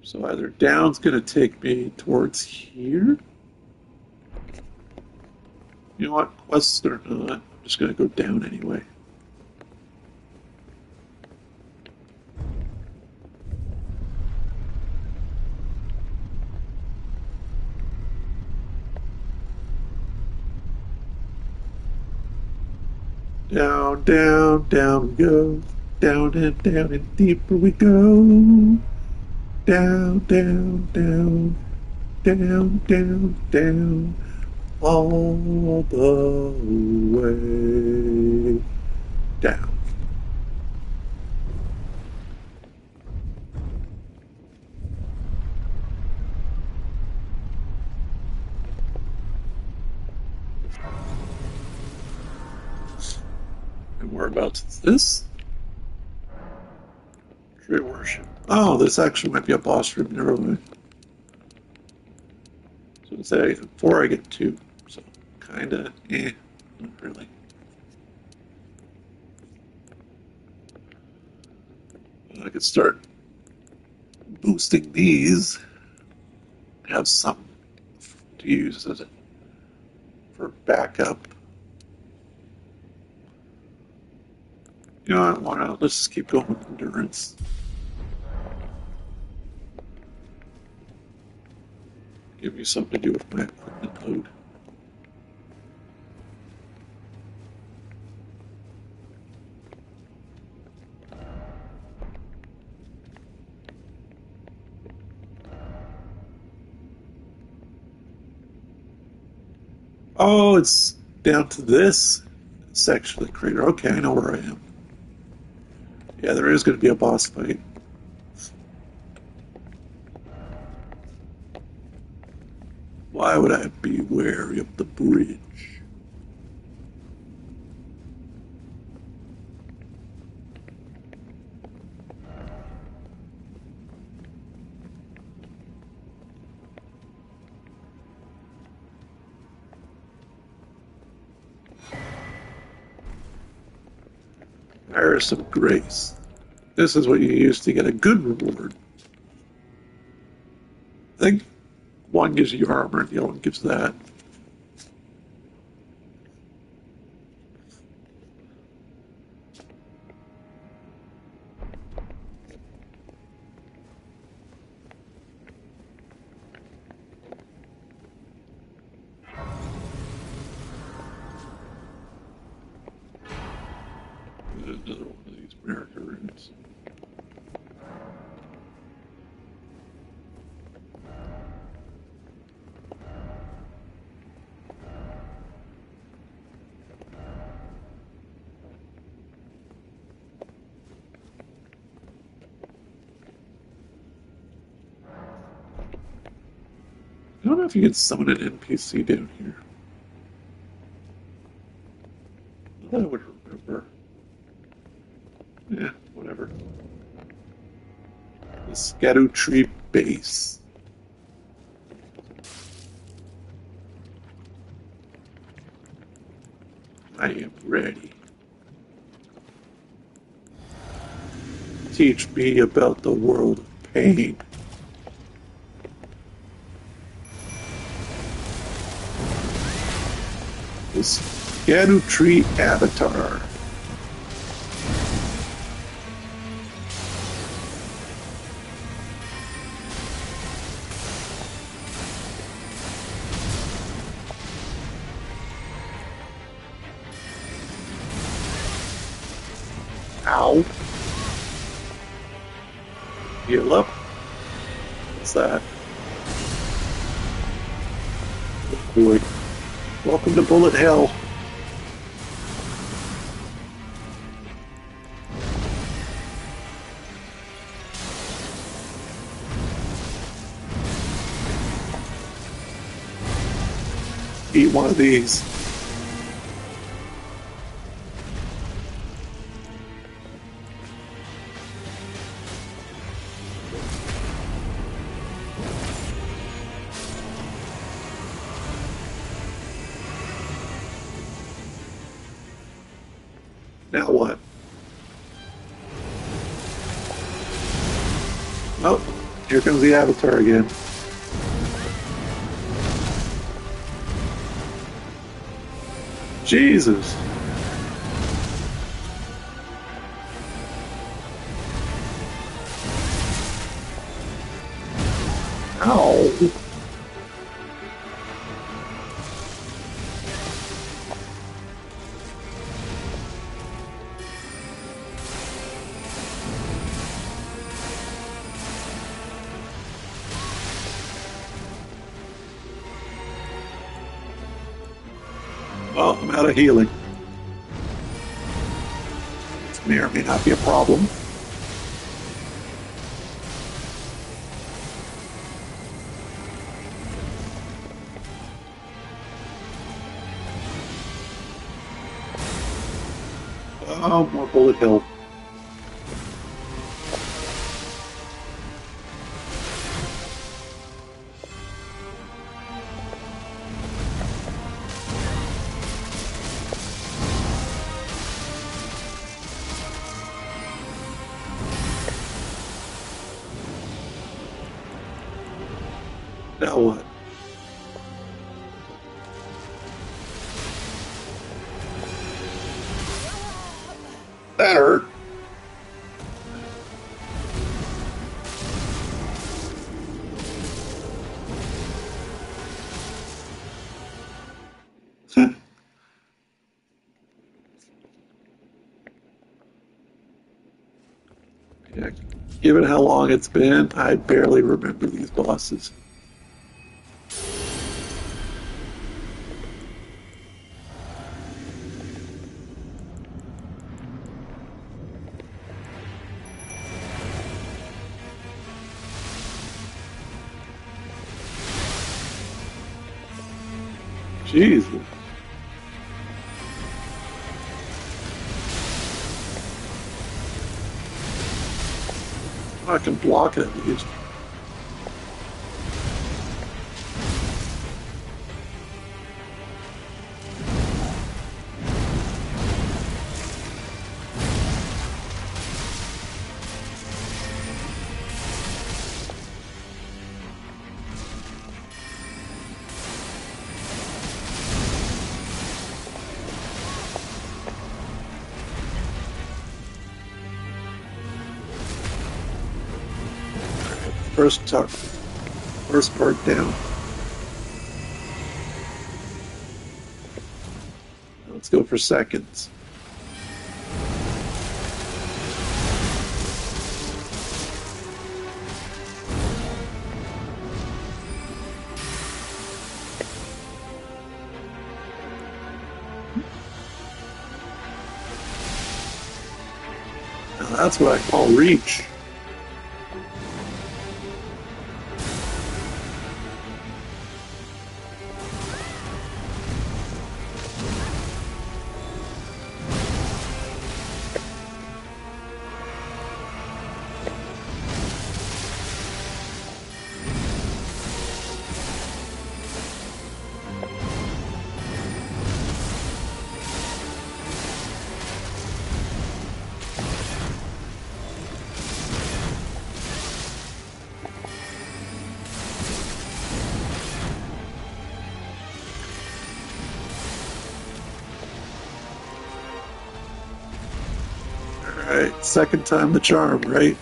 So either down's going to take me towards here. You know what? Quests or not, I'm just going to go down anyway. Down, down, down we go. Down and deeper we go. Down, down, down, down, down, down, all the way down. And whereabouts is this? Tree worship. Oh, this actually might be a boss room nearby. So it's a 4, I get 2. So kinda, not really. I could start boosting these. Have some to use as for backup. You know what? Why not? Let's just keep going with endurance. Give me something to do with my equipment load. Oh, it's down to this section of the crater. Okay, I know where I am. Yeah, there is going to be a boss fight. Why would I be wary of the bridge? Iris of Grace. This is what you use to get a good reward. I think one gives you armor and the other one gives that. Another one of these America runes. I don't know if you can summon an NPC down here. I thought I would remember. Yeah, whatever. The Scadu Tree Base. I am ready. Teach me about the world of pain. The Scadu Tree Avatar. Ow. Heal up. What's that? Oh boy. Welcome to Bullet Hell. Eat one of these. Now what? Oh, here comes the Avatar again. Jesus. Ow. Well, I'm out of healing. This may or may not be a problem. Oh, more bullet hell. Now what? That hurt. Yeah, given how long it's been, I barely remember these bosses. Jesus. I can block it at least. First part down. Let's go for seconds. Now that's what I call reach. Alright, second time the charm, right?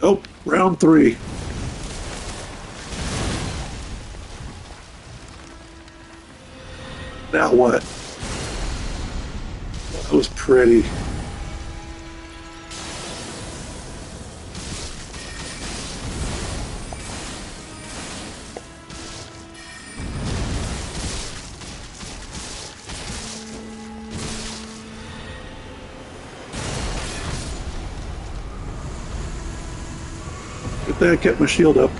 Oh, round 3. Now what? That was pretty. Good thing I kept my shield up.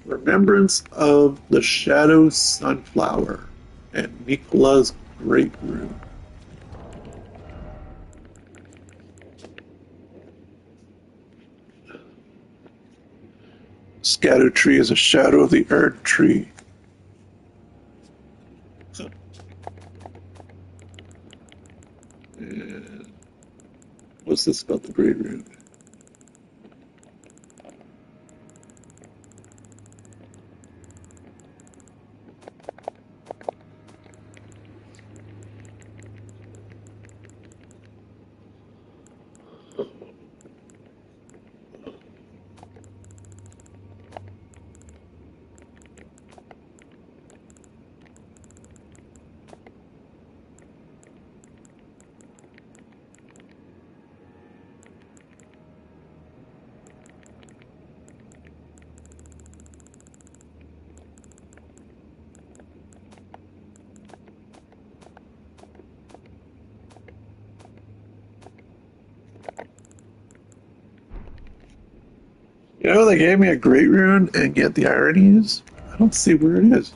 Remembrance of the Shadow Sunflower and Nikola's Great Rune. Scatter tree is a shadow of the Erd tree. And what's this about the Great Rune? You know, they gave me a Great Rune, and yet the irony is, I don't see where it is.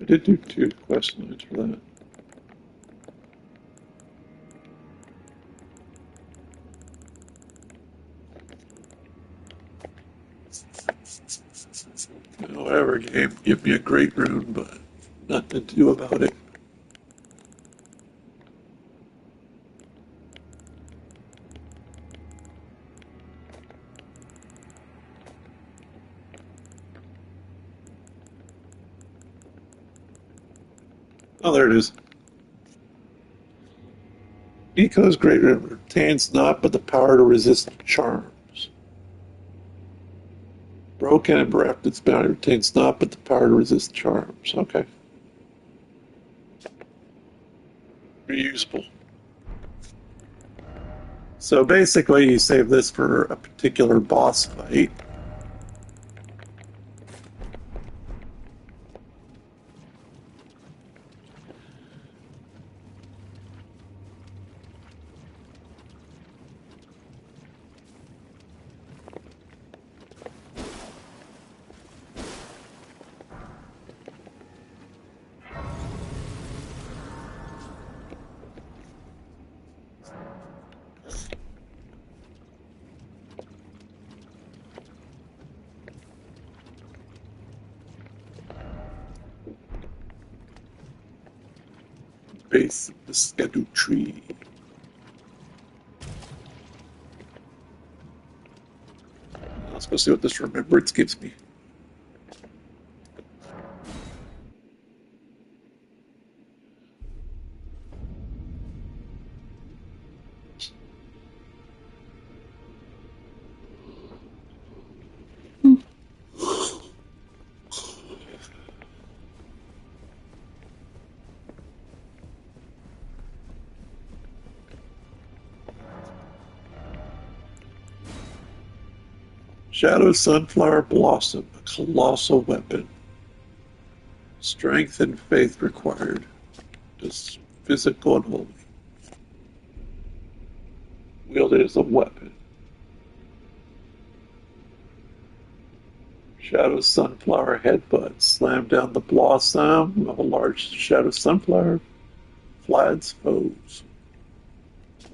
I did do 2 quest lines for that. Whatever game, give me a Great Rune, but nothing to do about it. Oh, there it is. Nico's Great Rune retains not but the power to resist charms. Broken and bereft, its bounty retains not but the power to resist charms. Okay. Reusable. So basically, you save this for a particular boss fight. Base of the Skedu tree. Let's go see what this remembrance gives me. Shadow Sunflower Blossom, a colossal weapon. Strength and faith required. Just physical and holy. Wielded as a weapon. Shadow Sunflower Headbutt. Slam down the blossom of a large Shadow Sunflower. Flads foes.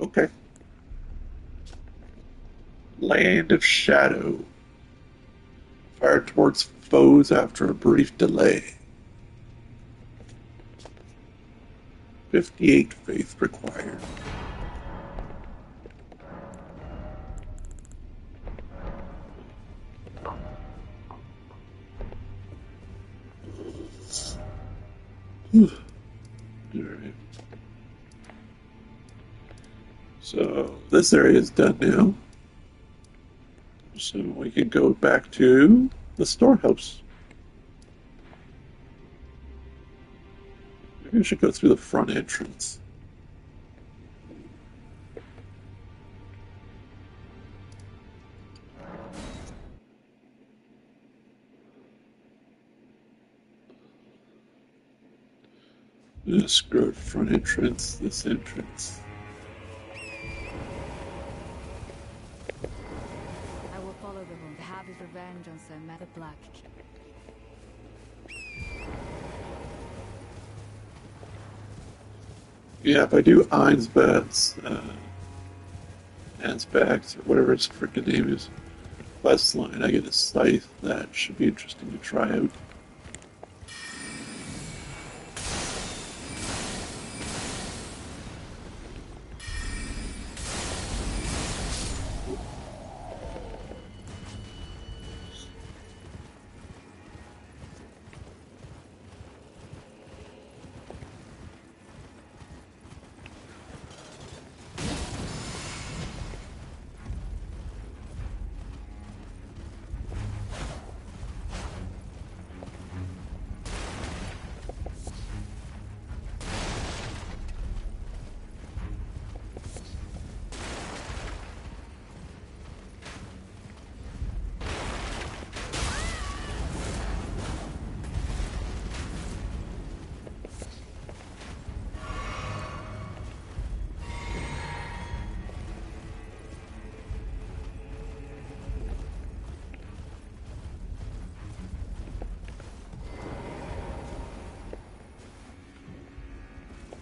Okay. Land of Shadow. Fire towards foes after a brief delay. 58 faith required. Alright. So this area is done now. So we can go back to the storehouse. Maybe we should go through the front entrance. Screw it, front entrance, this entrance. I will follow the home to have his revenge on Sir Meta Black. Yeah, if I do Einsbad's, Ansbach's, or whatever its freaking name is, quest line, I get a scythe. That should be interesting to try out.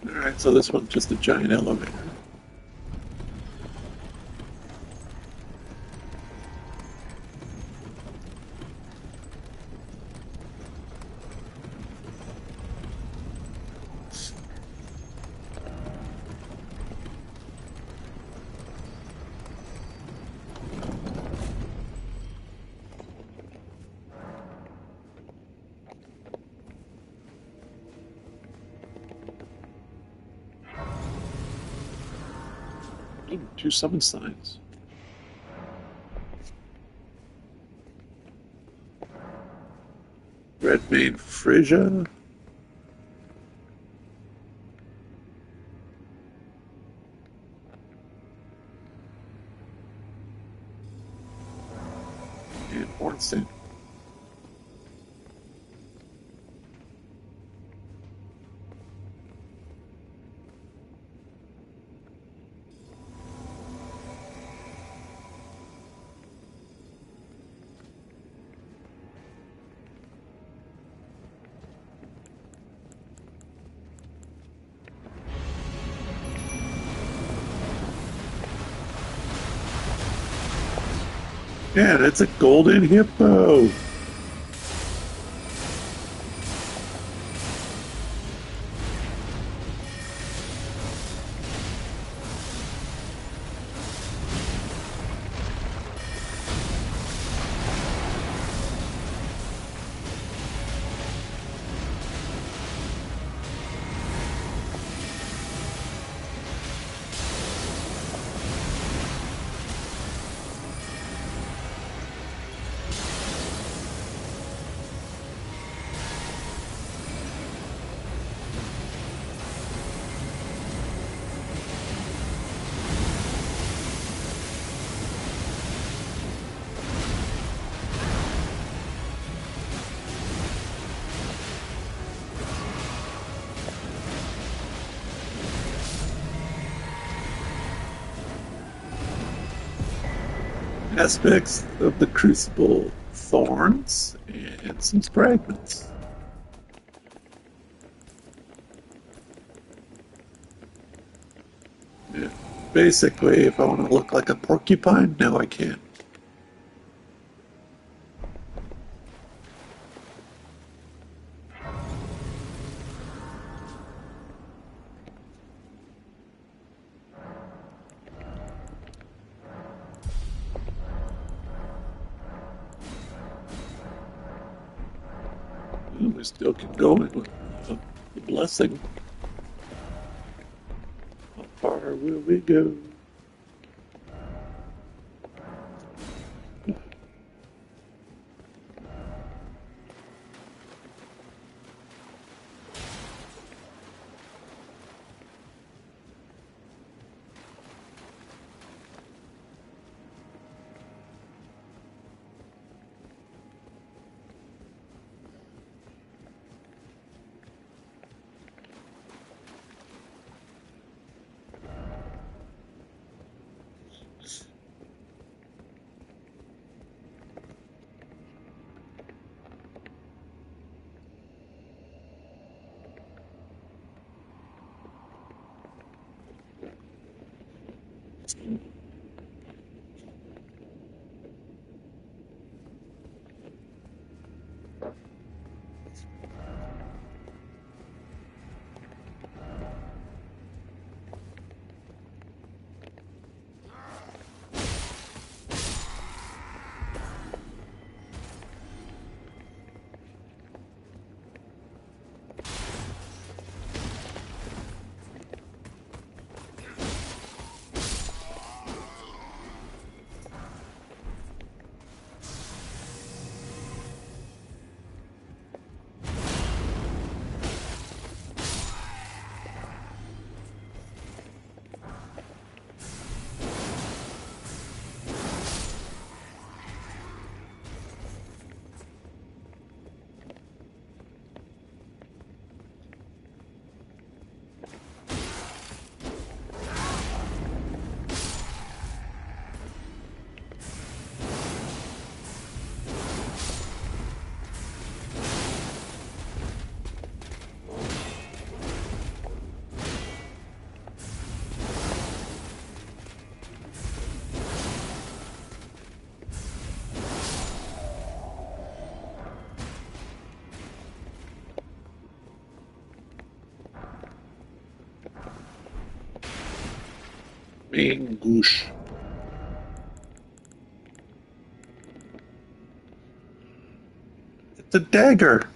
Alright, so this one's just a giant elevator. Ooh, 2 summon signs. Red Mane Frisia. And Ornstein. Yeah, that's a golden hippo. Aspects of the crucible, thorns, and some fragments. Yeah. Basically, if I want to look like a porcupine, now I can. Well, we still can go in with the blessing. How far will we go? Mangush. It's a dagger.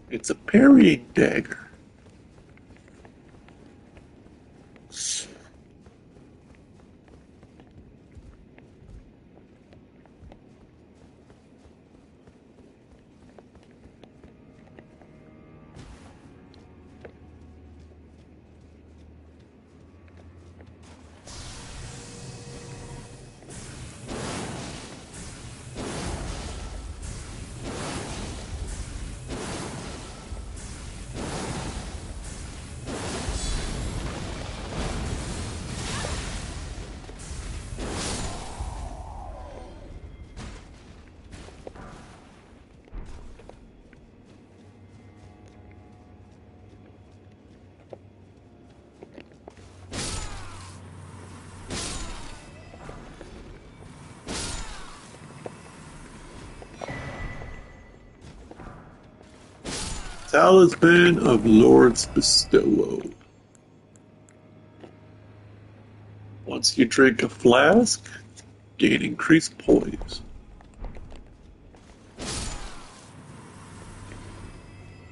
It's a parrying dagger. Talisman of Lord's Bestow. Once you drink a flask, gain increased poise.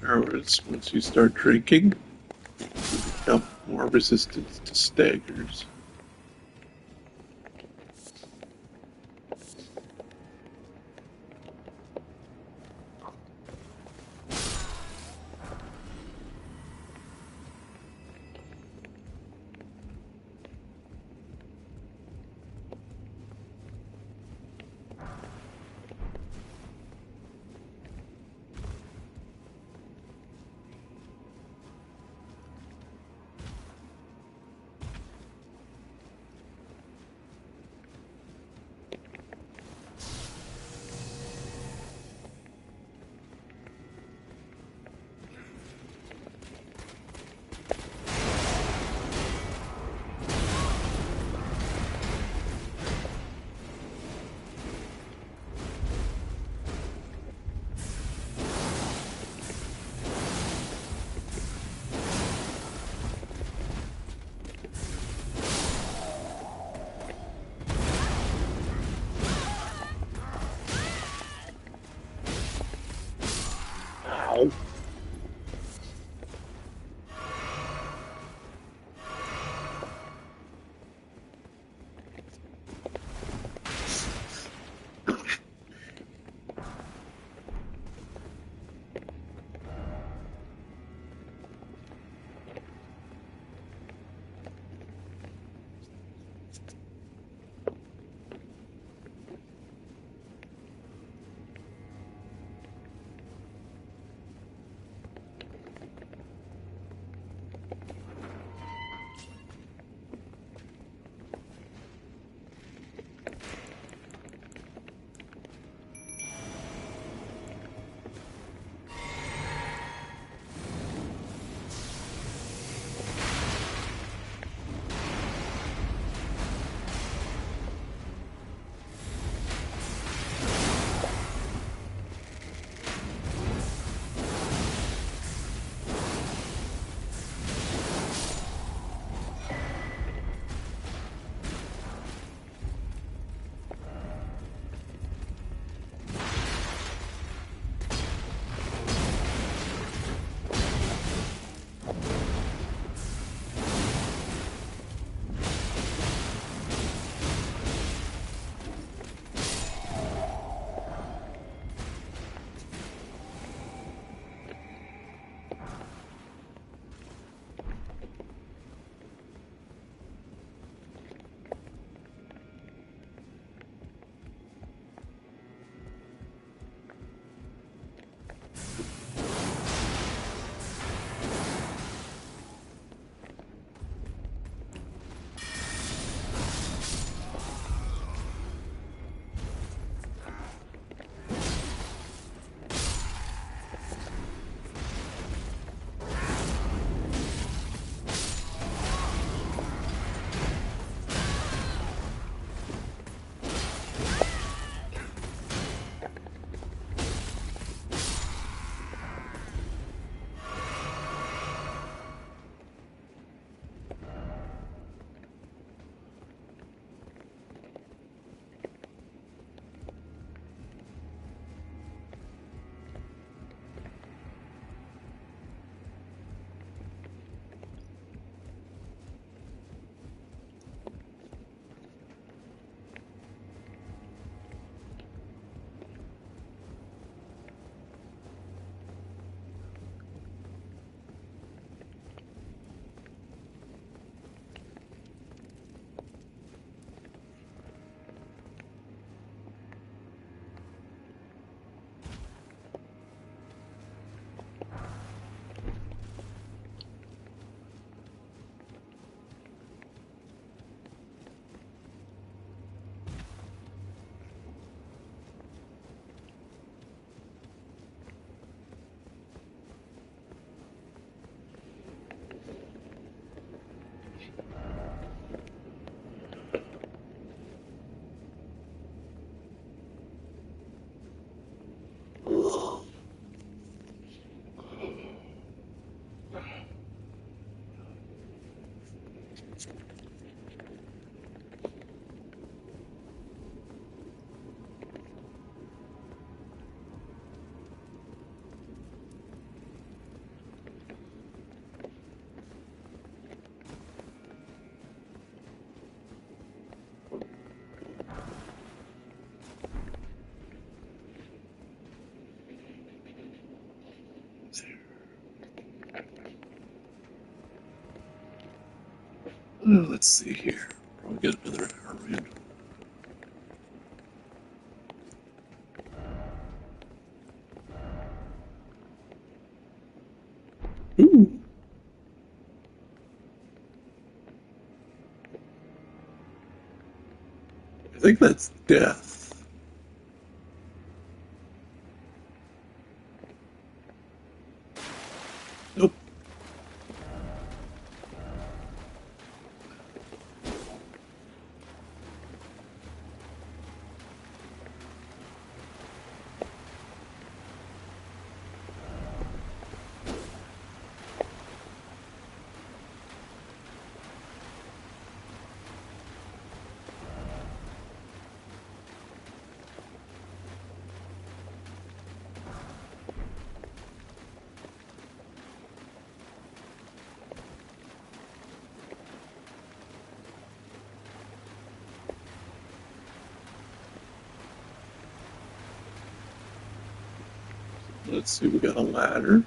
Or once you start drinking, you become more resistant to staggers. Let's see here. Probably get another random. Ooh. I think that's death. Nope. Let's see, we got a ladder.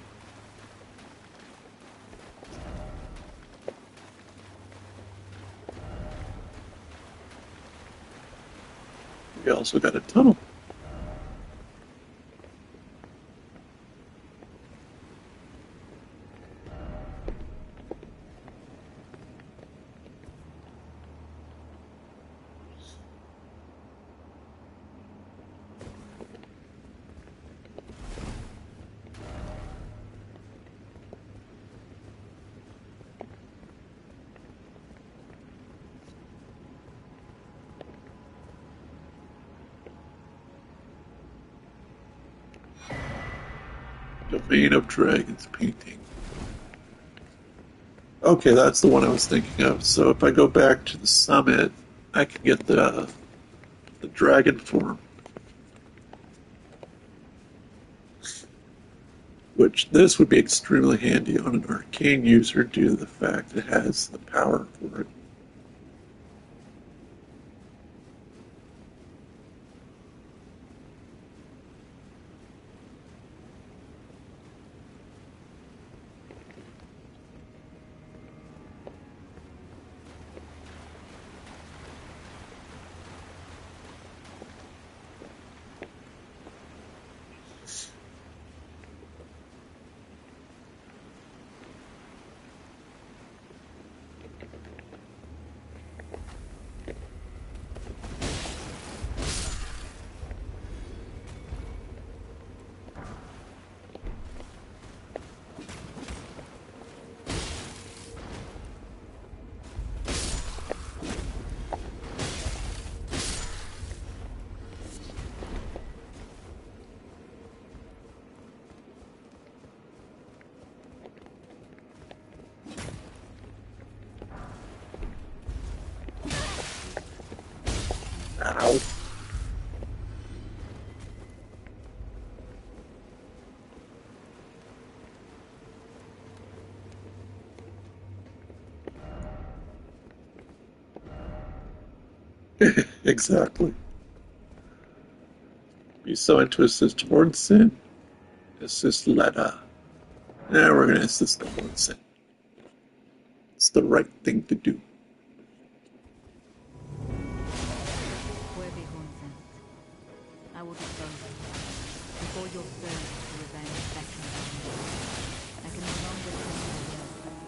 We also got a tunnel. Domain of Dragons painting. Okay, that's the one I was thinking of. So if I go back to the summit, I can get the dragon form. Which this would be extremely handy on an arcane user due to the fact it has the power for it. Ow. Exactly. Be so into assist Hornson. Assist Letta. Now we're gonna assist the Hornson. It's the right thing to do. Worthy Hornsent, I will dispose of you. Before your thirst for revenge beckons on me, I can no longer tend my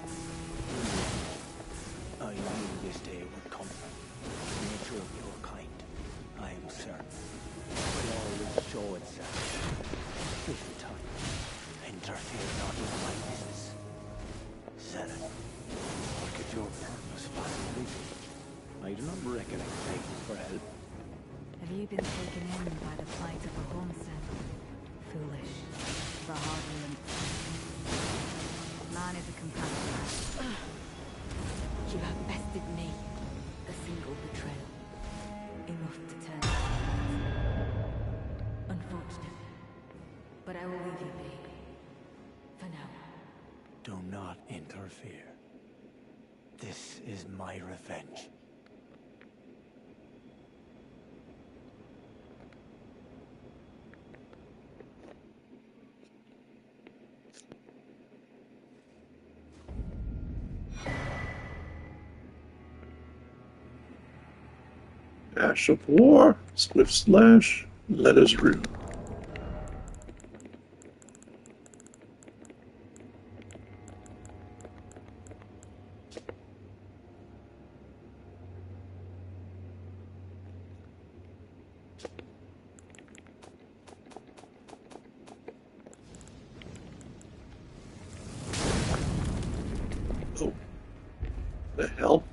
will. I knew this day would come. The nature of your kind, I am certain, will always show itself. Give it time. Interfere not with my business. Seren, look at your purpose fascinating. I do not recollect begging for help. Have you been taken in by the plight of a Hornsent? Foolish, the hard-earned. Man is a companion. You have bested me. A single betrayal. Enough to turn. Unfortunate. But I will leave you be. For now. Do not interfere. This is my revenge. Ash of War, Swift Slash, Letters Rune. Oh, the hell?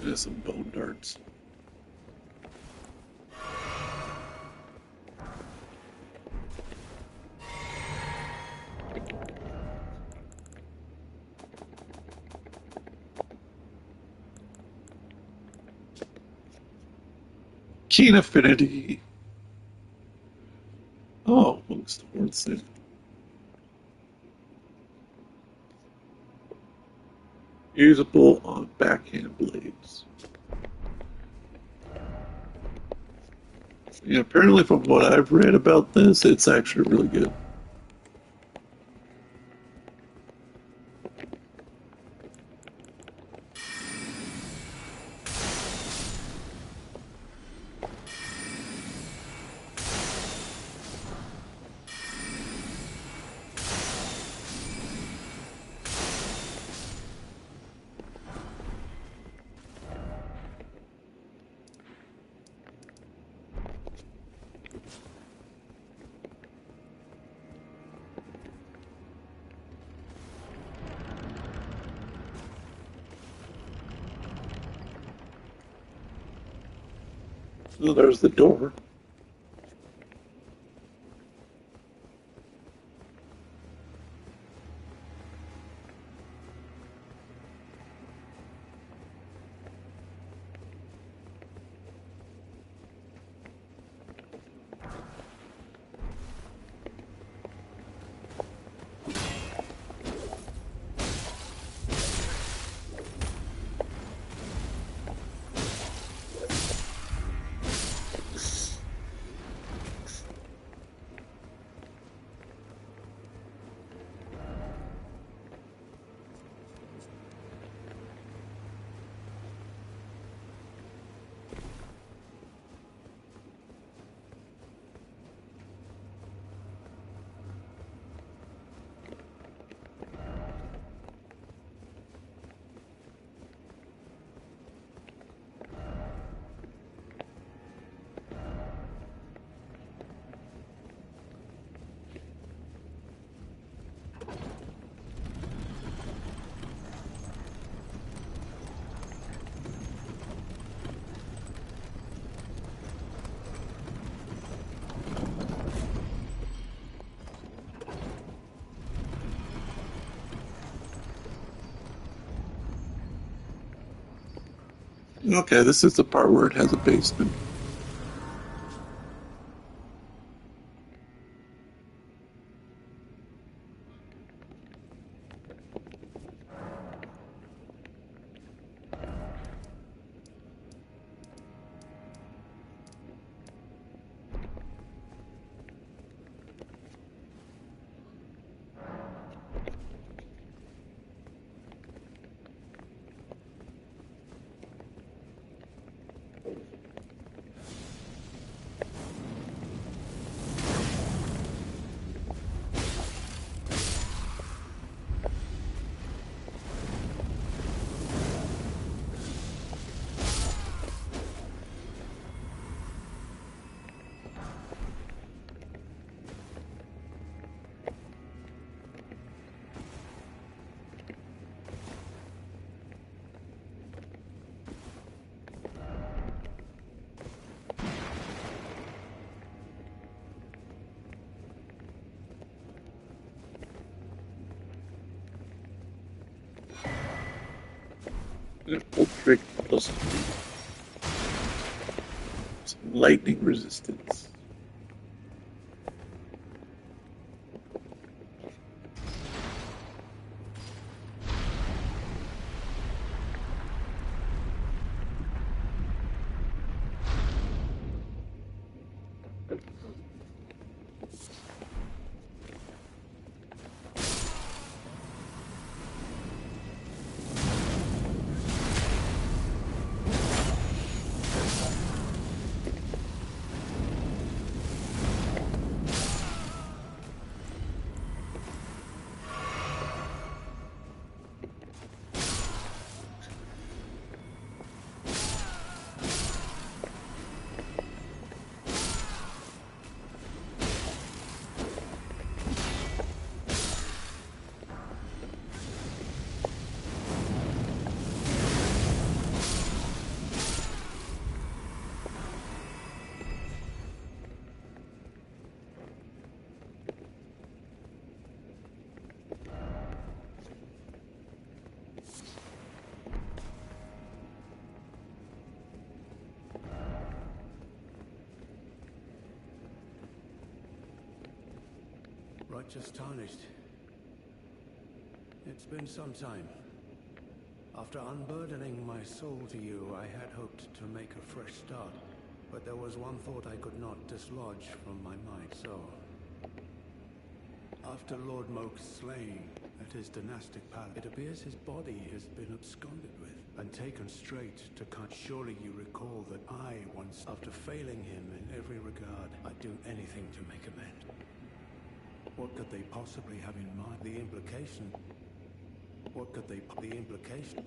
There's some bone darts. Keen Affinity. Oh, amongst the horns there. Usable on backhand blades. Yeah, apparently from what I've read about this, it's actually really good. So there's the door. Okay, this is the part where it has a basement. Trick plus some lightning resistance. just tarnished. It's been some time. After unburdening my soul to you, I had hoped to make a fresh start. But there was one thought I could not dislodge from my mind, so... After Lord Moke's slaying at his dynastic palace, it appears his body has been absconded with and taken straight to Khan. Surely you recall that I once, after failing him in every regard, I'd do anything to make amends. What could they possibly have in mind? The implication... What could they... The implication...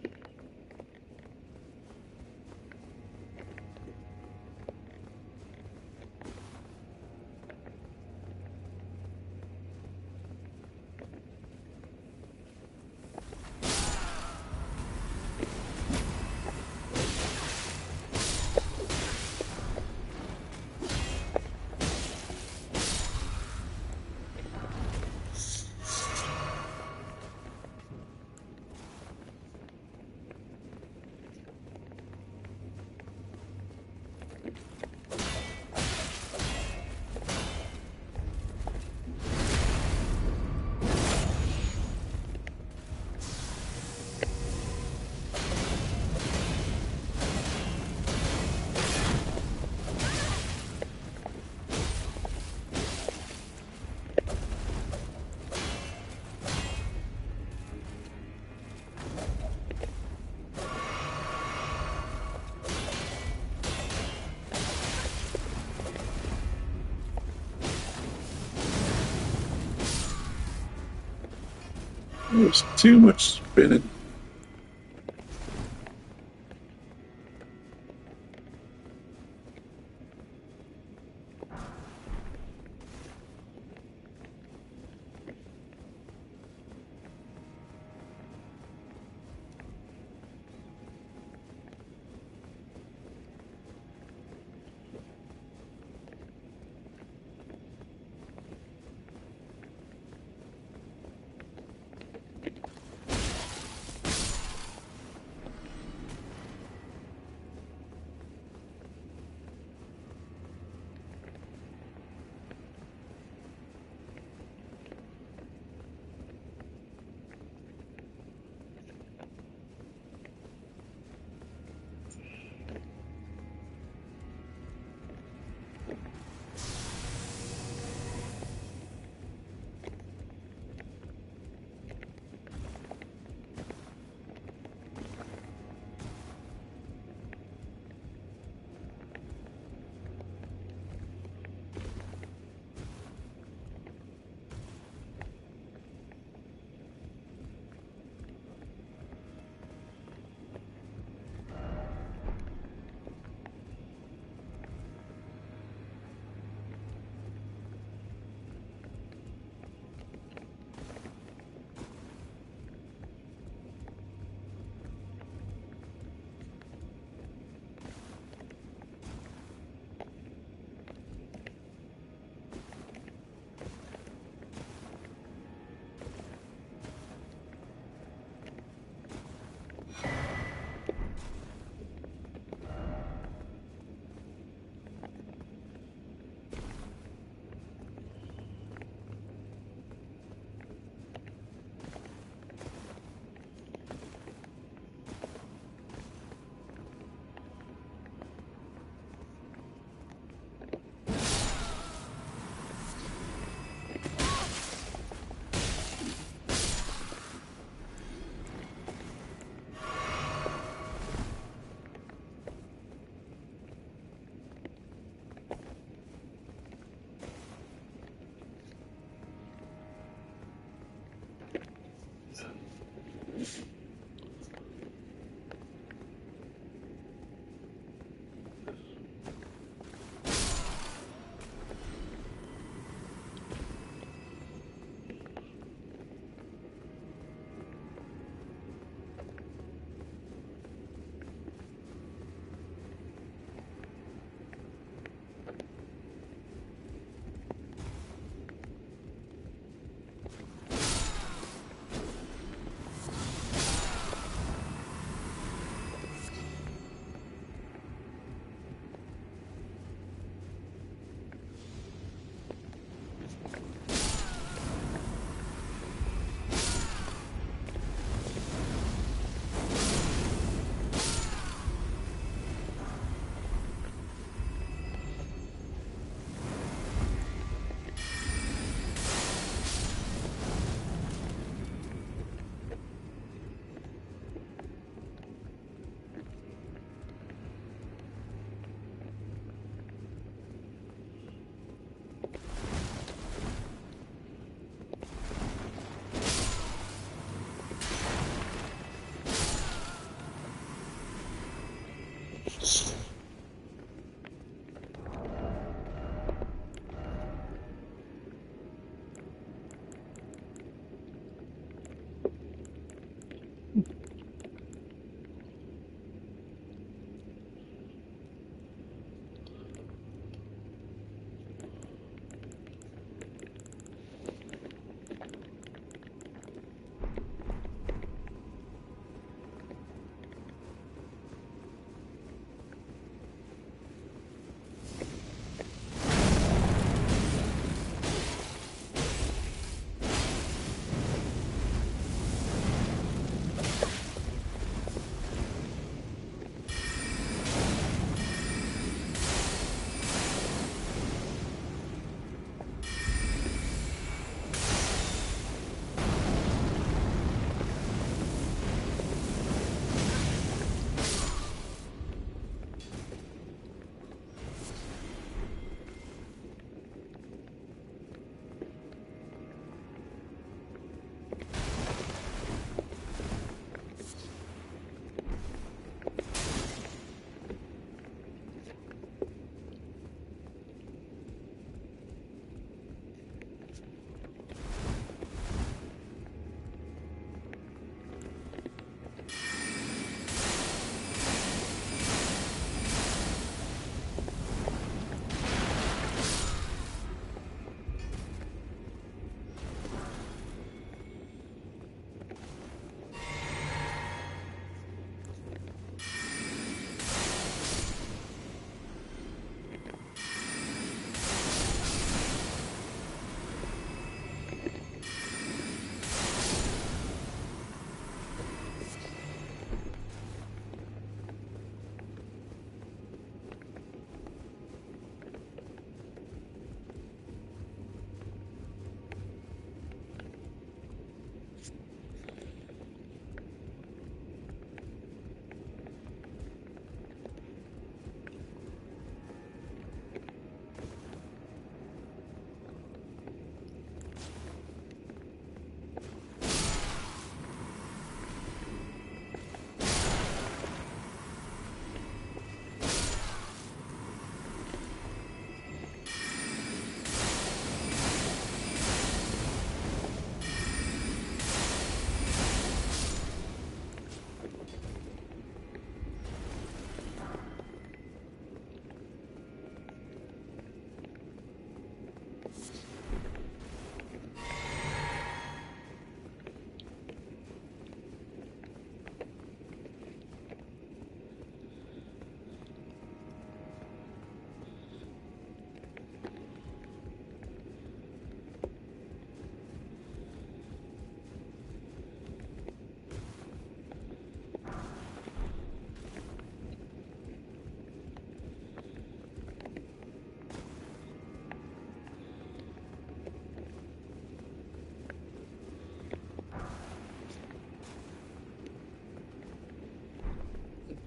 There's too much spinning.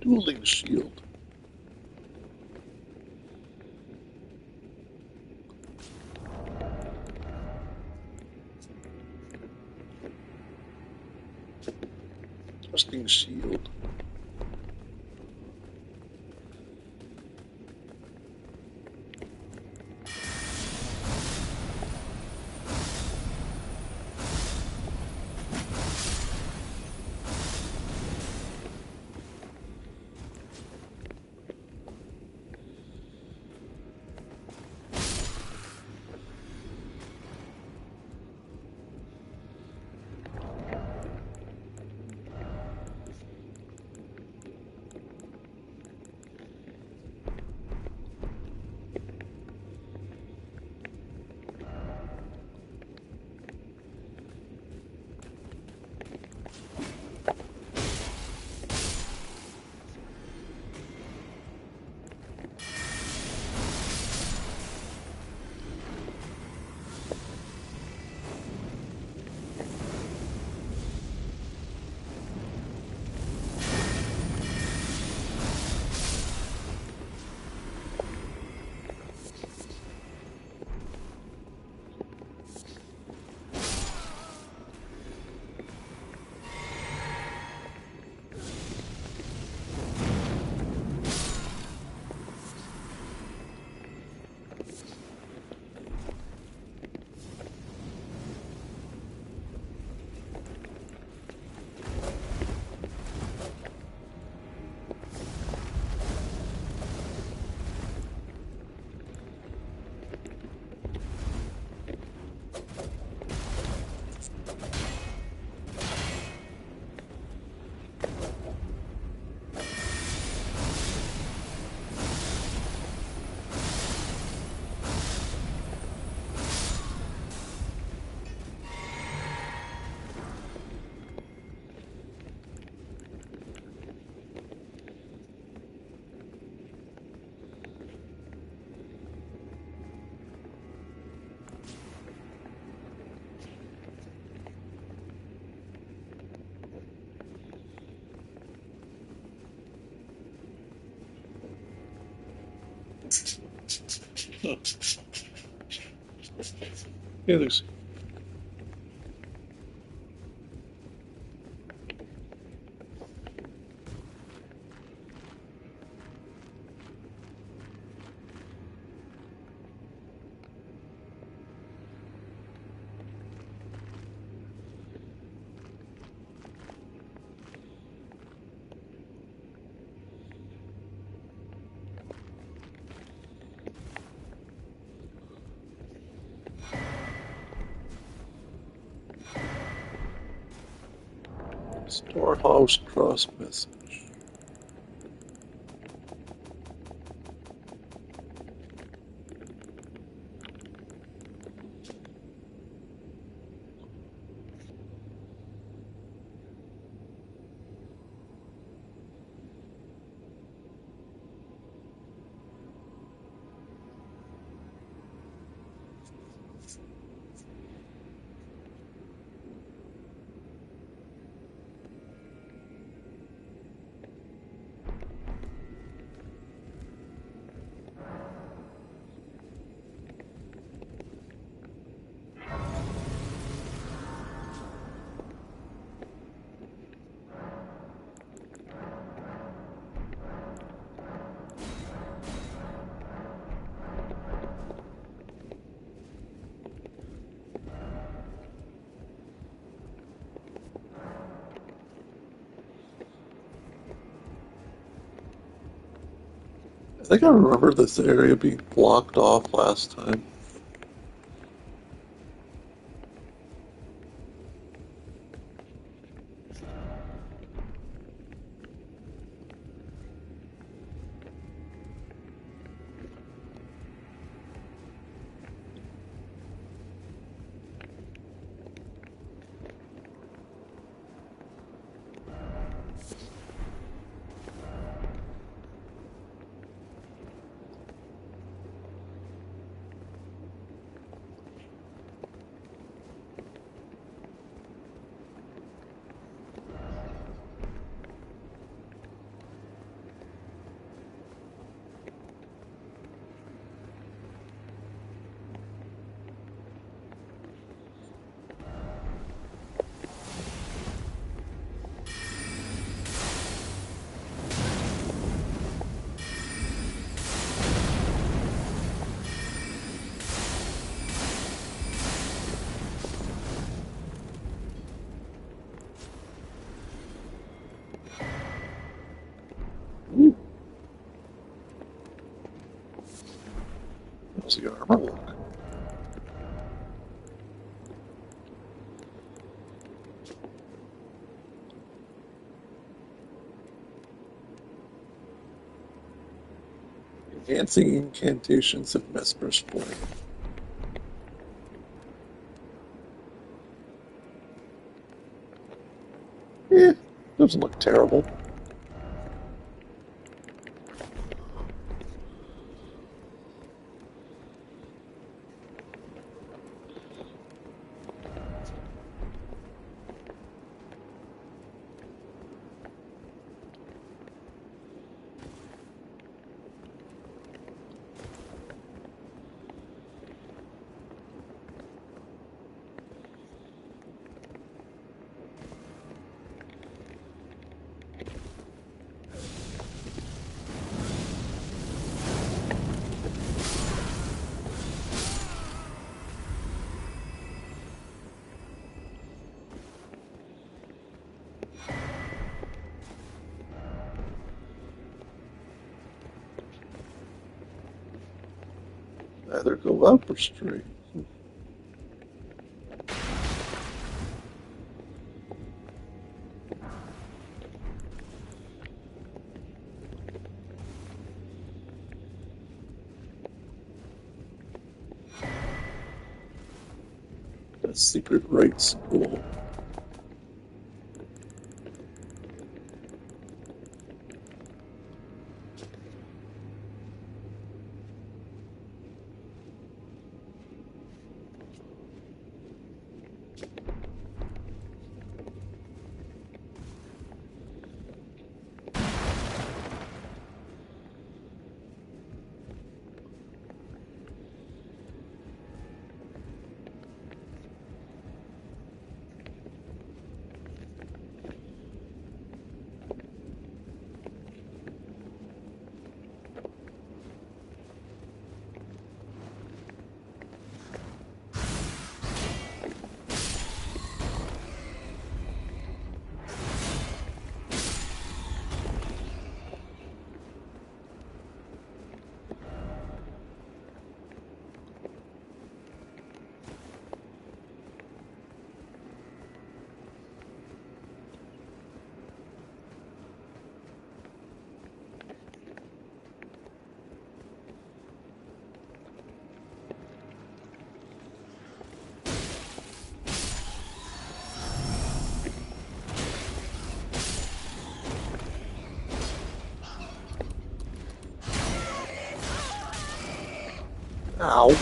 Dueling shield. Thrusting shield. Oh. Yeah, there's. Storehouse cross message. I think I remember this area being blocked off last time. Ooh. How's the armor look? Enhancing incantations of Mesmer's Flame. Doesn't look terrible. Either go up or straight. That secret rites school. Ow.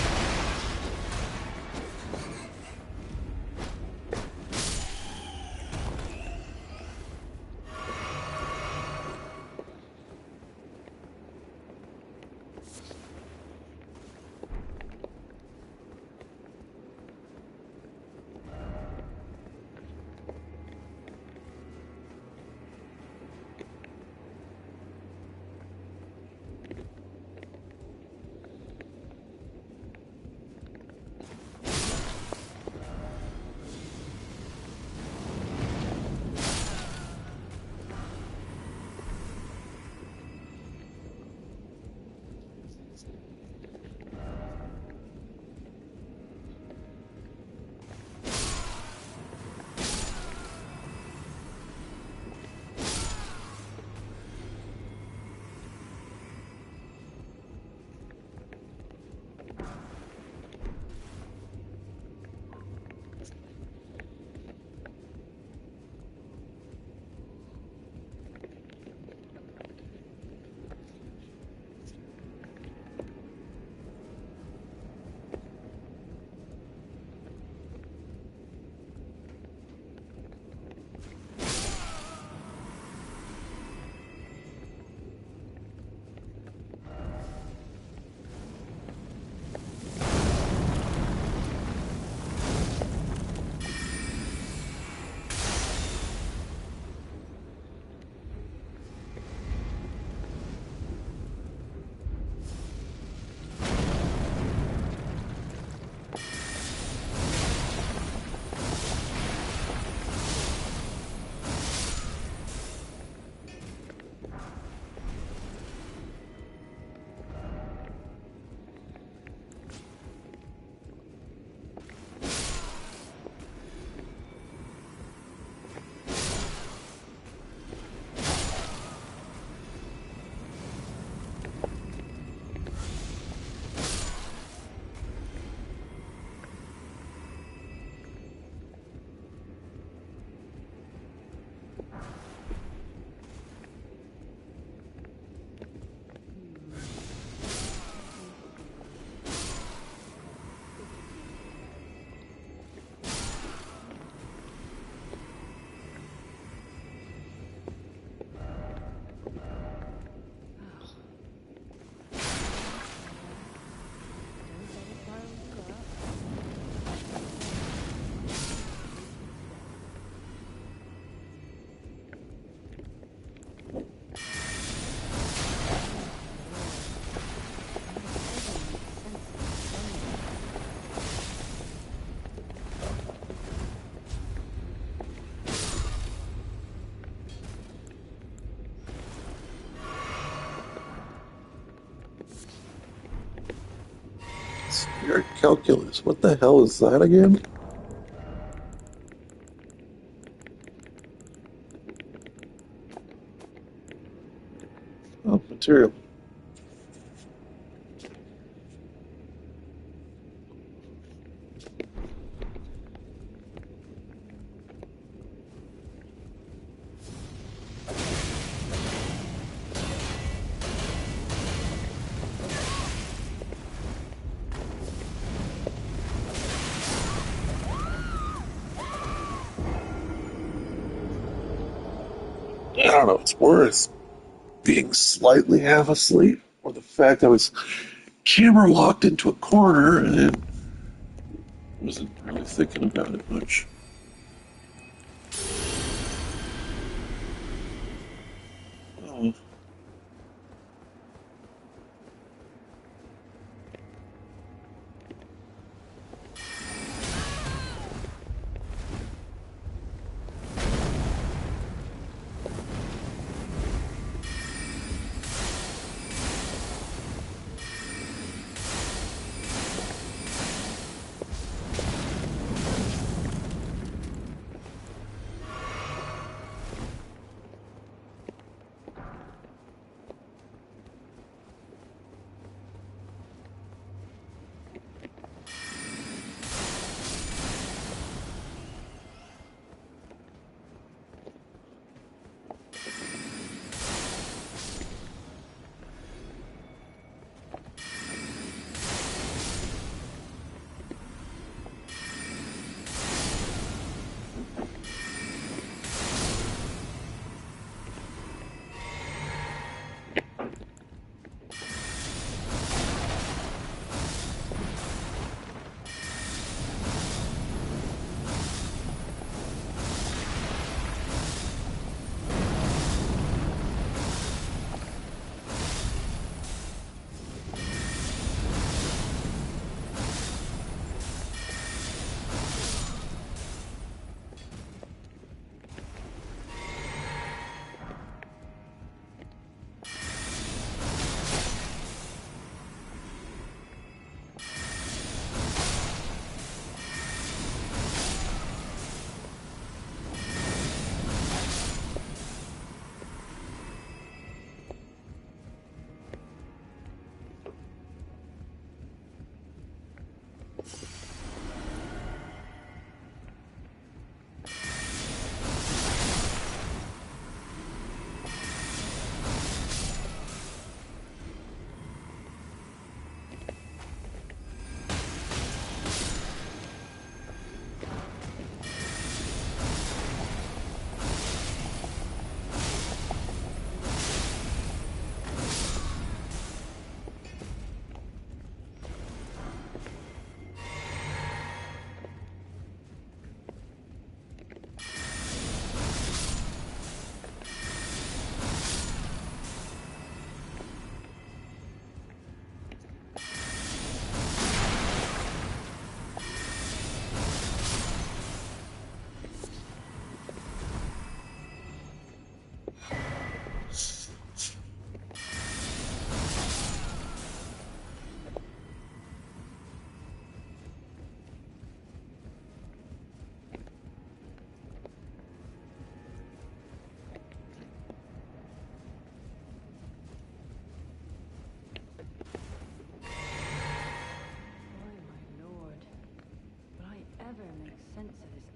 Spirit calculus. What the hell is that again? Oh, material. I don't know. It's worse being slightly half asleep, or the fact I was camera locked into a corner and wasn't really thinking about it much. Oh,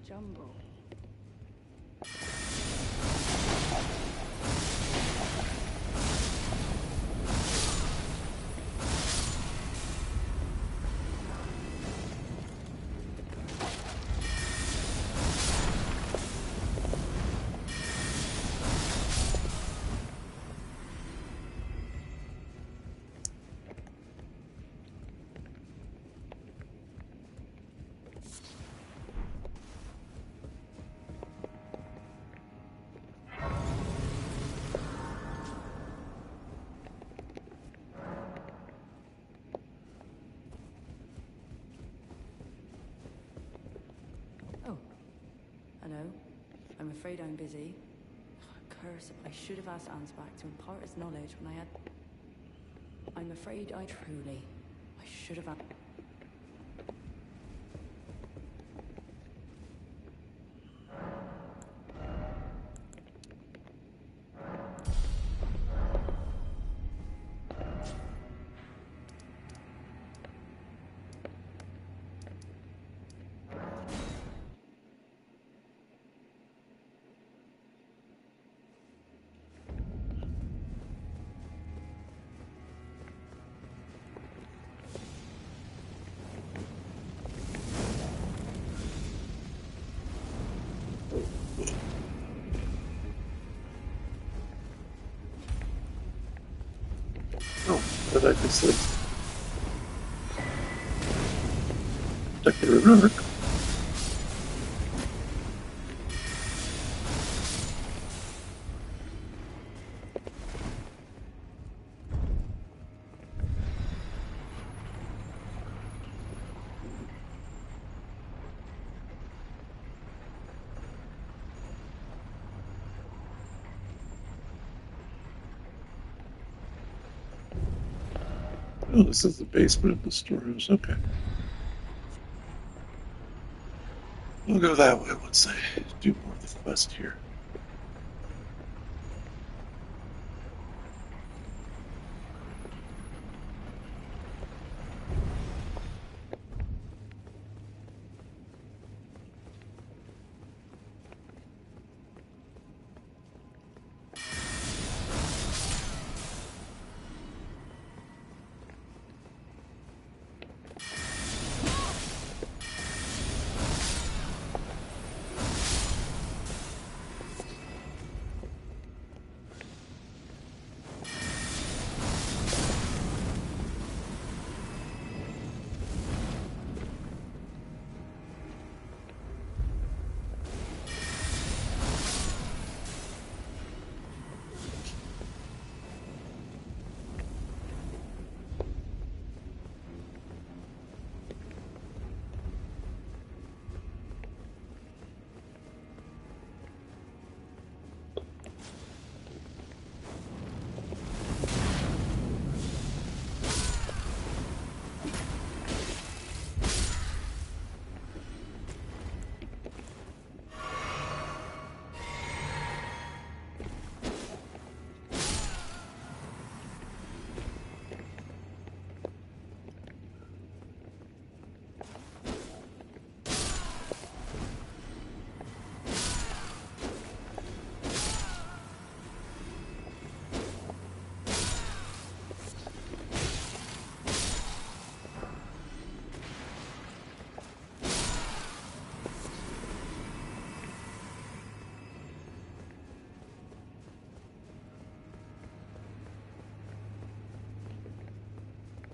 jumble. Oh, hello. I'm afraid I'm busy. Curse, I should have asked Ansbach to impart his knowledge when I had... I'm afraid I truly... I should have... Oh, but I can sleep. Check the river. Oh, this is the basement of the storehouse. Okay. We'll go that way once I do more of the quest here.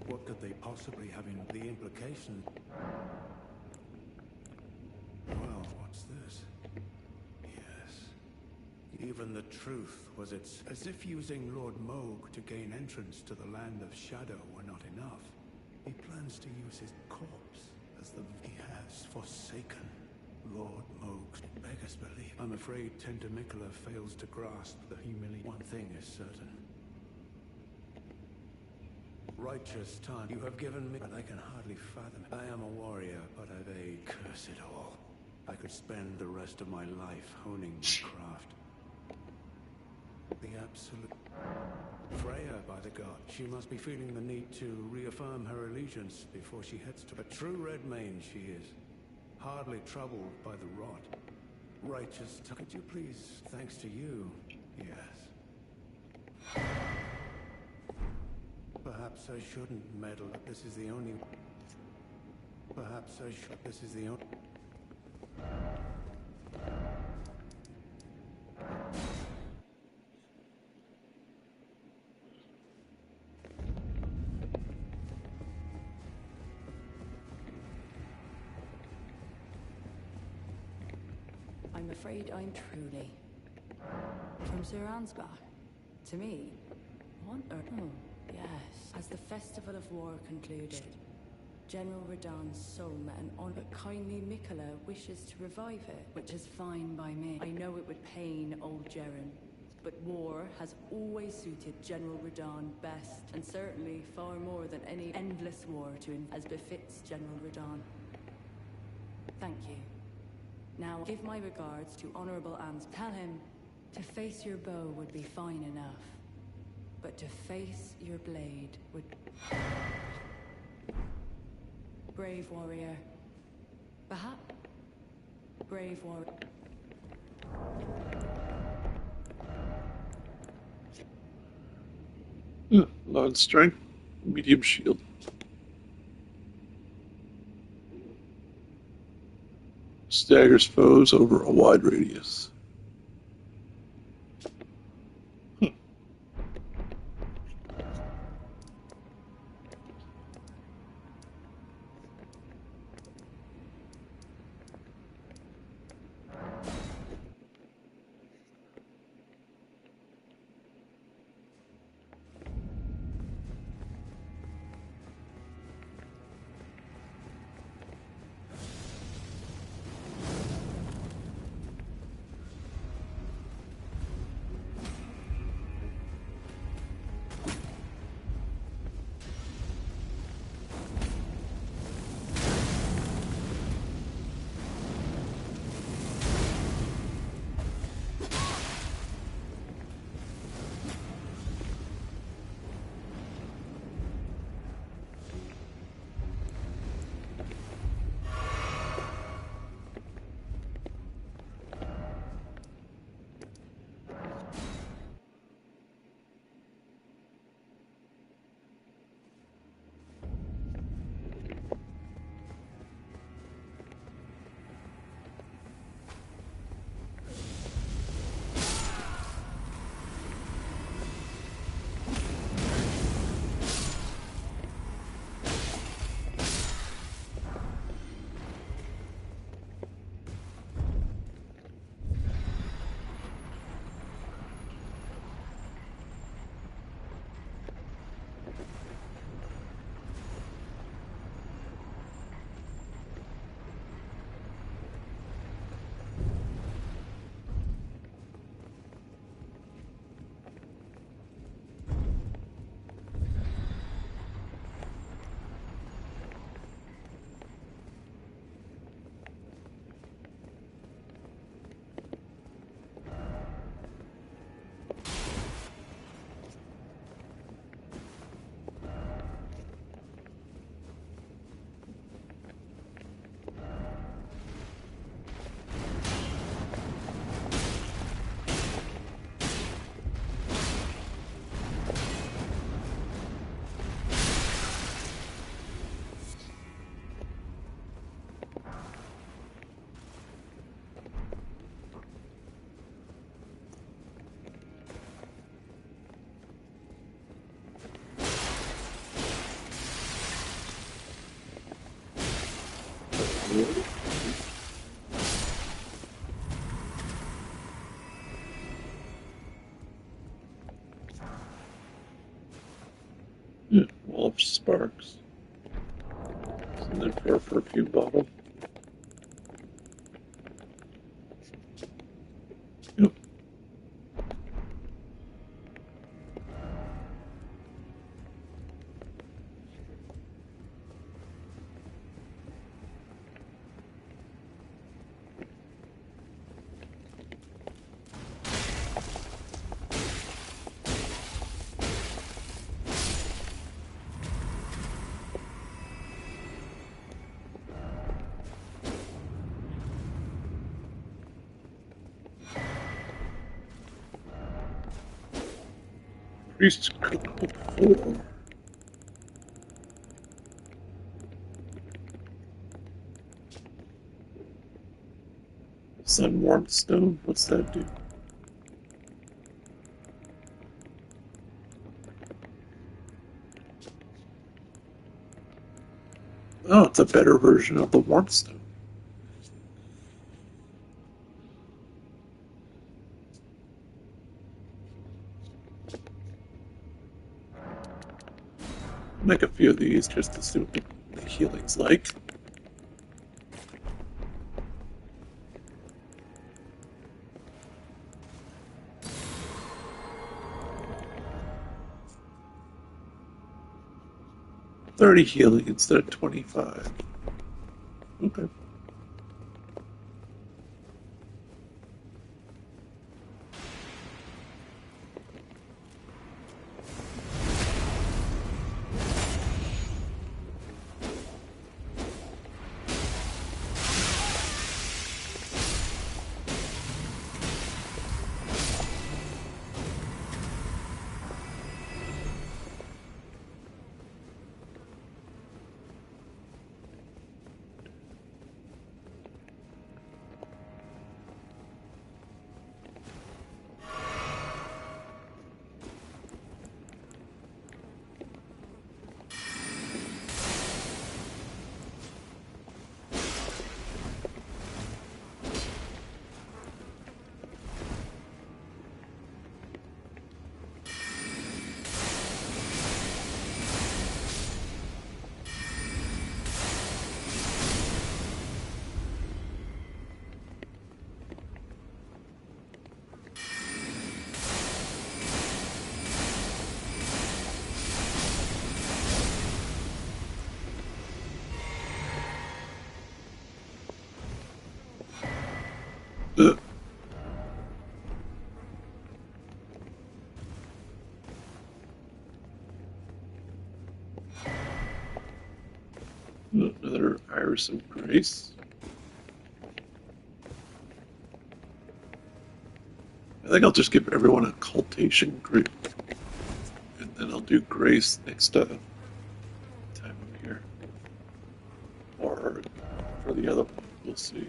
What could they possibly have in the implication? Well, what's this? Yes. Even the truth was it's as if using Lord Moog to gain entrance to the land of shadow were not enough. He plans to use his corpse as the he has forsaken Lord Moog's beggars believe. I'm afraid Tentamicola fails to grasp the humiliation. One thing is certain. Righteous time you have given me, but I can hardly fathom. I am a warrior, but I've a curse it all. I could spend the rest of my life honing my craft. The absolute Freya, by the god. She must be feeling the need to reaffirm her allegiance before she heads to a true red mane she is. hardly troubled by the rot. Righteous, could you please? Thanks to you, yes. Perhaps I shouldn't meddle. This is the only. Perhaps I should. This is the only. I'm afraid I'm truly. From Sir Ansbach? To me? What on earth? Oh, yes. As the Festival of War concluded, General Radahn's soul met an honor, but kindly Mikola wishes to revive it, which is fine by me. I know it would pain old Jeren, but war has always suited General Radahn best, and certainly far more than any endless war as befits General Radahn. Thank you. Now, give my regards to Honorable Ans. Tell him to face your bow would be fine enough, but to face your blade would... Brave warrior. Perhaps? Brave warrior. Long strength, medium shield. Staggers foes over a wide radius. Yeah, wall of sparks. And then for a perfume bottle. Yep. Priest Cookbook 4. Sun Warmth Stone? What's that do? Oh, it's a better version of the Warmth Stone. Make a few of these just to see what the healing's like. $30 healing instead of 25. Okay. Another Iris of Grace. I think I'll just give everyone a cultation group, and then I'll do Grace next time I'm here. Or for the other one, we'll see.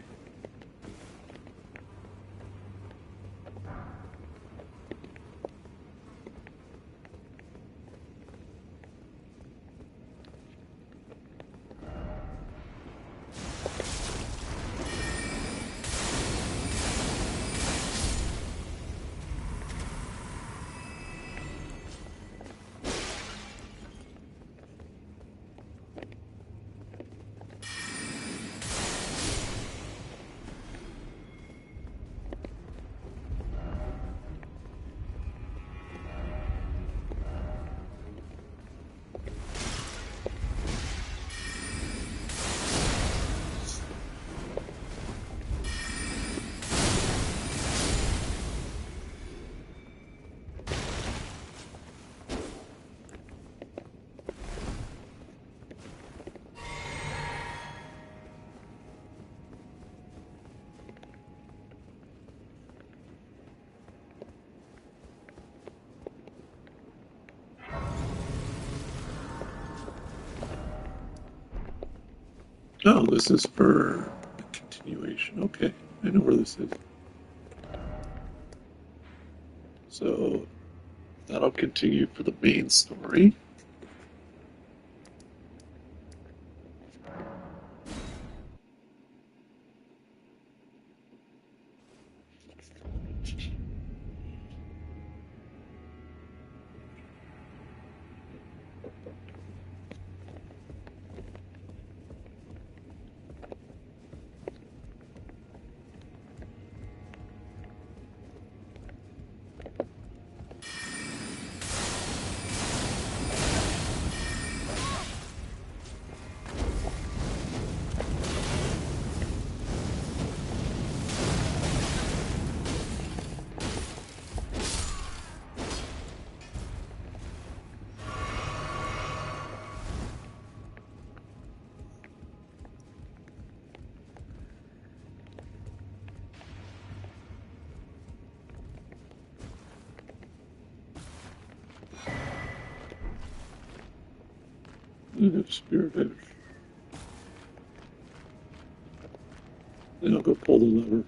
Oh, this is for a continuation. Okay, I know where this is. So that'll continue for the main story. Spirit edge. Then I'll go pull the lever.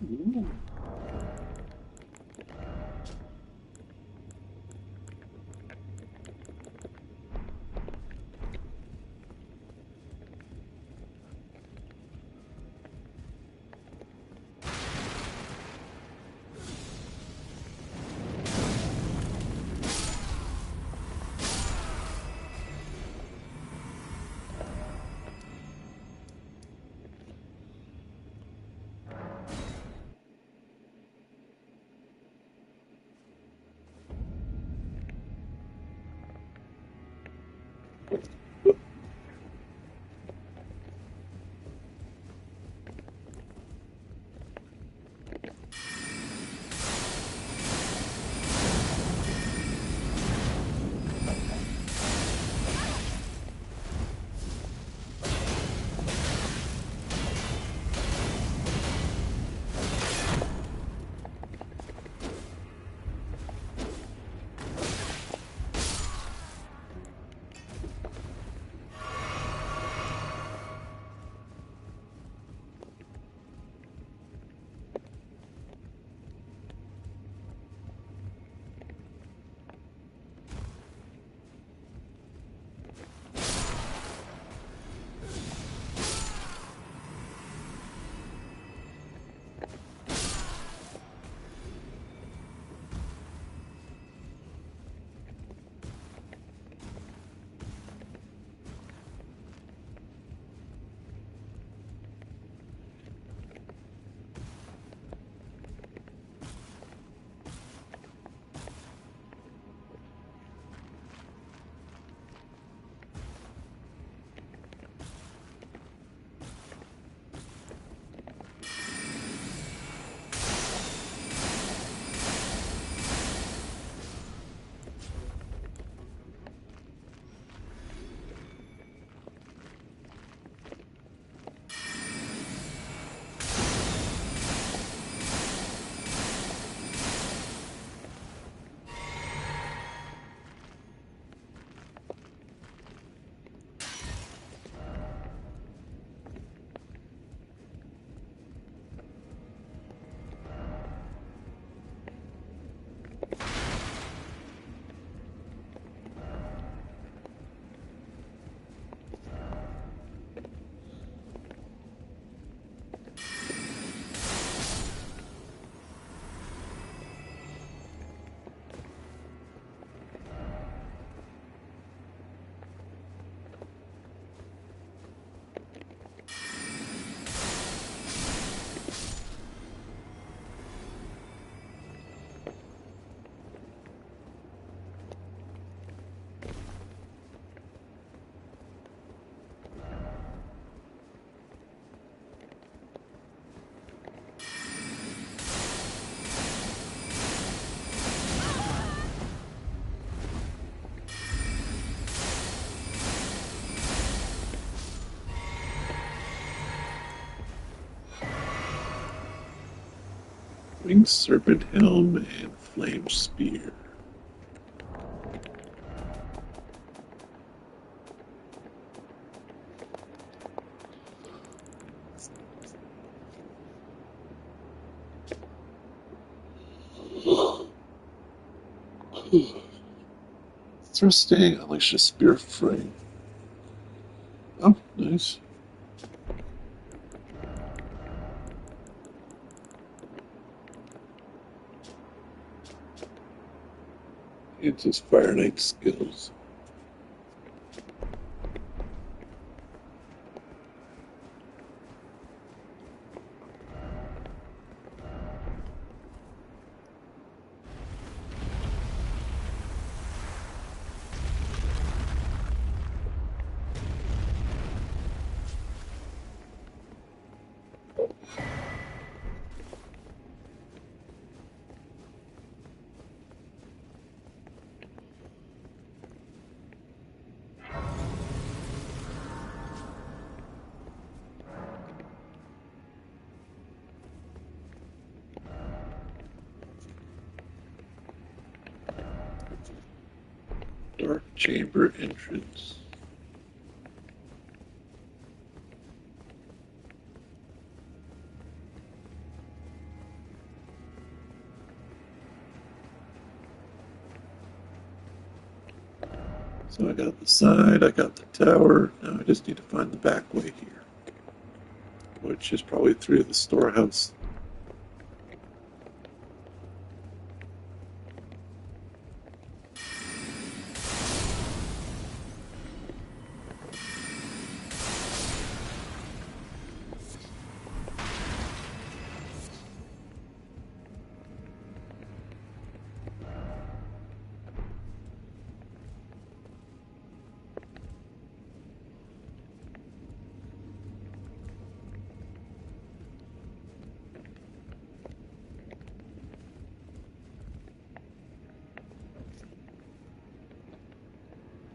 Ooh. Winged Serpent Helm and Flame Spear. Thrusting, unleash a spear frame. Oh, nice. It's his Fire Knight skills. Dark chamber entrance. So I got the side, I got the tower. Now I just need to find the back way here, which is probably through the storehouse.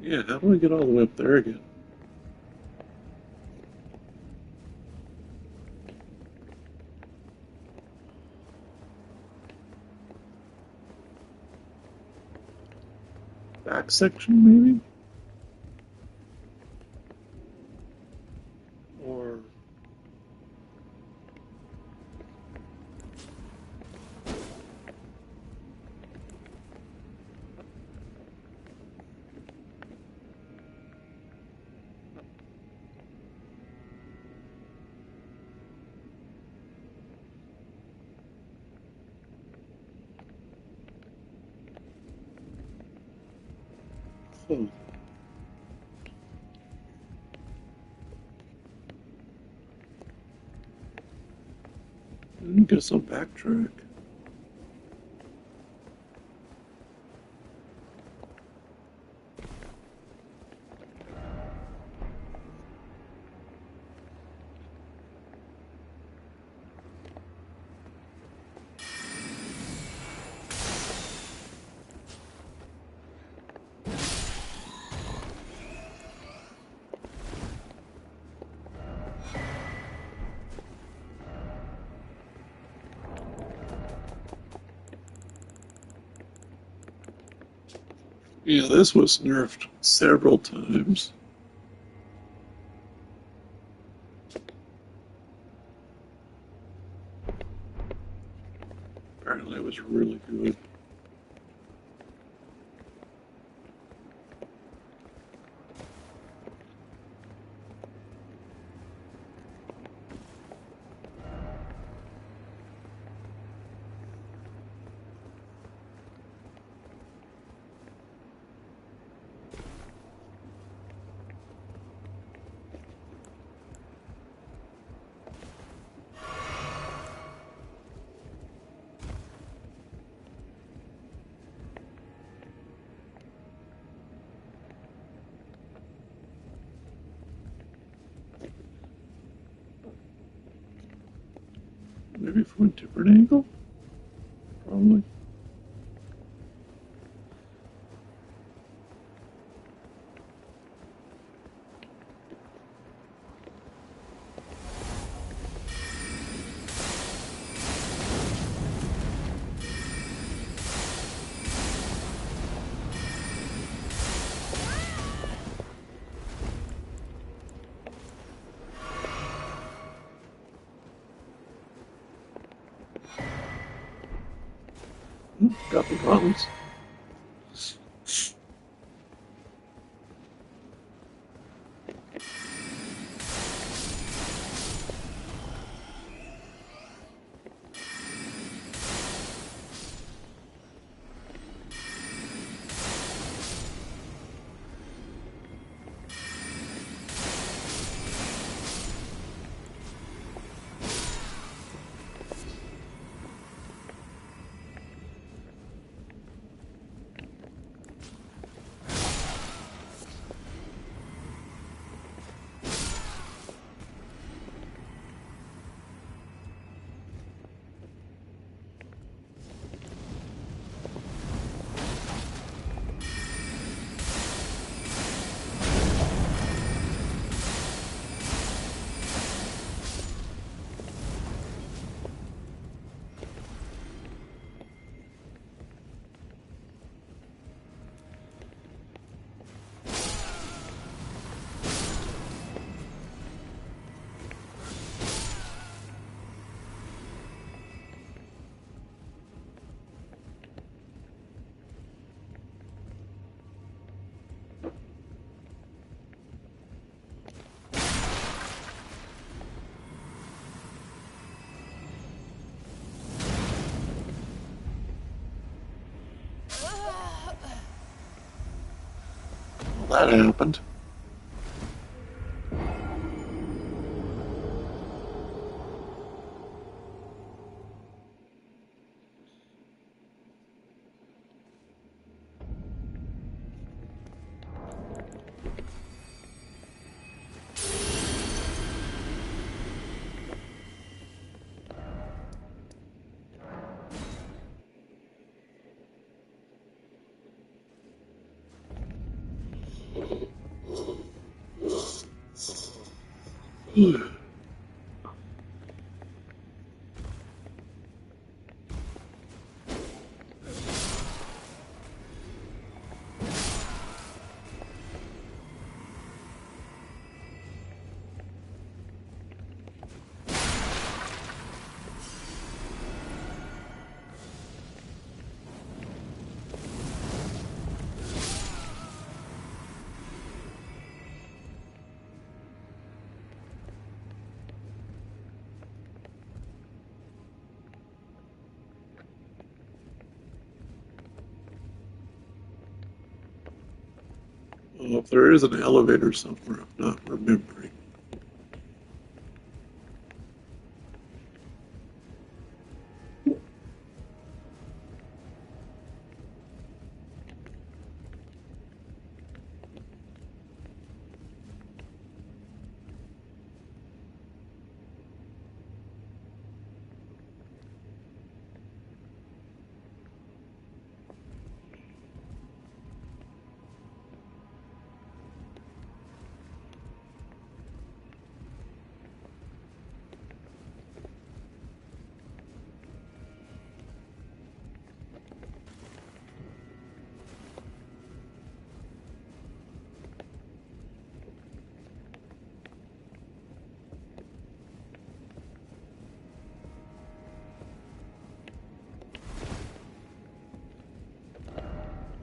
Yeah, how do I get all the way up there again? Back section, maybe? Or... Oh. I guess I'll backtrack. Yeah, this was nerfed several times. Apparently it was really good. Maybe from a different angle? Probably. Got the gauntlets. Well, that happened. Well, if there is an elevator somewhere, I'm not remembering.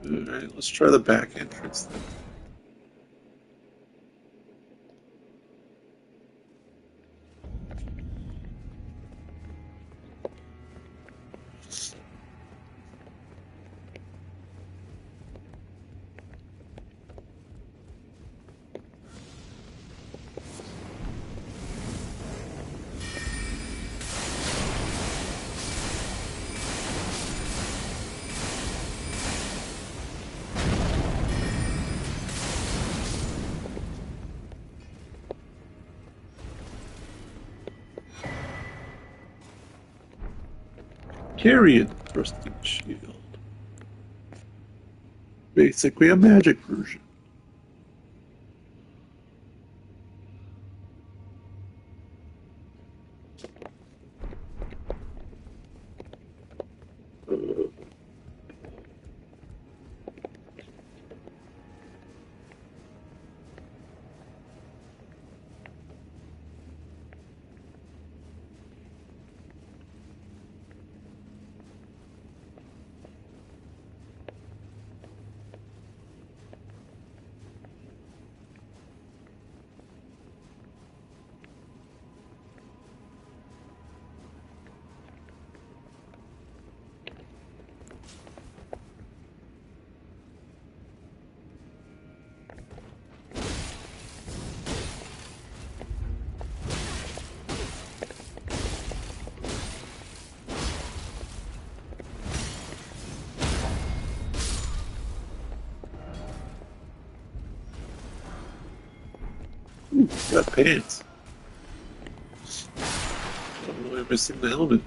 All right, let's try the back entrance then. Carrion thrusting shield. Basically a magic version. Got pants. Oh, I'm missing the helmet.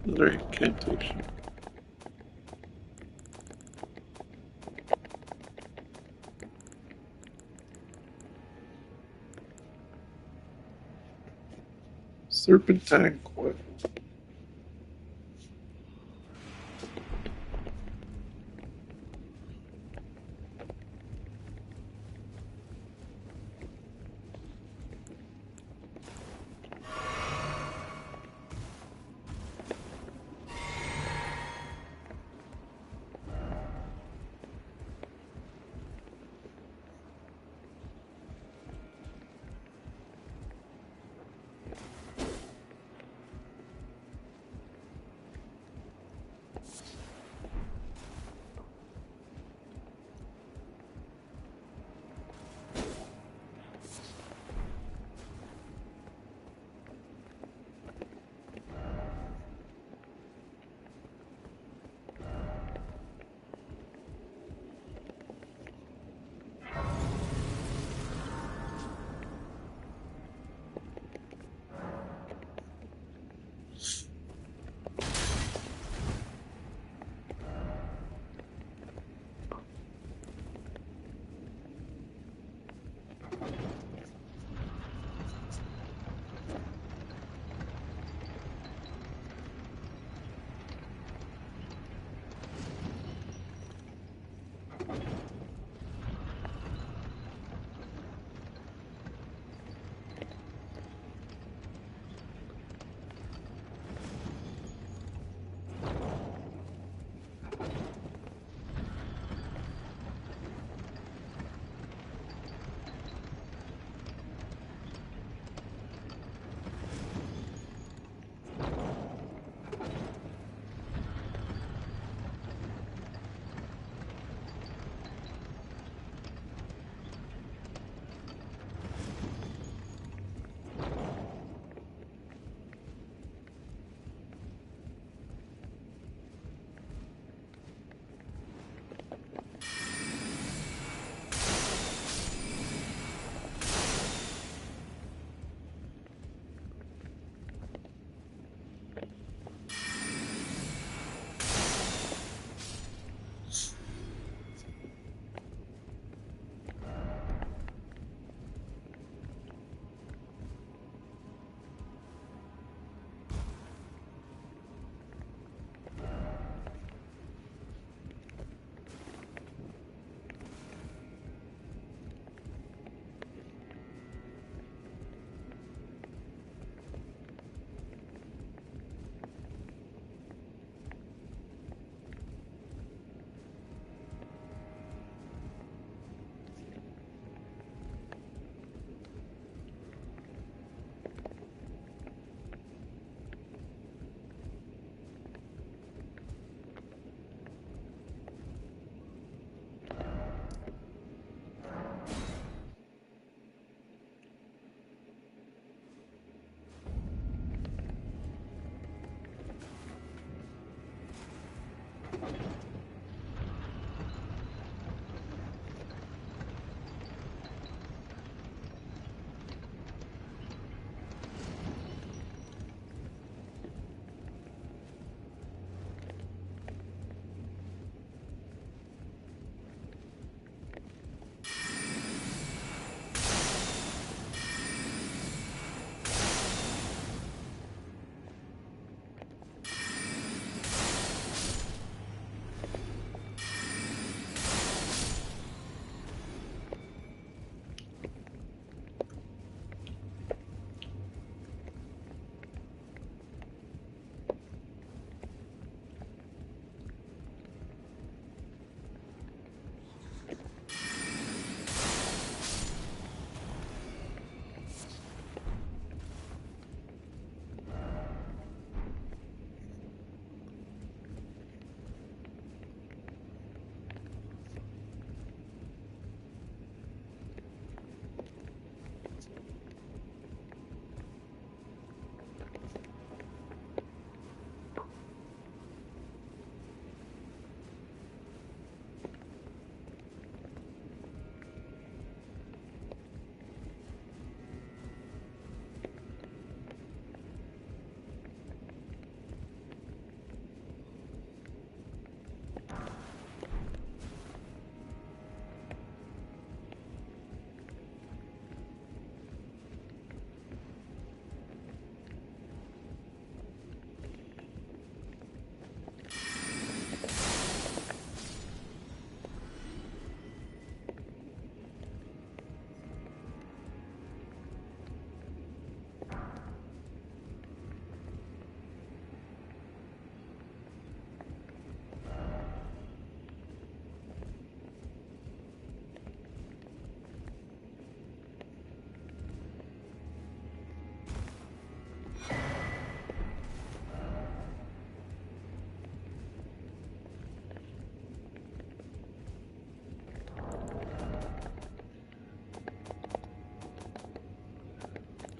Another incantation. Serpentine Coil.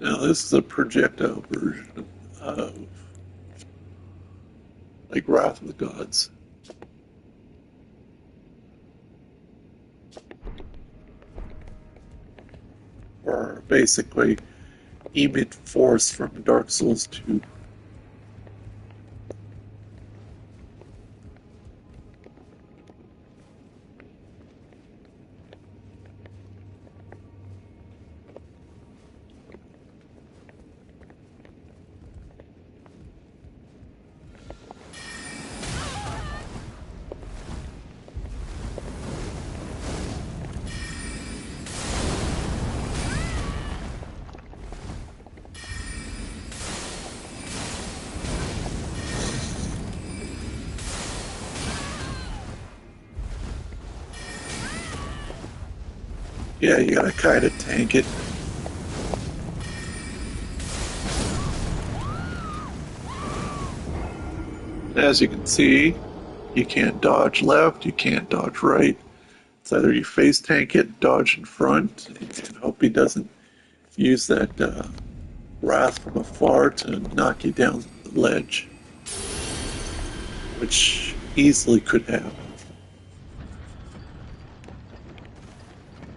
Now this is a projectile version of like Wrath of the Gods. Or basically emit force from Dark Souls 2. Yeah, you gotta kind of tank it. As you can see, you can't dodge left, you can't dodge right. It's either you face tank it, dodge in front, and hope he doesn't use that wrath from afar to knock you down the ledge, which easily could happen.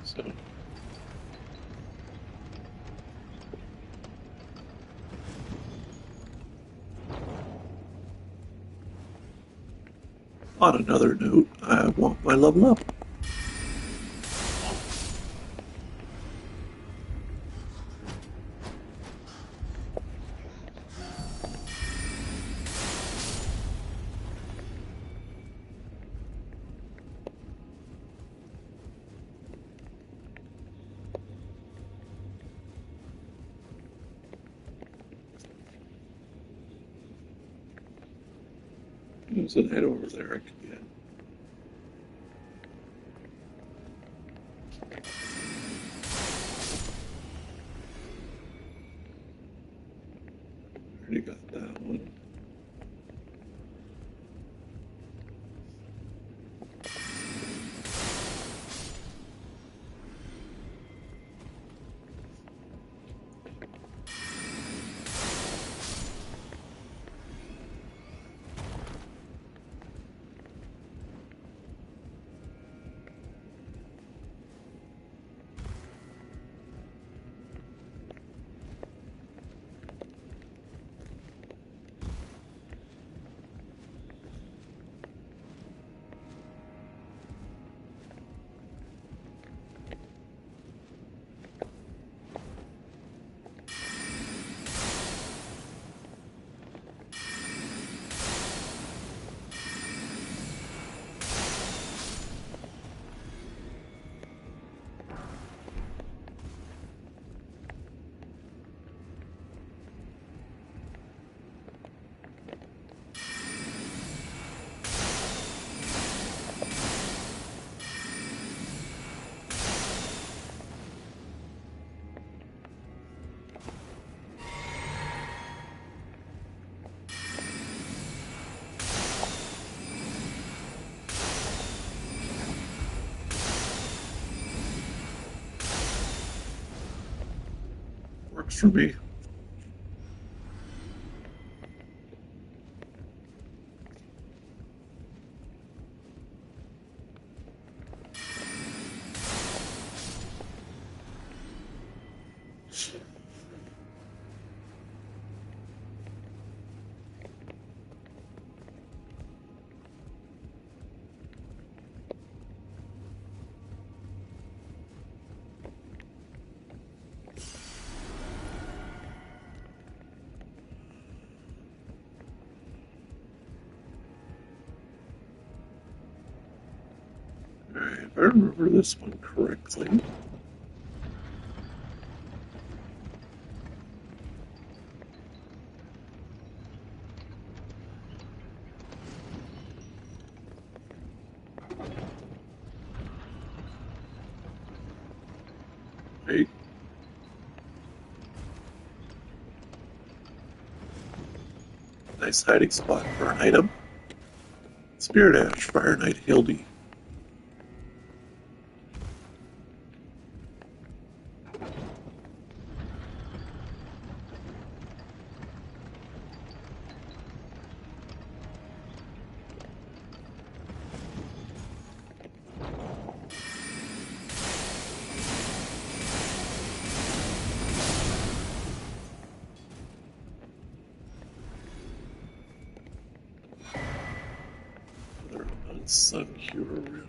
So, on another note, I want my level up. There's an head over there I could get. Already got that one. Works for me. Alright, if I remember this one correctly. Right. Nice hiding spot for an item. Spirit Ash, Fire Knight Hildy. Sun Hero Room.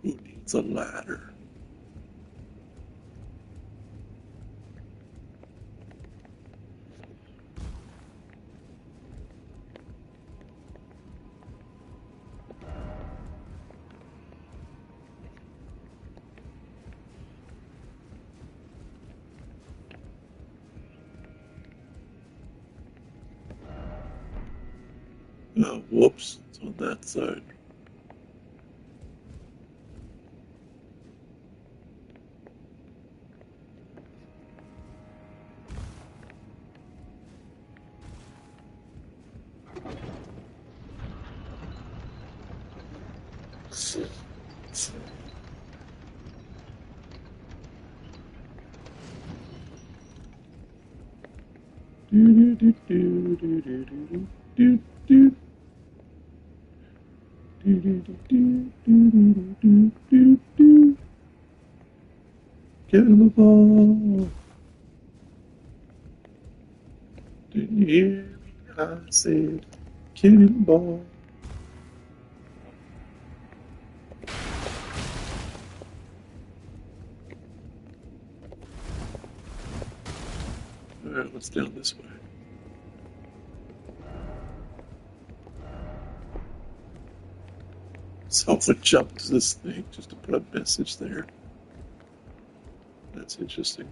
Who needs a ladder? Oh, whoops, it's on that side. Cannonball. Didn't you hear me? I said cannonball. Alright, let's down this way. Someone jumped to this thing just to put a message there. That's interesting.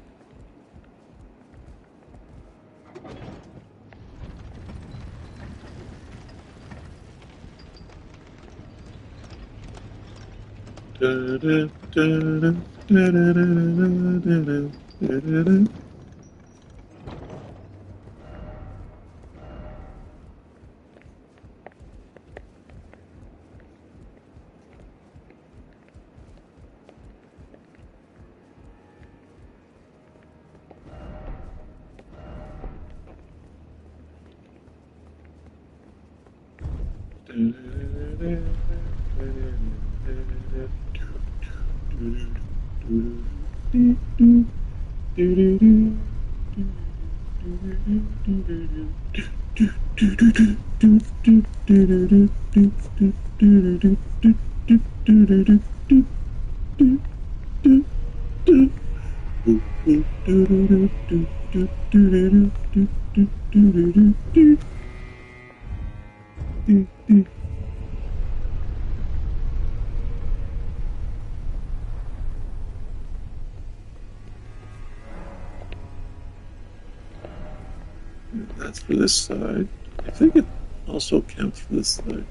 That's for this side. I think it also counts for this side.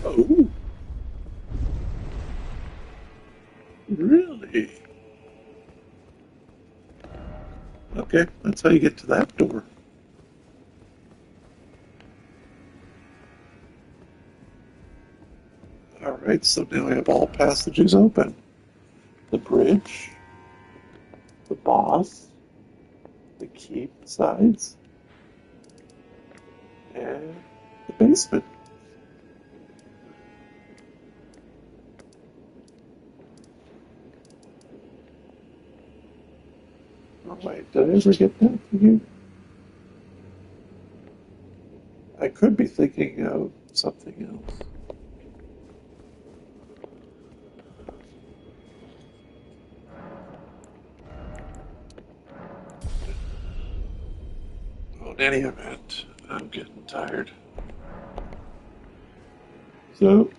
Oh, really? Okay, that's how you get to that door. Alright, so now I have all passages open. The bridge, the boss, the keep sides, and the basement. Oh wait, did I ever get that for you? I could be thinking of something else. Well, in any event, I'm getting tired. So,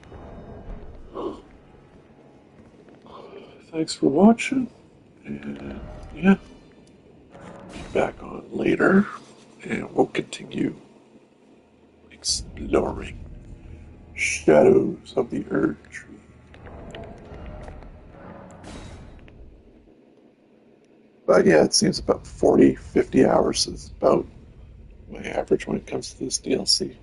thanks for watching, and yeah, be back on later, and we'll continue exploring Shadows of the Erd Tree. But yeah, it seems about 40, 50 hours is about my average when it comes to this DLC.